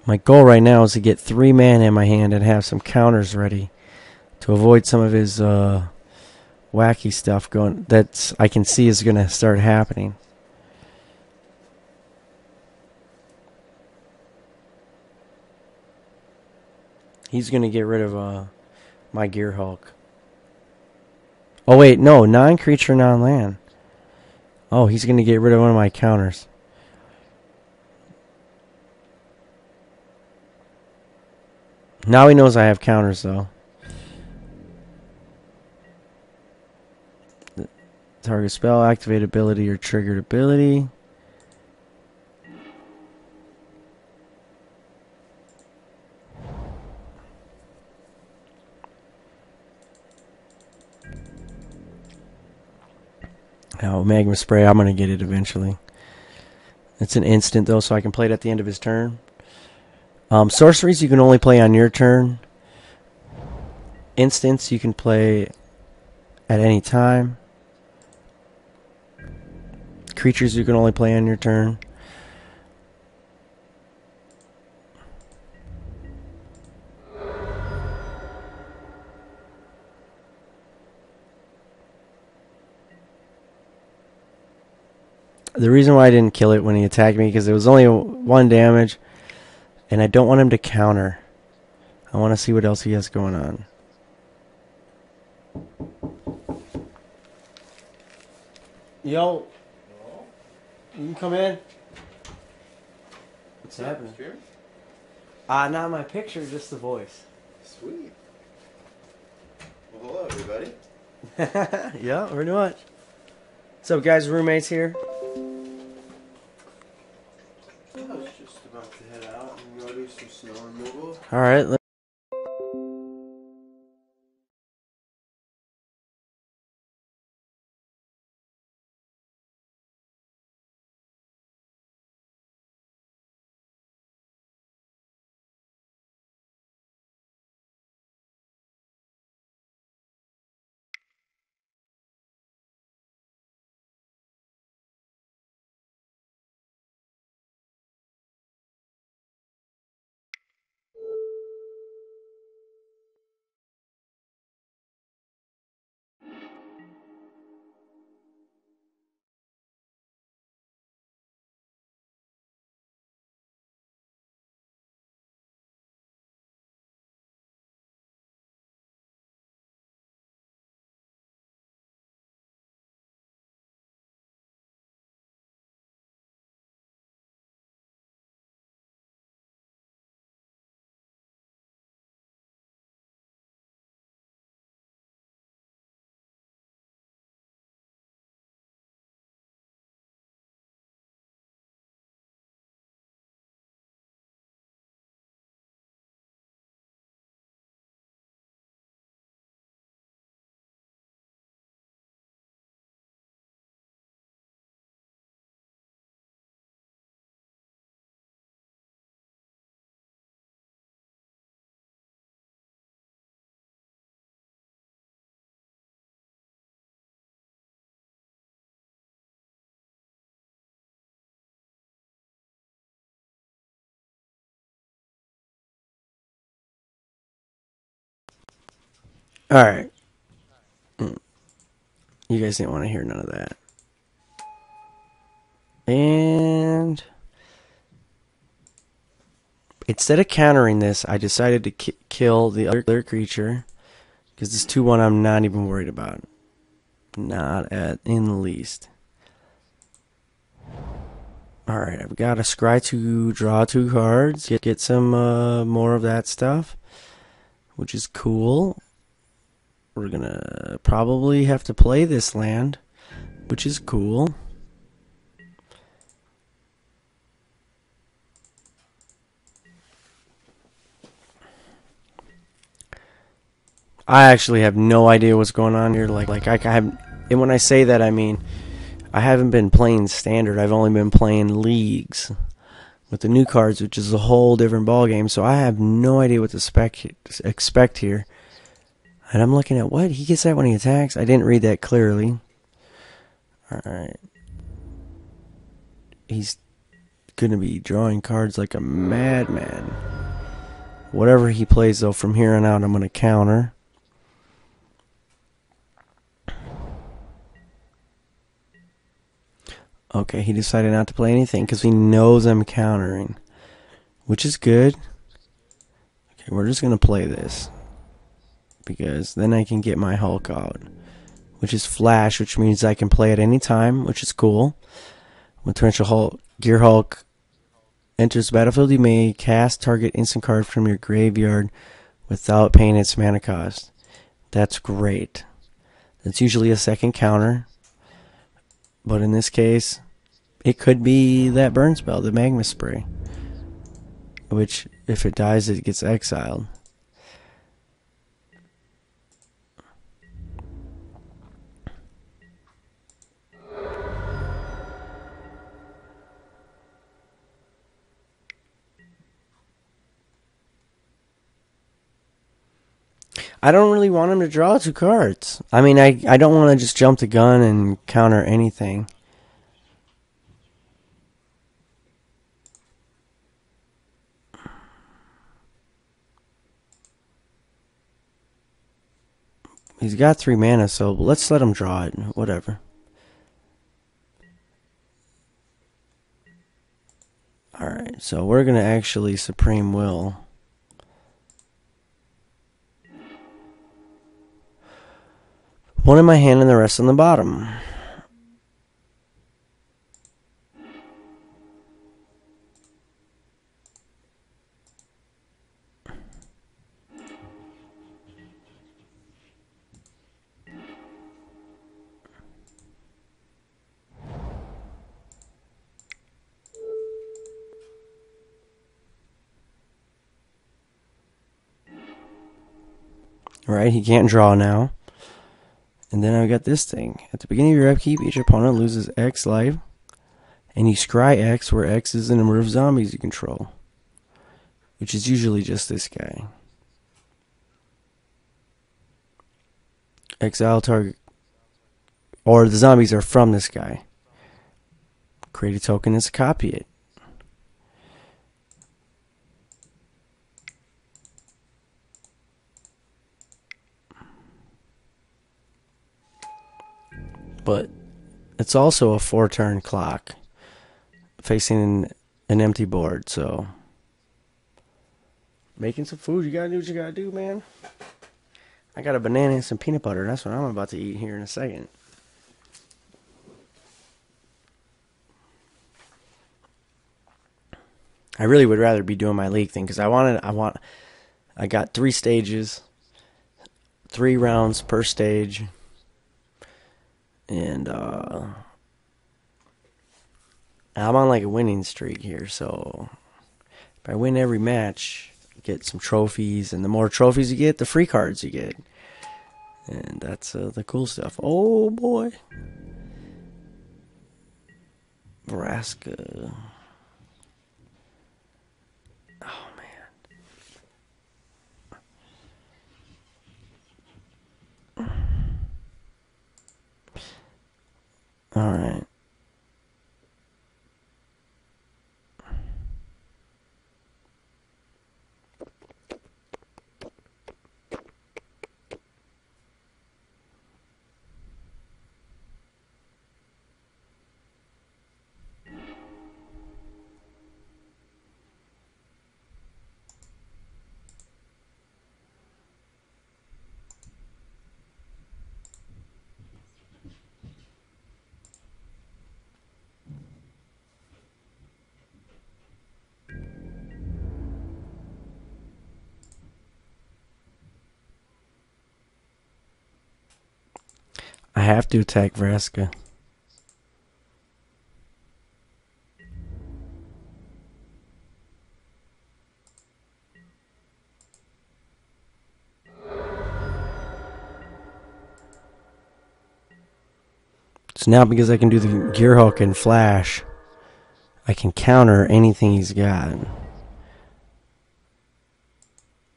my goal right now is to get 3 mana in my hand and have some counters ready to avoid some of his wacky stuff going that I can see is going to start happening. He's going to get rid of my Gear Hulk. Oh, wait. No. Non-creature, non-land. Oh, he's going to get rid of one of my counters. Now he knows I have counters, though. Target spell, activate ability, or triggered ability. Oh, Magma Spray, I'm going to get it eventually. It's an instant, though, so I can play it at the end of his turn. Sorceries you can only play on your turn. Instants you can play at any time. Creatures you can only play on your turn. The reason why I didn't kill it when he attacked me because it was only 1 damage, and I don't want him to counter. I want to see what else he has going on. Yo, you can come in. What's happening? Not my picture, just the voice. Sweet. Well, hello, everybody. Yeah, pretty much. What's up, guys? Roommates here. I was just about to head out and go do some snow removal. All right. Alright. You guys didn't want to hear none of that. And instead of countering this, I decided to kill the other creature. Because this 2-1 I'm not even worried about. Not in the least. Alright, I've got a scry to draw 2 cards. Get some more of that stuff. Which is cool. We're gonna probably have to play this land. Which is cool. I actually have no idea what's going on here. Like I have, and when I say that, I mean I haven't been playing standard. I've only been playing leagues with the new cards, which is a whole different ball game. So I have no idea what to expect here. And I'm looking at what he gets that when he attacks. I didn't read that clearly. All right, he's gonna be drawing cards like a madman. Whatever he plays, though, from here on out, I'm gonna counter. Okay, he decided not to play anything because he knows I'm countering, which is good. Okay, we're just going to play this because then I can get my Hulk out, which is Flash, which means I can play at any time, which is cool. When Torrential Hulk, Gear Hulk enters the battlefield, you may cast target instant card from your graveyard without paying its mana cost. That's great. That's usually a second counter. But in this case, it could be that burn spell, the Magma Spray. Which, if it dies, it gets exiled. I don't really want him to draw 2 cards. I mean, I don't want to just jump the gun and counter anything. He's got 3 mana, so let's let him draw it. Whatever. Alright, so we're going to actually Supreme Will. One in my hand and the rest on the bottom. Right, he can't draw now. And then I've got this thing. At the beginning of your upkeep, each opponent loses X life. And you scry X, where X is the number of zombies you control. Which is usually just this guy. Exile target. Or the zombies are from this guy. Create a token and copy it. But it's also a 4-turn clock facing an empty board, so making some food, you gotta do what you gotta do, man. I got a banana and some peanut butter. That's what I'm about to eat here in a second. I really would rather be doing my league thing because I got 3 stages, 3 rounds per stage. And I'm on like a winning streak here, so if I win every match, I get some trophies, and the more trophies you get, the free cards you get. And that's the cool stuff. Oh boy. Vraska. Oh man. Alright. I have to attack Vraska. So now because I can do the Gear Hulk and Flash, I can counter anything he's got.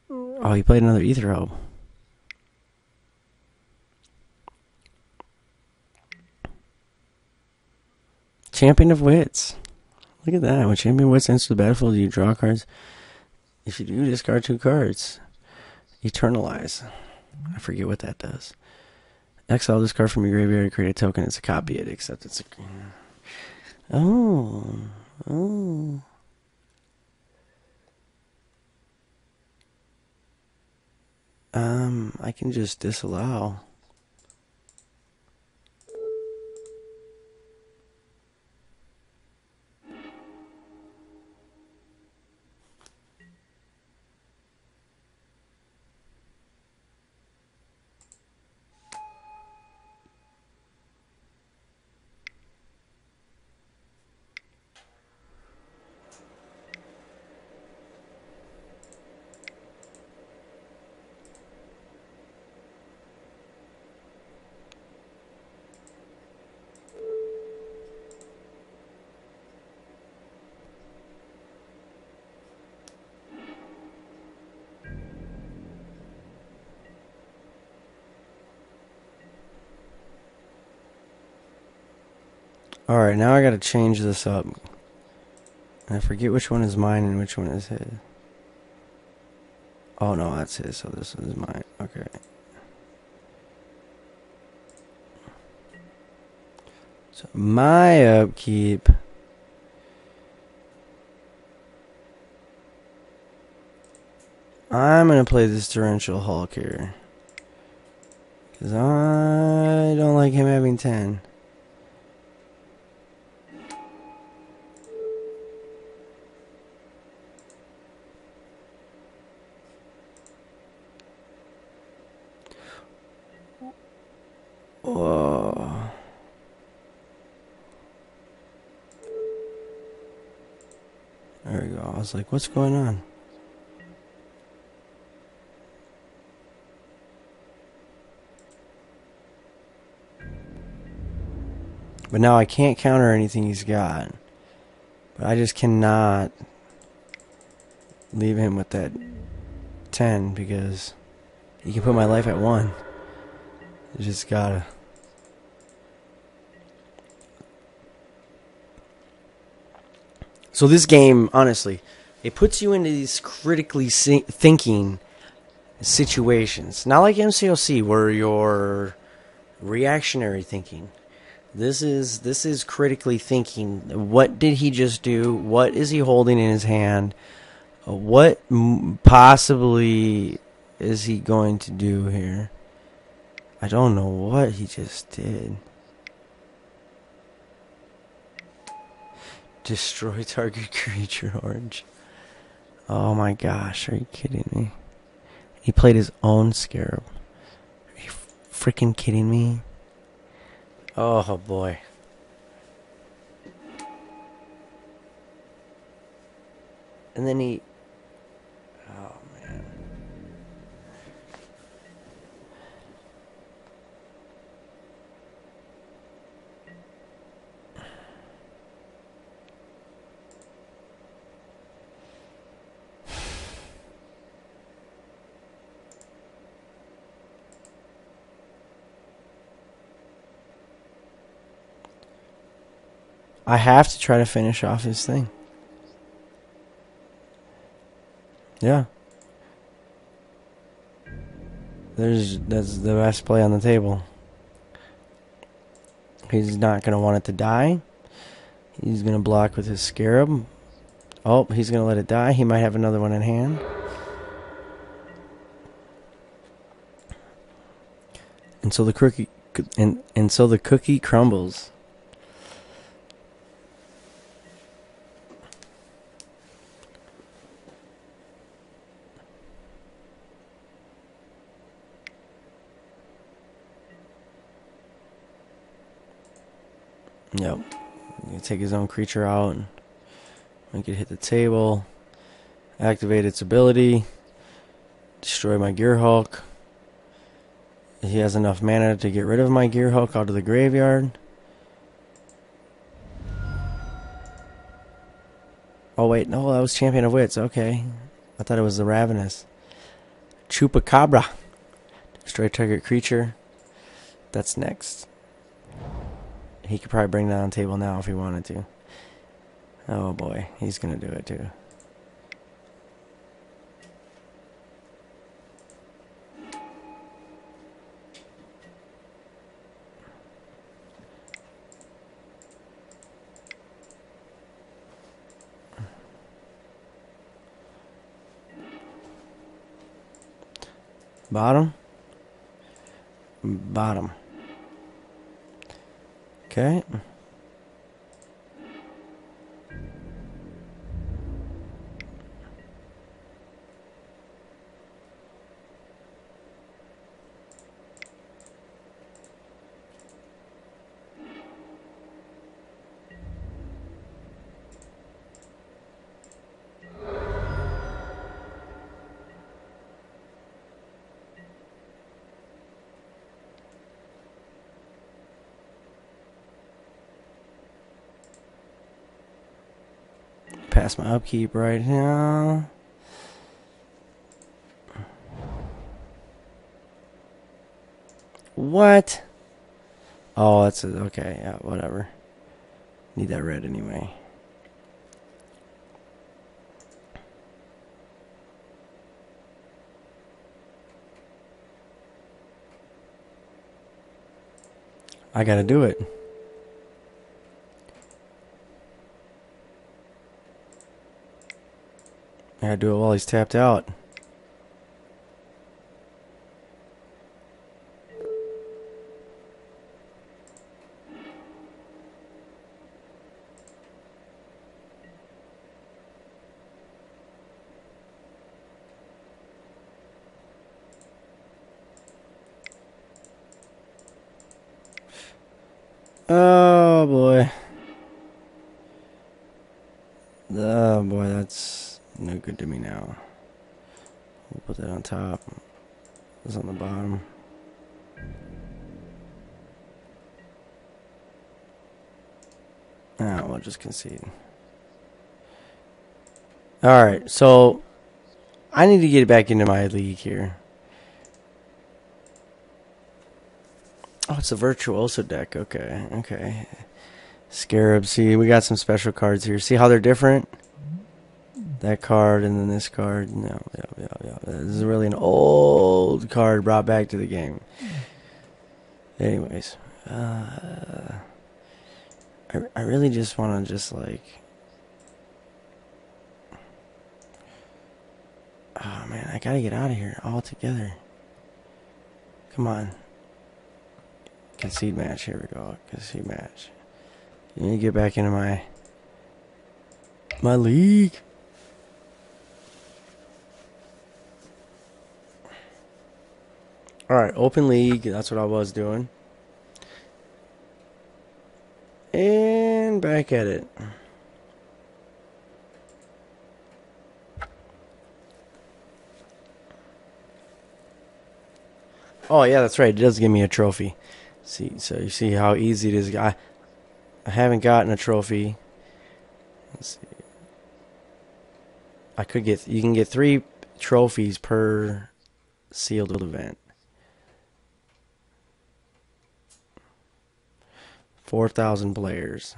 Oh, he played another Ether Hope. Champion of Wits. Look at that. When Champion of Wits enters the battlefield, you draw cards. If you do, discard 2 cards. Eternalize. I forget what that does. Exile this card from your graveyard, create a token. It's a copy it, except it's a... Oh. I can just disallow. Alright, now I gotta change this up. I forget which one is mine and which one is his. Oh no, that's his, so this is mine. Okay. So my upkeep. I'm gonna play this Torrential Hulk here. Because I don't like him having 10. Whoa. There we go. I was like, what's going on? But now I can't counter anything he's got. But I just cannot leave him with that 10 because he can put my life at 1. You just gotta. So this game, honestly, it puts you into these critically thinking situations. Not like MCOC where you're reactionary thinking. This is critically thinking. What did he just do? What is he holding in his hand? What possibly is he going to do here? I don't know what he just did. Destroy target creature, orange. Oh my gosh, are you kidding me? He played his own Scarab. Are you freaking kidding me? Oh boy. And then he... Oh man. I have to try to finish off his thing. Yeah. That's the best play on the table. He's not going to want it to die. He's going to block with his Scarab. Oh, he's going to let it die. He might have another one in hand. And so the cookie and so the cookie crumbles. Yep. Take his own creature out and make it hit the table. Activate its ability. Destroy my Gear Hulk. He has enough mana to get rid of my Gear Hulk out of the graveyard. Oh wait, no, that was Champion of Wits. Okay. I thought it was the Ravenous. Chupacabra. Destroy target creature. That's next. He could probably bring that on the table now if he wanted to. Oh boy, he's gonna do it too. Bottom. Bottom. Okay. Pass my upkeep right now. What? Oh, that's a, okay. Yeah, whatever. Need that red anyway. I gotta do it. I gotta do it while he's tapped out. Oh boy. Oh boy, that's no good to me now. We'll put that on top. This on the bottom. Ah, we'll just concede. Alright, so I need to get back into my league here. Oh, it's a Virtuoso deck. Okay, okay. Scarab. See, we got some special cards here. See how they're different? That card and then this card. No, yeah. This is really an old card brought back to the game. Anyways, I really just want to just like. Oh man, I gotta get out of here altogether. Come on. Concede match. Here we go. Concede match. You need to get back into my league. Alright, open league. That's what I was doing. And back at it. Oh yeah, that's right. It does give me a trophy. See, so you see how easy it is. I haven't gotten a trophy. Let's see. I could get. You can get 3 trophies per sealed event. 4,000 players.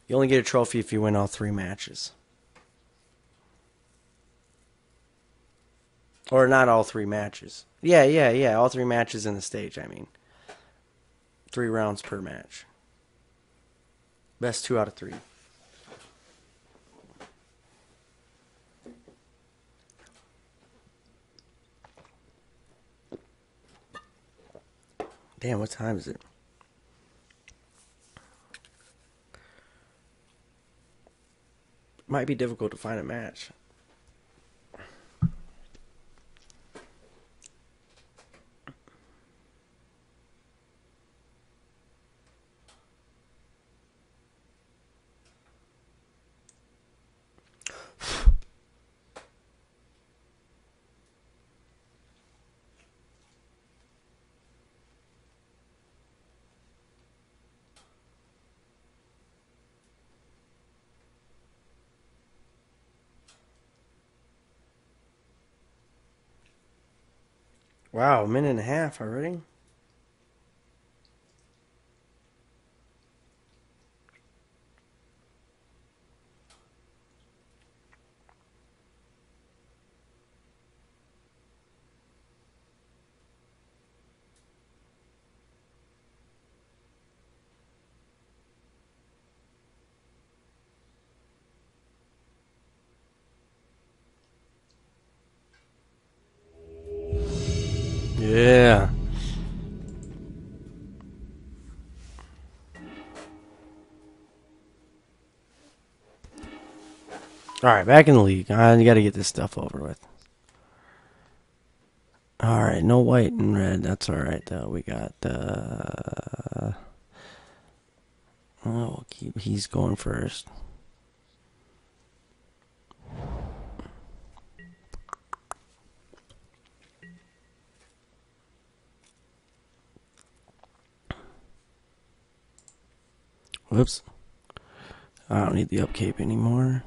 You only get a trophy if you win all 3 matches. Or not all 3 matches. Yeah. All 3 matches in the stage, I mean. 3 rounds per match. Best 2 out of 3. Damn, what time is it? Might be difficult to find a match. Wow, a minute and a half already? Yeah. Alright, back in the league. You gotta get this stuff over with. Alright, no white and red. That's alright, though. We got, we'll keep, he's going first. Whoops. I don't need the upcape anymore.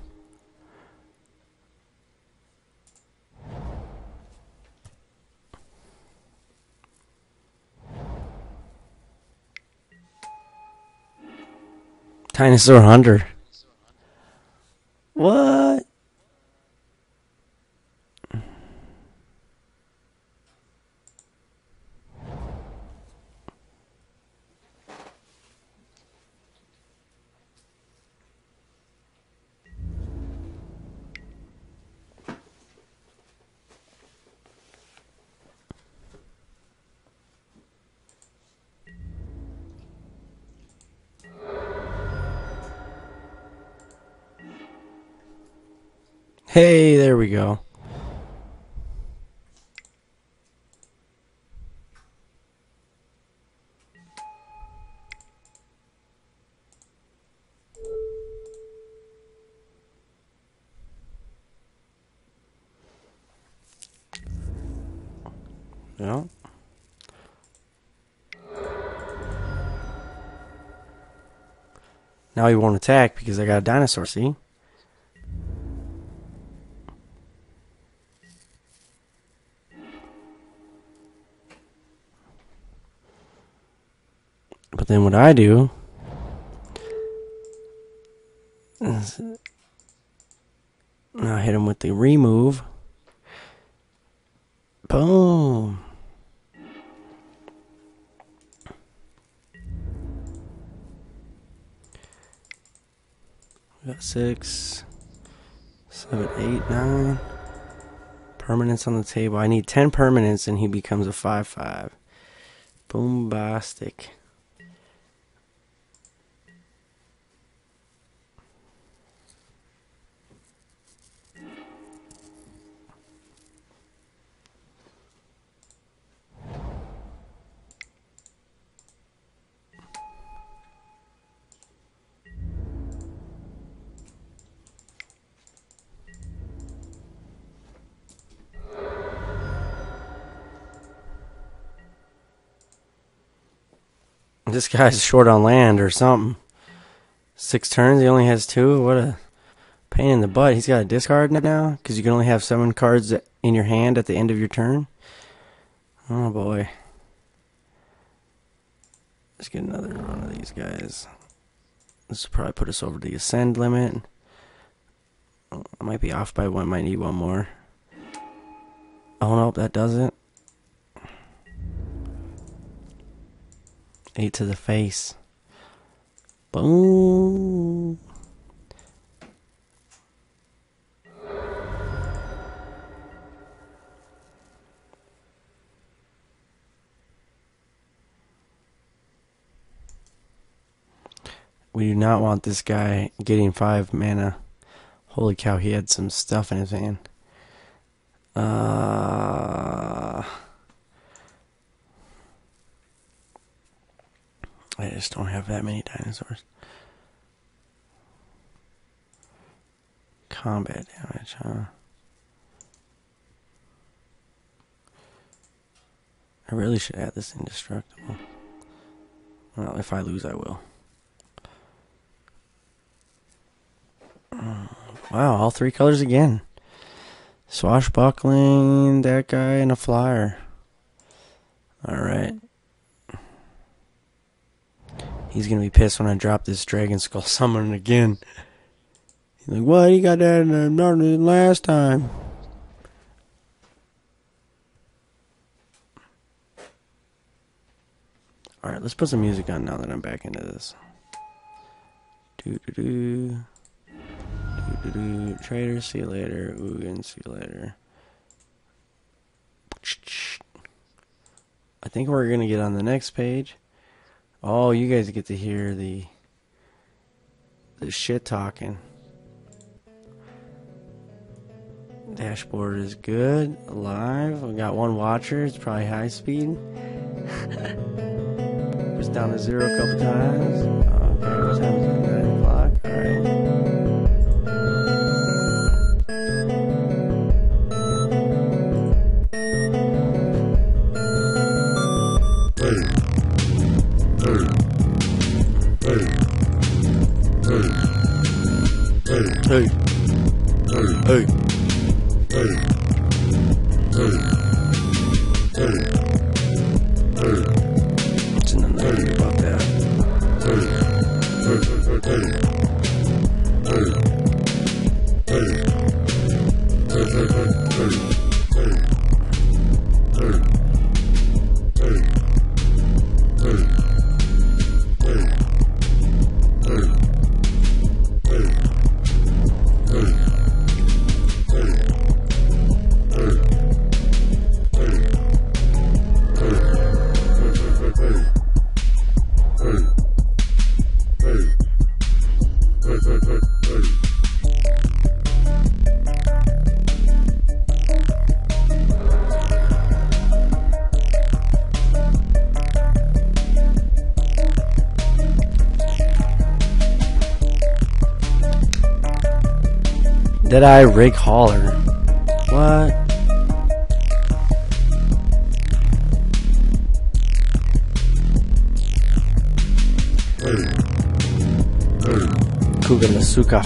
Dinosaur Hunter. What? Hey, there we go. Yeah. Now he won't attack because I got a dinosaur, see? But then what I do is I hit him with the remove. Boom. We got 6, 7, 8, 9 permanents on the table. I need 10 permanents and he becomes a 5/5. Boombastic. This guy's short on land or something. 6 turns, he only has 2. What a pain in the butt. He's got a discard now because you can only have 7 cards in your hand at the end of your turn. Oh boy. Let's get another one of these guys. This will probably put us over the ascend limit. I might be off by one, might need one more. Oh no, that doesn't. 8 to the face. Boom. We do not want this guy getting 5 mana. Holy cow, he had some stuff in his hand. I just don't have that many dinosaurs. Combat damage, huh? I really should add this indestructible. Well, if I lose, I will. Wow, all 3 colors again. Swashbuckling, that guy, and a flyer. He's gonna be pissed when I drop this Dragon Skull Summon again. He's like, what? You got that in last time. Alright, let's put some music on now that I'm back into this. Do-do-do. Do-do-do. Trader, see you later. Ugin, see you later. I think we're gonna get on the next page. Oh, you guys get to hear the shit talking. Dashboard is good. Alive. We got one watcher. It's probably high speed. It's down to 0 a couple times. Okay, what time is it? 9 o'clock. Alright. Hey. Hey. What's in the note about that? Deadeye Rig Hauler. What? Kuga Nasuka.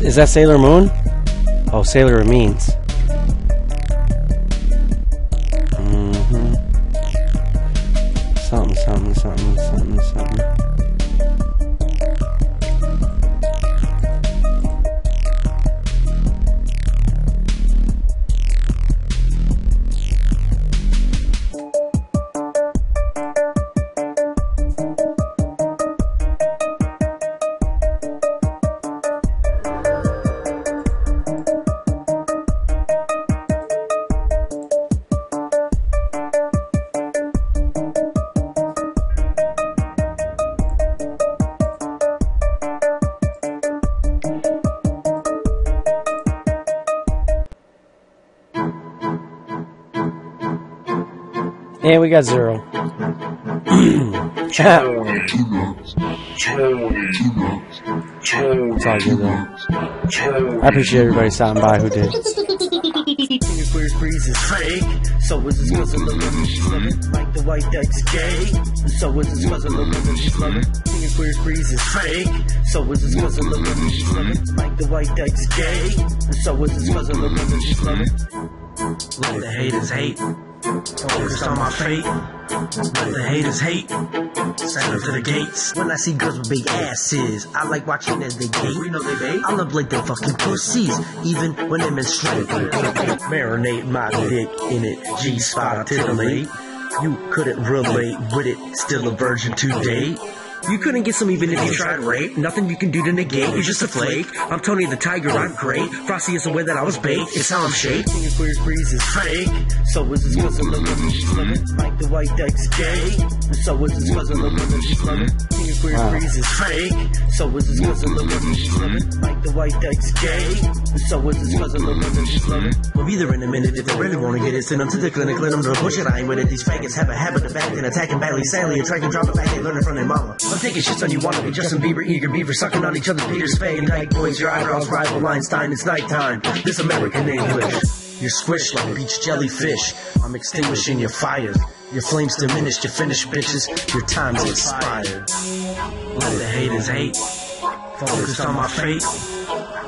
Is that Sailor Moon? Oh, Sailor Means. Something, something, something, something, something. And we got 0. It's all good though. I appreciate everybody stopping by who did. Freeze is fake, so is his cousin the woman she's loving. Like the white that's gay, so is his cousin the woman she's loving. Freeze is fake, so is his cousin the woman she's loving. Like the white that's gay, so is his cousin the woman she's loving. Let the haters hate, focused on my fate. Let the haters hate, stand up to the gates. When I see girls with big asses, I like watching as they gate. We know they bait. I love like they fucking pussies, even when they menstruate. Marinate my dick in it, G-spot titillate. You couldn't relate with it, still a virgin to date. You couldn't get some even if you tried rape. Nothing you can do to negate, you're just a flake. I'm Tony the Tiger, I'm great. Frosty is the way that I was baked, it's how I'm shaped. King of Queer Breeze is fake. So is his cousin, the woman she's living. Like the white deck's gay. And so is his cousin, the woman she's living. King of Queer Breeze is fake. So is his cousin, the woman she's living. Like the white deck's gay. And so is his cousin, the woman she's living. We'll be there in a minute if they really want to get it. Send them to the clinic, let them to the bullshit. I ain't with it. These faggots have a habit of acting, attacking badly, sadly, attracting, dropping back, they learn it from their mama. I'm taking shits on you wanna be Justin Bieber, eager beaver, sucking on each other's Peter's Spade. Night boys, your eyebrows rival Einstein, it's nighttime. This American English. You're squished like beach jellyfish. I'm extinguishing your fire. Your flames diminished, you're finished, bitches. Your time's expired. Let the haters hate. Focused on my fate.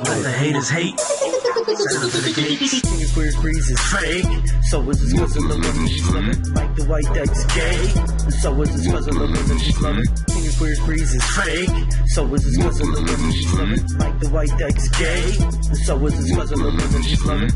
Let the haters hate. Send them to the gates. King of Queer Breeze is fake. So is his cousin, the woman she's living. Like the white deck's gay. And so is his cousin, the woman she's living. King of Queer Breeze is fake. So is his cousin, the woman she's living. Like the white deck's gay. And so is his cousin, the woman she's living.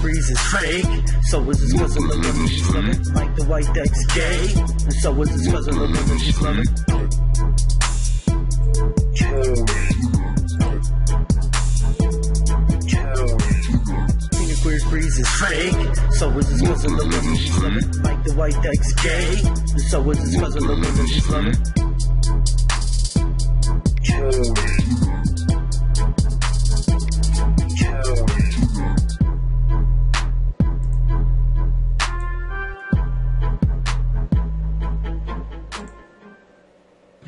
Breeze is fake. So is his cousin, the woman she's living. Like the white deck's gay. And so is his cousin, the woman she's living. King of Queer Breeze is fake. So is his cousin, the woman she's living. Like the white deck's gay. And so is his cousin, the woman she's living.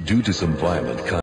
Due to some violent